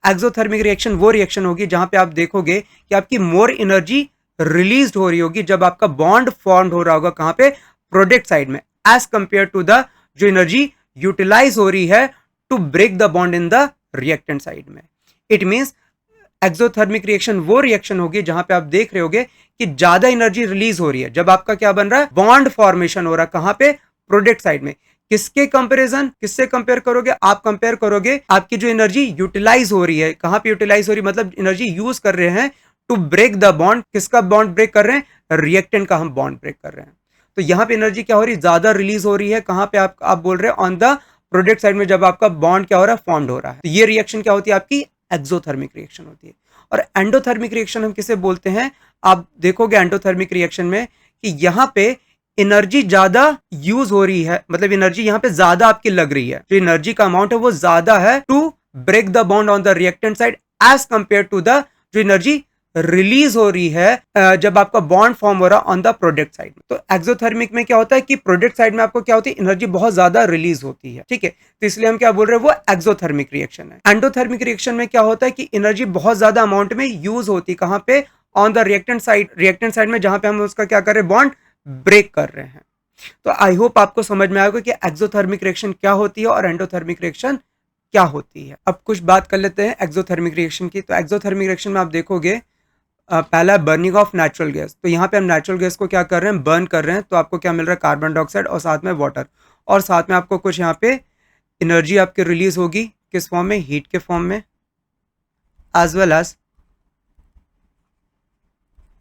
एक्सोथर्मिक रिएक्शन वो रिएक्शन होगी जहां पे आप देखोगे कि आपकी मोर एनर्जी रिलीज हो रही होगी जब आपका बॉन्ड फॉर्म हो रहा होगा, कहां पे, प्रोडक्ट साइड में, एज कंपेयर टू द जो एनर्जी यूटिलाइज हो रही है to break the bond in the reactant side में। इट मींस एक्सोथर्मिक रिएक्शन वो रिएक्शन होगी जहां पे आप देख रहे होगे कि ज्यादा एनर्जी रिलीज हो रही है जब आपका क्या बन रहा है, बॉन्ड फॉर्मेशन हो रहा है, कहां पे, प्रोडक्ट साइड में। किसके कंपैरिजन, किससे कंपेयर करोगे, आप कंपेयर करोगे आपकी जो एनर्जी यूटिलाइज हो रही है, कहां पे यूटिलाइज हो रही है, मतलब एनर्जी यूज कर रहे हैं टू ब्रेक द बॉन्ड। किसका बॉन्ड ब्रेक कर रहे हैं, रिएक्टेंट का हम बॉन्ड ब्रेक कर रहे हैं। तो यहां पे एनर्जी क्या हो रही है, ज्यादा रिलीज हो रही है, कहां पे आप बोल रहे हैं, ऑन द प्रोडक्ट साइड में, जब आपका बॉन्ड क्या हो रहा है, फॉर्म्ड हो रहा है। तो ये रिएक्शन क्या होती है, आपकी एक्सोथर्मिक रिएक्शन होती है। और एंडोथर्मिक रिएक्शन हम किसे बोलते हैं, आप देखोगे एंडोथर्मिक रिएक्शन में कि यहां पे एनर्जी ज्यादा यूज हो रही है, मतलब एनर्जी यहां पे ज्यादा आपकी लग रही है, जो एनर्जी का अमाउंट है वो ज्यादा है to break the bond on the reactant side as compare to the जो एनर्जी रिलीज हो रही है जब आपका बॉन्ड फॉर्म हो रहा है ऑन द प्रोडक्ट साइड में। तो एक्सोथर्मिक में क्या होता है कि प्रोडक्ट साइड में आपको क्या होती है, एनर्जी बहुत ज्यादा रिलीज होती है, ठीक है। तो इसलिए हम क्या बोल रहे हैं, वो एक्सोथर्मिक रिएक्शन है। एंडोथर्मिक रिएक्शन में क्या होता है कि एनर्जी बहुत ज्यादा अमाउंट में यूज होती है, कहां पे, ऑन द रिएक्टेंट साइड में, जहां पे हम उसका क्या कर रहे हैं, बॉन्ड ब्रेक कर रहे हैं। तो आई होप आपको समझ में आएगा कि एक्सोथर्मिक रिएक्शन क्या होती है और एंडोथर्मिक रिएक्शन क्या होती है। अब कुछ बात कर लेते हैं एक्सोथर्मिक रिएक्शन की। तो एक्सोथर्मिक रिएक्शन में आप देखोगे पहला बर्निंग ऑफ नेचुरल गैस। तो यहाँ पे हम नेचुरल गैस को क्या कर रहे हैं, बर्न कर रहे हैं। तो आपको क्या मिल रहा है, कार्बन डाइऑक्साइड और साथ में वाटर, और साथ में आपको कुछ यहाँ पे एनर्जी आपके रिलीज होगी, किस फॉर्म में, हीट के फॉर्म में, एज वेल एज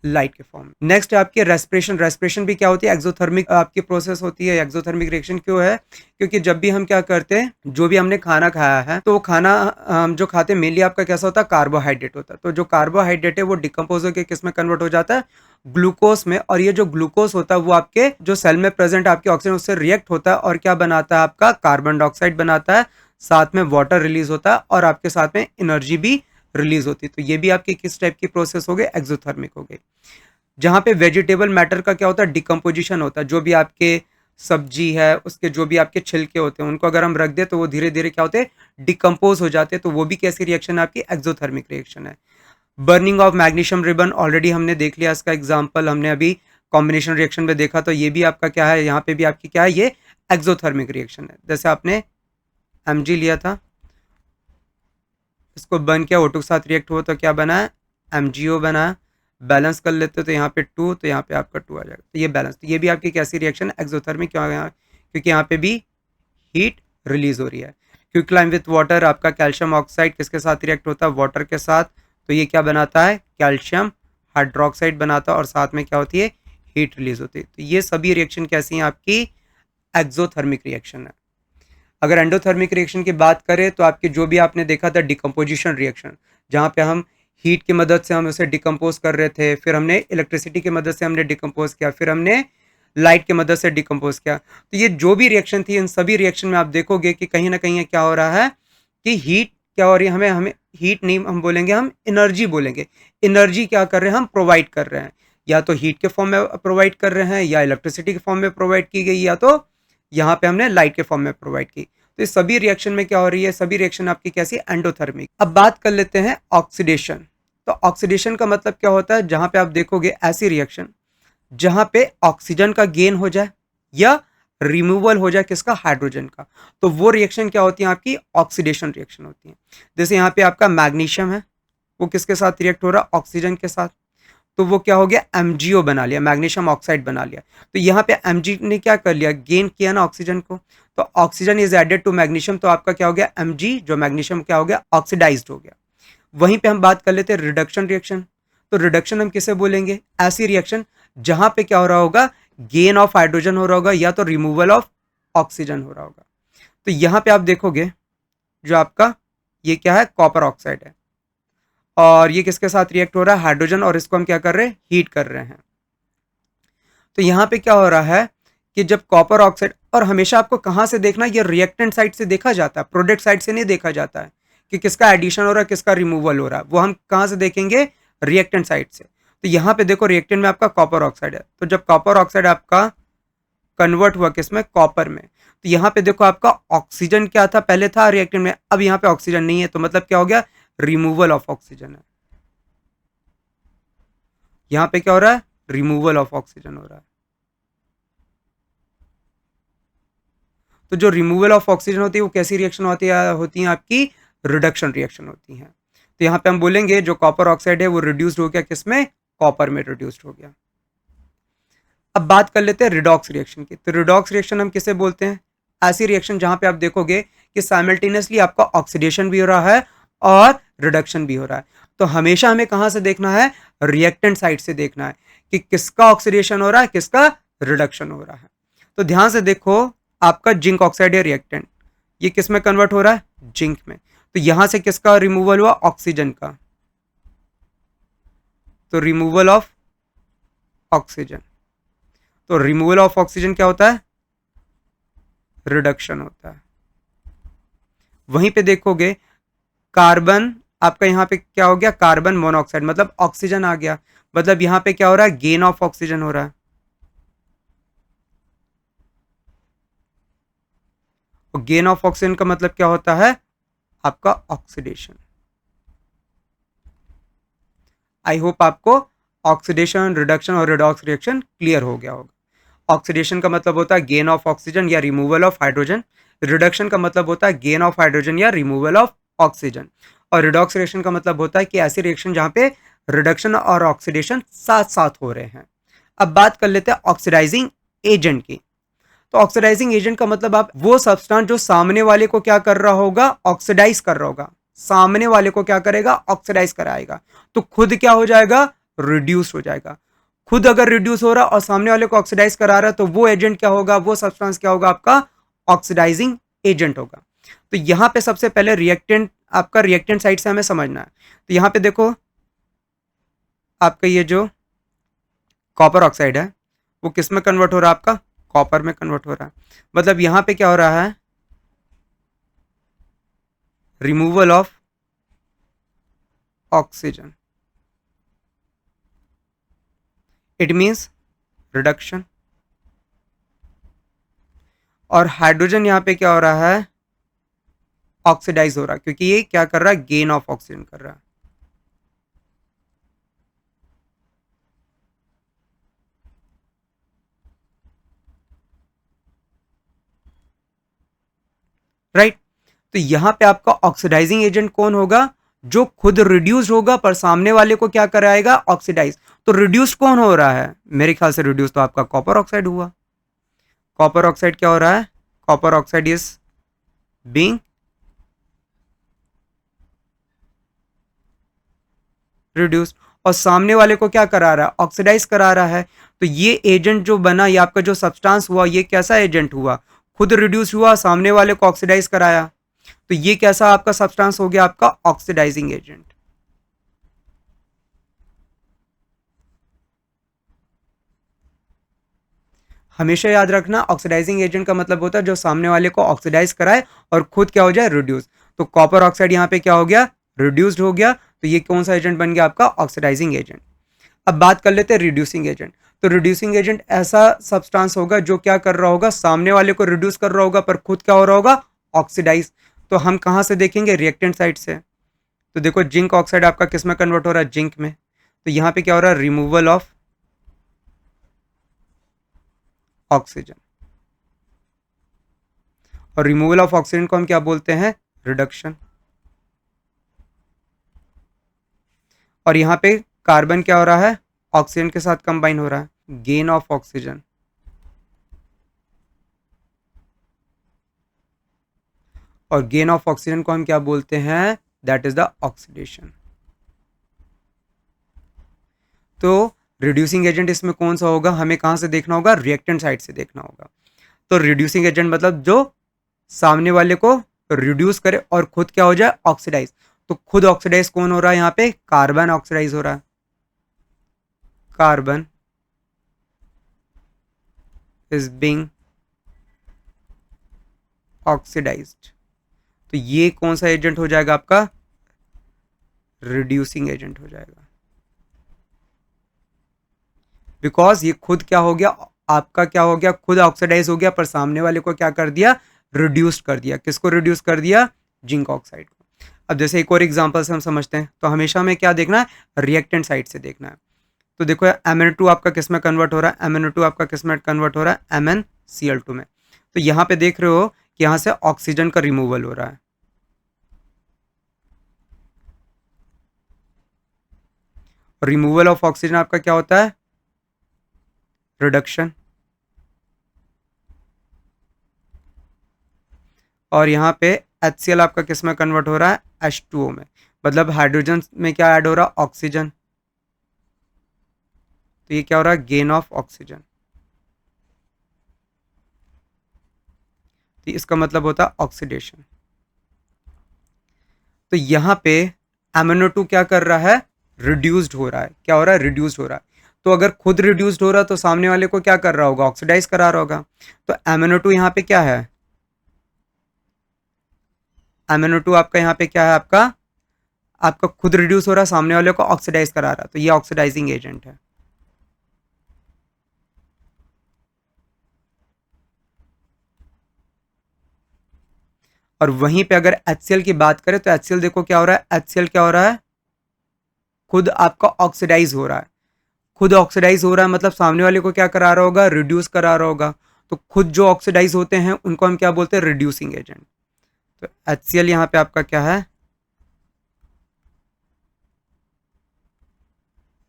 लाइट के फॉर्म में। नेक्स्ट है आपकी रेस्पिरेशन। रेस्पिरेशन भी क्या होती है, एक्सोथर्मिक आपकी प्रोसेस होती है। एक्सोथर्मिक रिएक्शन क्यों है, क्योंकि जब भी हम क्या करते हैं, जो भी हमने खाना खाया है, तो वो खाना हम जो खाते हैं मेनली आपका कैसा होता है, कार्बोहाइड्रेट होता है। तो जो कार्बोहाइड्रेट है वो डिकम्पोज होकर किस में कन्वर्ट हो जाता है, ग्लूकोज में। और ये जो ग्लूकोज होता है वो आपके जो सेल में प्रेजेंट आपके ऑक्सीजन उससे रिएक्ट होता है और क्या बनाता है, आपका कार्बन डाइऑक्साइड बनाता है, साथ में वाटर रिलीज होता है और आपके साथ में एनर्जी भी रिलीज होती है। तो ये भी आपकी किस टाइप की प्रोसेस हो गई, एक्सोथर्मिक हो गई। जहां पे वेजिटेबल मैटर का क्या होता है, डिकम्पोजिशन होता है। जो भी आपके सब्जी है उसके जो भी आपके छिलके होते हैं उनको अगर हम रख दे तो वो धीरे धीरे क्या होते हैं, डिकम्पोज हो जाते हैं। तो वो भी कैसी रिएक्शन है, आपकी एक्सोथर्मिक रिएक्शन है। Burning of magnesium ribbon already हमने देख लिया, इसका एग्जाम्पल हमने अभी कॉम्बिनेशन रिएक्शन में देखा, तो ये भी आपका क्या है, यहाँ पे भी आपकी क्या है, ये एक्सोथर्मिक रिएक्शन है। जैसे आपने Mg लिया था, इसको बर्न किया, O2 के साथ रिएक्ट हुआ तो क्या बना है, MgO बना है। बैलेंस कर लेते हो तो यहाँ पे 2, तो यहाँ पे आपका 2 आ जाएगा, तो ये बैलेंस। तो ये भी आपकी कैसी रिएक्शन है, एक्सोथर्मिक। क्यों, क्योंकि यहाँ पे भी हीट रिलीज हो रही है। क्विकलाइम विथ वाटर, आपका कैल्शियम ऑक्साइड किसके साथ रिएक्ट होता है, वाटर के साथ, तो ये क्या बनाता है, कैल्शियम हाइड्रोक्साइड बनाता है, और साथ में क्या होती है, हीट रिलीज होती है। तो ये सभी रिएक्शन कैसी हैं, आपकी एक्सोथर्मिक रिएक्शन है। अगर एंडोथर्मिक रिएक्शन की बात करें तो आपके जो भी आपने देखा था डिकम्पोजिशन रिएक्शन, जहाँ पे हम हीट की मदद से हम उसे डिकम्पोज कर रहे थे, फिर हमने इलेक्ट्रिसिटी की मदद से हमने डिकम्पोज किया, फिर हमने लाइट की मदद से डिकम्पोज किया। तो ये जो भी रिएक्शन थी, इन सभी रिएक्शन में आप देखोगे कि कहीं ना कहीं क्या हो रहा है कि हीट क्या हो रही है, हमें हमें हीट नहीं हम बोलेंगे, हम एनर्जी बोलेंगे। एनर्जी क्या कर रहे हैं, हम प्रोवाइड कर रहे हैं, या तो हीट के फॉर्म में प्रोवाइड कर रहे हैं, या इलेक्ट्रिसिटी के फॉर्म में प्रोवाइड की गई, या तो यहाँ पे हमने लाइट के फॉर्म में प्रोवाइड की। तो इस सभी रिएक्शन में क्या हो रही है, सभी रिएक्शन आपकी कैसी, एंडोथर्मिक। अब बात कर लेते हैं ऑक्सीडेशन। तो ऑक्सीडेशन का मतलब क्या होता है, जहां पे आप देखोगे ऐसी रिएक्शन जहां पे ऑक्सीजन का गेन हो जाए या रिमूवल हो जाए किसका, हाइड्रोजन का, तो वो रिएक्शन क्या होती है, आपकी ऑक्सीडेशन रिएक्शन होती है। जैसे यहाँ पे आपका मैग्नीशियम है, वो किसके साथ रिएक्ट हो रहा है, ऑक्सीजन के साथ, तो वो क्या हो गया, MgO बना लिया, मैग्नीशियम ऑक्साइड बना लिया। तो यहाँ पे Mg ने क्या कर लिया, गेन किया ना ऑक्सीजन को, तो oxygen is added to magnesium, तो आपका क्या हो गया, Mg जो मैग्नीशियम क्या हो गया, ऑक्सीडाइज्ड हो गया। वहीं पे हम बात कर लेते हैं रिडक्शन रिएक्शन। तो रिडक्शन हम किसे बोलेंगे, ऐसी रिएक्शन जहां पे क्या हो रहा होगा, गेन ऑफ हाइड्रोजन हो रहा होगा, या तो रिमूवल ऑफ ऑक्सीजन हो रहा होगा। तो यहां पे आप देखोगे जो आपका ये क्या है, कॉपर ऑक्साइड है, और ये किसके साथ रिएक्ट हो रहा है, हाइड्रोजन, और इसको हम क्या कर रहे हैं, हीट कर रहे हैं। तो यहाँ पे क्या हो रहा है कि जब कॉपर ऑक्साइड, और हमेशा आपको कहाँ से देखना, ये रिएक्टेंट साइड से देखा जाता है, प्रोडक्ट साइड से नहीं देखा जाता है कि किसका एडिशन हो रहा है, किसका रिमूवल हो रहा है, वो हम कहाँ से देखेंगे, रिएक्टेंट साइड से। तो यहाँ पे देखो रिएक्टेंट में आपका कॉपर ऑक्साइड है, तो जब कॉपर ऑक्साइड आपका कन्वर्ट हुआ किसमें, कॉपर में, तो यहाँ पे देखो आपका ऑक्सीजन क्या था, पहले था रिएक्टेंट में, अब यहाँ पे ऑक्सीजन नहीं है, तो मतलब क्या हो गया, रिमूवल ऑफ ऑक्सीजन है। यहाँ पे क्या हो रहा है, रिमूवल ऑफ ऑक्सीजन हो रहा है। तो जो रिमूवल ऑफ ऑक्सीजन होती है वो कैसी रिएक्शन होती है आपकी, रिडक्शन रिएक्शन होती है। तो यहाँ पे हम बोलेंगे जो कॉपर ऑक्साइड है वो रिड्यूस्ड हो गया किसमें, कॉपर में रिड्यूस्ड हो गया। अब बात कर लेते हैं रिडॉक्स रिएक्शन की। तो रिडॉक्स रिएक्शन हम किसे बोलते हैं, ऐसी रिएक्शन जहां पे आप देखोगे कि साइमल्टेनियसली आपका ऑक्सीडेशन भी हो रहा है और रिडक्शन भी हो रहा है। तो हमेशा हमें कहां से देखना है, रिएक्टेंट साइड से देखना है कि किसका ऑक्सीडेशन हो रहा है, किसका रिडक्शन हो रहा है। तो ध्यान से देखो, आपका जिंक ऑक्साइड है रिएक्टेंट, ये किस में कन्वर्ट हो रहा है, जिंक में, तो यहां से किसका रिमूवल हुआ, ऑक्सीजन का, तो रिमूवल ऑफ ऑक्सीजन। तो रिमूवल ऑफ ऑक्सीजन क्या होता है, रिडक्शन होता है। वहीं पे देखोगे कार्बन, आपका यहां पे क्या हो गया, कार्बन मोनोऑक्साइड, मतलब ऑक्सीजन आ गया, मतलब यहां पे क्या हो रहा है, गेन ऑफ ऑक्सीजन हो रहा है। और गेन ऑफ ऑक्सीजन का मतलब क्या होता है, आपका ऑक्सीडेशन। आई होप आपको ऑक्सीडेशन, रिडक्शन और रिडॉक्स रिएक्शन क्लियर हो गया होगा। ऑक्सीडेशन का मतलब होता है गेन ऑफ ऑक्सीजन या रिमूवल ऑफ हाइड्रोजन, रिडक्शन का मतलब होता है गेन ऑफ हाइड्रोजन या रिमूवल ऑफ ऑक्सीजन, और रिडॉक्स रिएक्शन का मतलब होता है कि ऐसी रिएक्शन जहां पे रिडक्शन और ऑक्सीडेशन साथ साथ हो रहे हैं। अब बात कर लेते हैं ऑक्सीडाइजिंग एजेंट की। तो ऑक्सीडाइजिंग एजेंट का मतलब आप वो सब्सटेंस जो सामने वाले को क्या कर रहा होगा, ऑक्सीडाइज कर रहा होगा, सामने वाले को क्या करेगा, ऑक्सीडाइज कराएगा, तो खुद क्या हो जाएगा, रिड्यूस हो जाएगा। खुद अगर रिड्यूस हो रहा और सामने वाले को ऑक्सीडाइज करा रहा है तो वो एजेंट क्या होगा, वो सब्सटेंस क्या होगा, आपका ऑक्सीडाइजिंग एजेंट होगा। तो यहां पे सबसे पहले रिएक्टेंट, आपका रिएक्टेंट साइड से हमें समझना है। तो यहां पे देखो आपका ये जो कॉपर ऑक्साइड है वो किस में कन्वर्ट हो रहा है, आपका कॉपर में कन्वर्ट हो रहा है, मतलब यहां पे क्या हो रहा है, removal of oxygen, it means reduction. और हाइड्रोजन यहां पे क्या हो रहा है, ऑक्सीडाइज हो रहा है, क्योंकि ये क्या कर रहा है, गेन ऑफ ऑक्सीजन कर रहा है। राइट। तो यहाँ पे आपका ऑक्सीडाइजिंग एजेंट कौन होगा? जो खुद रिड्यूस होगा पर सामने वाले को क्या कराएगा? ऑक्सीडाइज। तो रिड्यूस कौन हो रहा है? मेरे ख्याल से रिड्यूस तो आपका कॉपर ऑक्साइड हुआ। कॉपर ऑक्साइड क्या हो रहा है? Copper oxide is being reduced, और सामने वाले को क्या करा रहा है? ऑक्सीडाइज करा रहा है। तो ये एजेंट जो बना, ये आपका जो सब्सटेंस हुआ, ये कैसा एजेंट हुआ? खुद रिड्यूस हुआ, सामने वाले को ऑक्सीडाइज कराया। तो ये कैसा आपका सब्सटेंस हो गया? आपका ऑक्सीडाइजिंग एजेंट। हमेशा याद रखना, ऑक्सीडाइजिंग एजेंट का मतलब होता है जो सामने वाले को ऑक्सीडाइज कराए और खुद क्या हो जाए? रिड्यूस। तो कॉपर ऑक्साइड यहाँ पे क्या हो गया? रिड्यूस्ड हो गया। तो ये कौन सा एजेंट बन गया? आपका ऑक्सीडाइजिंग एजेंट। अब बात कर लेते हैं रिड्यूसिंग एजेंट। तो रिड्यूसिंग एजेंट ऐसा सब्सटेंस होगा जो क्या कर रहा होगा? सामने वाले को रिड्यूस कर रहा होगा पर खुद क्या हो रहा होगा? ऑक्सीडाइज। तो हम कहां से देखेंगे? रिएक्टेंट साइड से। तो देखो, जिंक ऑक्साइड आपका किस में कन्वर्ट हो रहा है? जिंक में। तो यहाँ पे क्या हो रहा है? Removal of oxygen. और रिमूवल ऑफ ऑक्सीजन को हम क्या बोलते हैं? रिडक्शन। और यहाँ पे कार्बन क्या हो रहा है? ऑक्सीजन के साथ कंबाइन हो रहा है, गेन ऑफ ऑक्सीजन। और गेन ऑफ ऑक्सीजन को हम क्या बोलते हैं? That is the oxidation. तो रिड्यूसिंग एजेंट इसमें कौन सा होगा? हमें कहां से देखना होगा? रिएक्टेंट साइड से देखना होगा। तो रिड्यूसिंग एजेंट मतलब जो सामने वाले को रिड्यूस करे और खुद क्या हो जाए? ऑक्सीडाइज। तो खुद ऑक्सीडाइज कौन हो रहा है? यहाँ पे कार्बन ऑक्सीडाइज हो रहा है। Carbon is being oxidised. तो ये कौन सा एजेंट हो जाएगा? आपका रिड्यूसिंग एजेंट हो जाएगा। बिकॉज ये खुद क्या हो गया? आपका क्या हो गया? खुद ऑक्सीडाइज हो गया पर सामने वाले को क्या कर दिया? रिड्यूस कर दिया। किसको रिड्यूस कर दिया? जिंक ऑक्साइड को। अब जैसे एक और एग्जांपल से हम समझते हैं, तो हमेशा हमें क्या देखना है? रिएक्टेंट साइड से देखना है। तो देखो, MnO2 आपका किस में कन्वर्ट हो रहा है? MnO2 आपका किस में कन्वर्ट हो रहा है? MnCl2 में। तो यहाँ पे देख रहे हो कि यहाँ से ऑक्सीजन का रिमूवल हो रहा है। रिमूवल ऑफ ऑक्सीजन आपका क्या होता है? रिडक्शन। और यहाँ पे HCl आपका किस में कन्वर्ट हो रहा है? H2O में। मतलब हाइड्रोजन में क्या ऐड हो रहा है? ऑक्सीजन। तो ये क्या हो रहा है? Gain of oxygen. तो इसका मतलब होता है ऑक्सीडेशन। तो यहाँ पे MnO2 क्या कर रहा है? रिड्यूस्ड हो रहा है। क्या हो रहा है? रिड्यूस्ड हो रहा है। तो अगर खुद रिड्यूस्ड हो रहा है तो सामने वाले को क्या कर रहा होगा? ऑक्सीडाइज करा रहा होगा। तो MnO2 यहाँ पे क्या है? MnO2 आपका यहाँ पे क्या है? आपका आपका खुद रिड्यूस हो रहा है, सामने वाले को ऑक्सीडाइज करा रहा है। तो ये ऑक्सीडाइजिंग एजेंट है। और वहीं पे अगर HCl की बात करें तो HCl देखो क्या हो रहा है? HCl क्या हो रहा है? खुद आपका ऑक्सीडाइज हो रहा है। खुद ऑक्सीडाइज हो रहा है मतलब सामने वाले को क्या करा रहा होगा? रिड्यूस करा रहा होगा। तो खुद जो ऑक्सीडाइज होते हैं उनको हम क्या बोलते हैं? Reducing agent. तो HCl यहाँ पे आपका क्या है?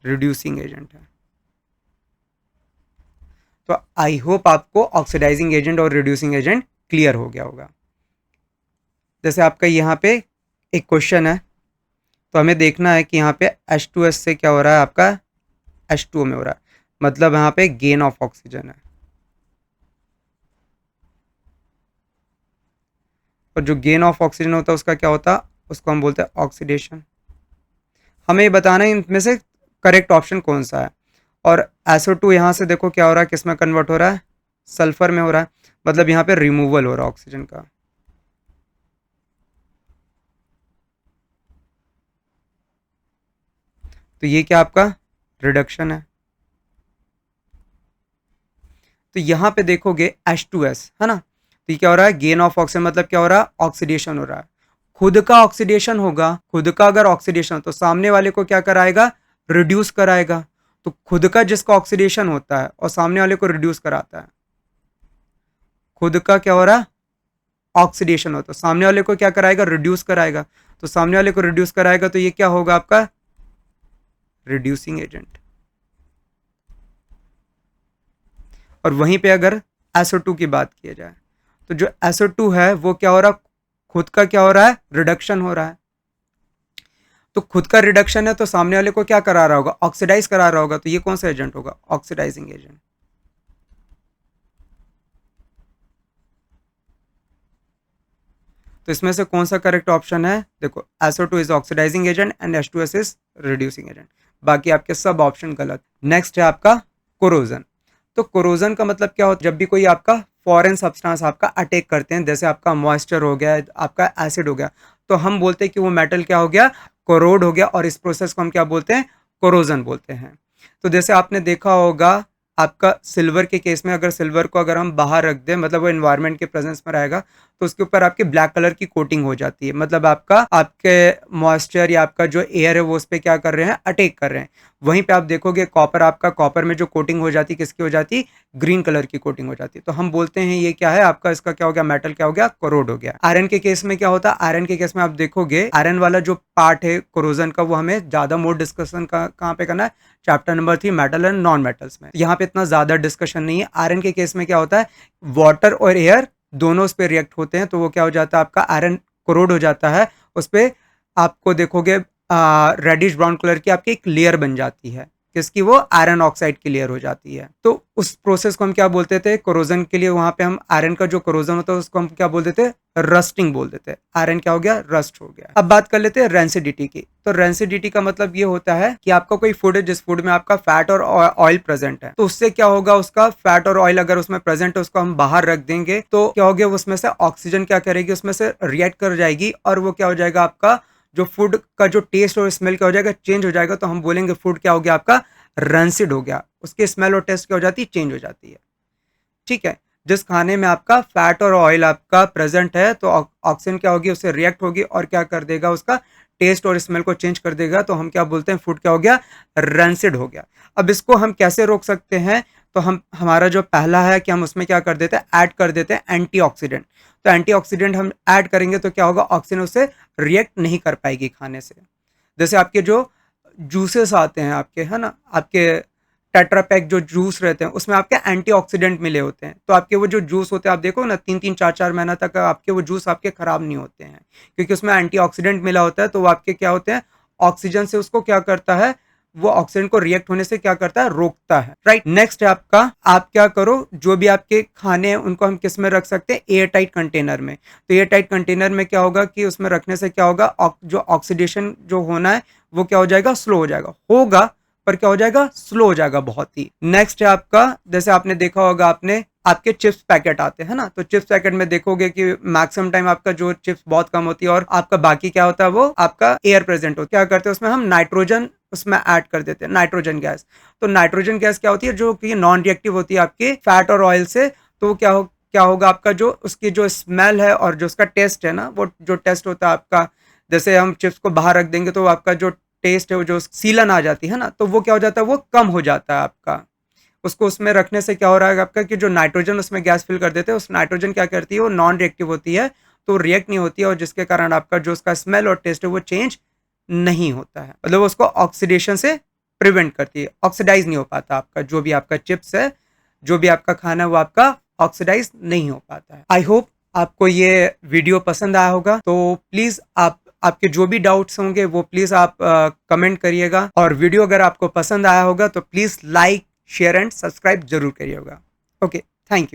रिड्यूसिंग एजेंट है। तो आई होप आपको ऑक्सीडाइजिंग एजेंट और रिड्यूसिंग एजेंट क्लियर हो गया होगा। जैसे आपका यहाँ पे एक क्वेश्चन है, तो हमें देखना है कि यहाँ पे H2S से क्या हो रहा है? आपका H2O में हो रहा है। मतलब यहाँ पे गेन ऑफ ऑक्सीजन है। और जो गेन ऑफ ऑक्सीजन होता है उसका क्या होता है? उसको हम बोलते हैं ऑक्सीडेशन। हमें ये बताना है इनमें से करेक्ट ऑप्शन कौन सा है। और SO2 यहाँ से देखो क्या हो रहा है? किस में कन्वर्ट हो रहा है? सल्फर में हो रहा है। मतलब यहाँ पे रिमूवल हो रहा है ऑक्सीजन का। तो ये क्या आपका? रिडक्शन है। तो यहाँ पे देखोगे H2S है ना? तो ये क्या हो रहा है? Gain of oxygen. मतलब क्या हो रहा है? ऑक्सीडेशन हो रहा है। खुद का ऑक्सीडेशन होगा। खुद का अगर ऑक्सीडेशन तो सामने वाले को क्या कराएगा? रिड्यूस कराएगा। तो खुद का जिसका ऑक्सीडेशन होता है और सामने वाले को रिड्यूस कराता है, खुद का क्या हो रहा है? ऑक्सीडेशन हो, तो सामने वाले को क्या कराएगा, रिड्यूस कराएगा। तो सामने वाले को रिड्यूस कराएगा तो ये क्या होगा आपका, रिड्यूसिंग एजेंट। और वहीं पे अगर SO2 की बात किया जाए तो जो SO2 है वो क्या हो रहा है, खुद का क्या हो रहा है, रिडक्शन हो रहा है। तो खुद का रिडक्शन है तो सामने वाले को क्या करा रहा होगा, ऑक्सीडाइज करा रहा होगा। तो ये कौन सा एजेंट होगा, ऑक्सीडाइजिंग एजेंट। तो इसमें से कौन सा करेक्ट ऑप्शन है, देखो SO2 is oxidising agent and H2S is reducing agent. बाकी आपके सब ऑप्शन गलत। नेक्स्ट है आपका कोरोजन। तो कोरोजन का मतलब क्या होता है, जब भी कोई आपका फॉरेन सब्सटेंस आपका अटैक करते हैं, जैसे आपका मॉइस्चर हो गया, आपका एसिड हो गया, तो हम बोलते हैं कि वो मेटल क्या हो गया, कोरोड हो गया, और इस प्रोसेस को हम क्या बोलते हैं, कोरोजन बोलते हैं। तो जैसे आपने देखा होगा आपका सिल्वर के केस में, अगर सिल्वर को अगर हम बाहर रख दें, मतलब वो एनवायरनमेंट के प्रेजेंस में रहेगा, तो उसके ऊपर आपकी ब्लैक कलर की कोटिंग हो जाती है, मतलब आपका आपके मॉइस्चर या आपका जो एयर है वो उस पर क्या कर रहे हैं, अटैक कर रहे हैं। वहीं पे आप देखोगे कॉपर, आपका कॉपर में जो कोटिंग हो जाती है किसकी हो जाती है, ग्रीन कलर की कोटिंग हो जाती है। तो हम बोलते हैं ये क्या है आपका, इसका क्या हो गया, मेटल क्या हो गया, कोरोड हो गया। आयरन के केस में क्या होता है, आयरन के केस में आप देखोगे आयरन वाला जो पार्ट है कोरोजन का, वो हमें ज्यादा मोर डिस्कशन कहाँ पे करना है, chapter number 3 metal and non metals में। यहाँ पे इतना ज्यादा डिस्कशन नहीं है। आयरन के केस में क्या होता है, वाटर और एयर दोनों उस पर रिएक्ट होते हैं, तो वो क्या हो जाता है आपका, आयरन कोरोड हो जाता है। उस पर आपको देखोगे रेडिश ब्राउन कलर की आपकी एक लेयर बन जाती है, किसकी, वो आयरन ऑक्साइड की लेयर हो जाती है। तो उस प्रोसेस को हम क्या बोलते थे, कोरोजन के लिए वहां पे हम आयरन का जो कोरोजन होता है उसको हम क्या बोलते थे, रस्टिंग बोलते थे। आयरन क्या हो गया, रस्ट हो गया। अब बात कर लेते हैं रेंसिडिटी की। तो रेंसिडिटी का मतलब ये होता है कि आपका कोई फूड है जिस फूड में आपका फैट और ऑयल प्रेजेंट है, तो उससे क्या होगा, उसका फैट और ऑयल अगर उसमें प्रेजेंट है उसको हम बाहर रख देंगे तो क्या हो गया, उसमें से ऑक्सीजन क्या करेगी, उसमें से रिएक्ट कर जाएगी, और वो क्या हो जाएगा आपका जो फूड का जो टेस्ट और स्मेल क्या हो जाएगा, चेंज हो जाएगा। तो हम बोलेंगे फूड क्या हो गया आपका, रेंसिड हो गया, उसकी स्मेल और टेस्ट क्या हो जाती है, चेंज हो जाती है। ठीक है, जिस खाने में आपका फैट और ऑयल आपका प्रेजेंट है तो ऑक्सीजन क्या होगी, उससे रिएक्ट होगी और क्या कर देगा, उसका टेस्ट और स्मेल को चेंज कर देगा। तो हम क्या बोलते हैं, फूड क्या हो गया, रेंसिड हो गया। अब इसको हम कैसे रोक सकते हैं, तो हम हमारा जो पहला है कि हम उसमें क्या कर देते हैं, ऐड कर देते हैं एंटीऑक्सीडेंट। तो एंटीऑक्सीडेंट हम ऐड करेंगे तो क्या होगा, ऑक्सीजन उससे रिएक्ट नहीं कर पाएगी खाने से। जैसे आपके जो जूसेस आते हैं आपके, है ना, आपके टेट्रा पैक जो जूस रहते हैं उसमें आपके एंटीऑक्सीडेंट मिले होते हैं, तो आपके वो जो जूस होते हैं आप देखो ना, 3-3 4-4 महीना तक आपके वो जूस आपके खराब नहीं होते हैं, क्योंकि उसमें एंटीऑक्सीडेंट मिला होता है। तो वो आपके क्या होते हैं, ऑक्सीजन से उसको क्या करता है, वो ऑक्सीजन को रिएक्ट होने से क्या करता है, रोकता है। राइट, नेक्स्ट है आपका, आप क्या करो, जो भी आपके खाने हैं उनको हम किस में रख सकते हैं, एयर टाइट कंटेनर में। तो एयर टाइट कंटेनर में क्या होगा कि उसमें रखने से क्या होगा, जो ऑक्सीडेशन जो होना है वो क्या हो जाएगा, स्लो हो जाएगा, होगा पर क्या हो जाएगा, स्लो हो जाएगा बहुत ही। नेक्स्ट है आपका, जैसे आपने देखा होगा, आपने आपके चिप्स पैकेट आते हैं ना, तो चिप्स पैकेट में देखोगे कि मैक्सिमम टाइम आपका जो चिप्स बहुत कम होती है और आपका बाकी क्या होता है, वो आपका एयर प्रेजेंट होता है। क्या करते हैं उसमें हम नाइट्रोजन उसमें ऐड कर देते हैं, नाइट्रोजन गैस। तो नाइट्रोजन गैस क्या होती है, जो कि नॉन रिएक्टिव होती है आपके फैट और ऑयल से। तो क्या होगा आपका, जो उसकी जो स्मेल है और जो उसका टेस्ट है ना, वो जो टेस्ट होता है आपका, जैसे हम चिप्स को बाहर रख देंगे तो आपका जो टेस्ट है वो जो सीलन आ जाती है ना, तो वो क्या हो जाता है, वो कम हो जाता है आपका। उसको उसमें रखने से क्या हो रहा है आपका, कि जो नाइट्रोजन उसमें गैस फिल कर देते हैं, उस नाइट्रोजन क्या करती है, वो नॉन रिएक्टिव होती है, तो रिएक्ट नहीं होती है, और जिसके कारण आपका जो उसका स्मेल और टेस्ट है वो चेंज नहीं होता है, मतलब उसको ऑक्सीडेशन से प्रिवेंट करती है, ऑक्सीडाइज नहीं हो पाता आपका जो भी आपका चिप्स है, जो भी आपका खाना है वो आपका ऑक्सीडाइज नहीं हो पाता है। आई होप आपको ये वीडियो पसंद आया होगा, तो प्लीज आपके जो भी डाउट्स होंगे वो प्लीज आप कमेंट करिएगा, और वीडियो अगर आपको पसंद आया होगा तो please like share and subscribe जरूर करिएगा। Okay, thank you.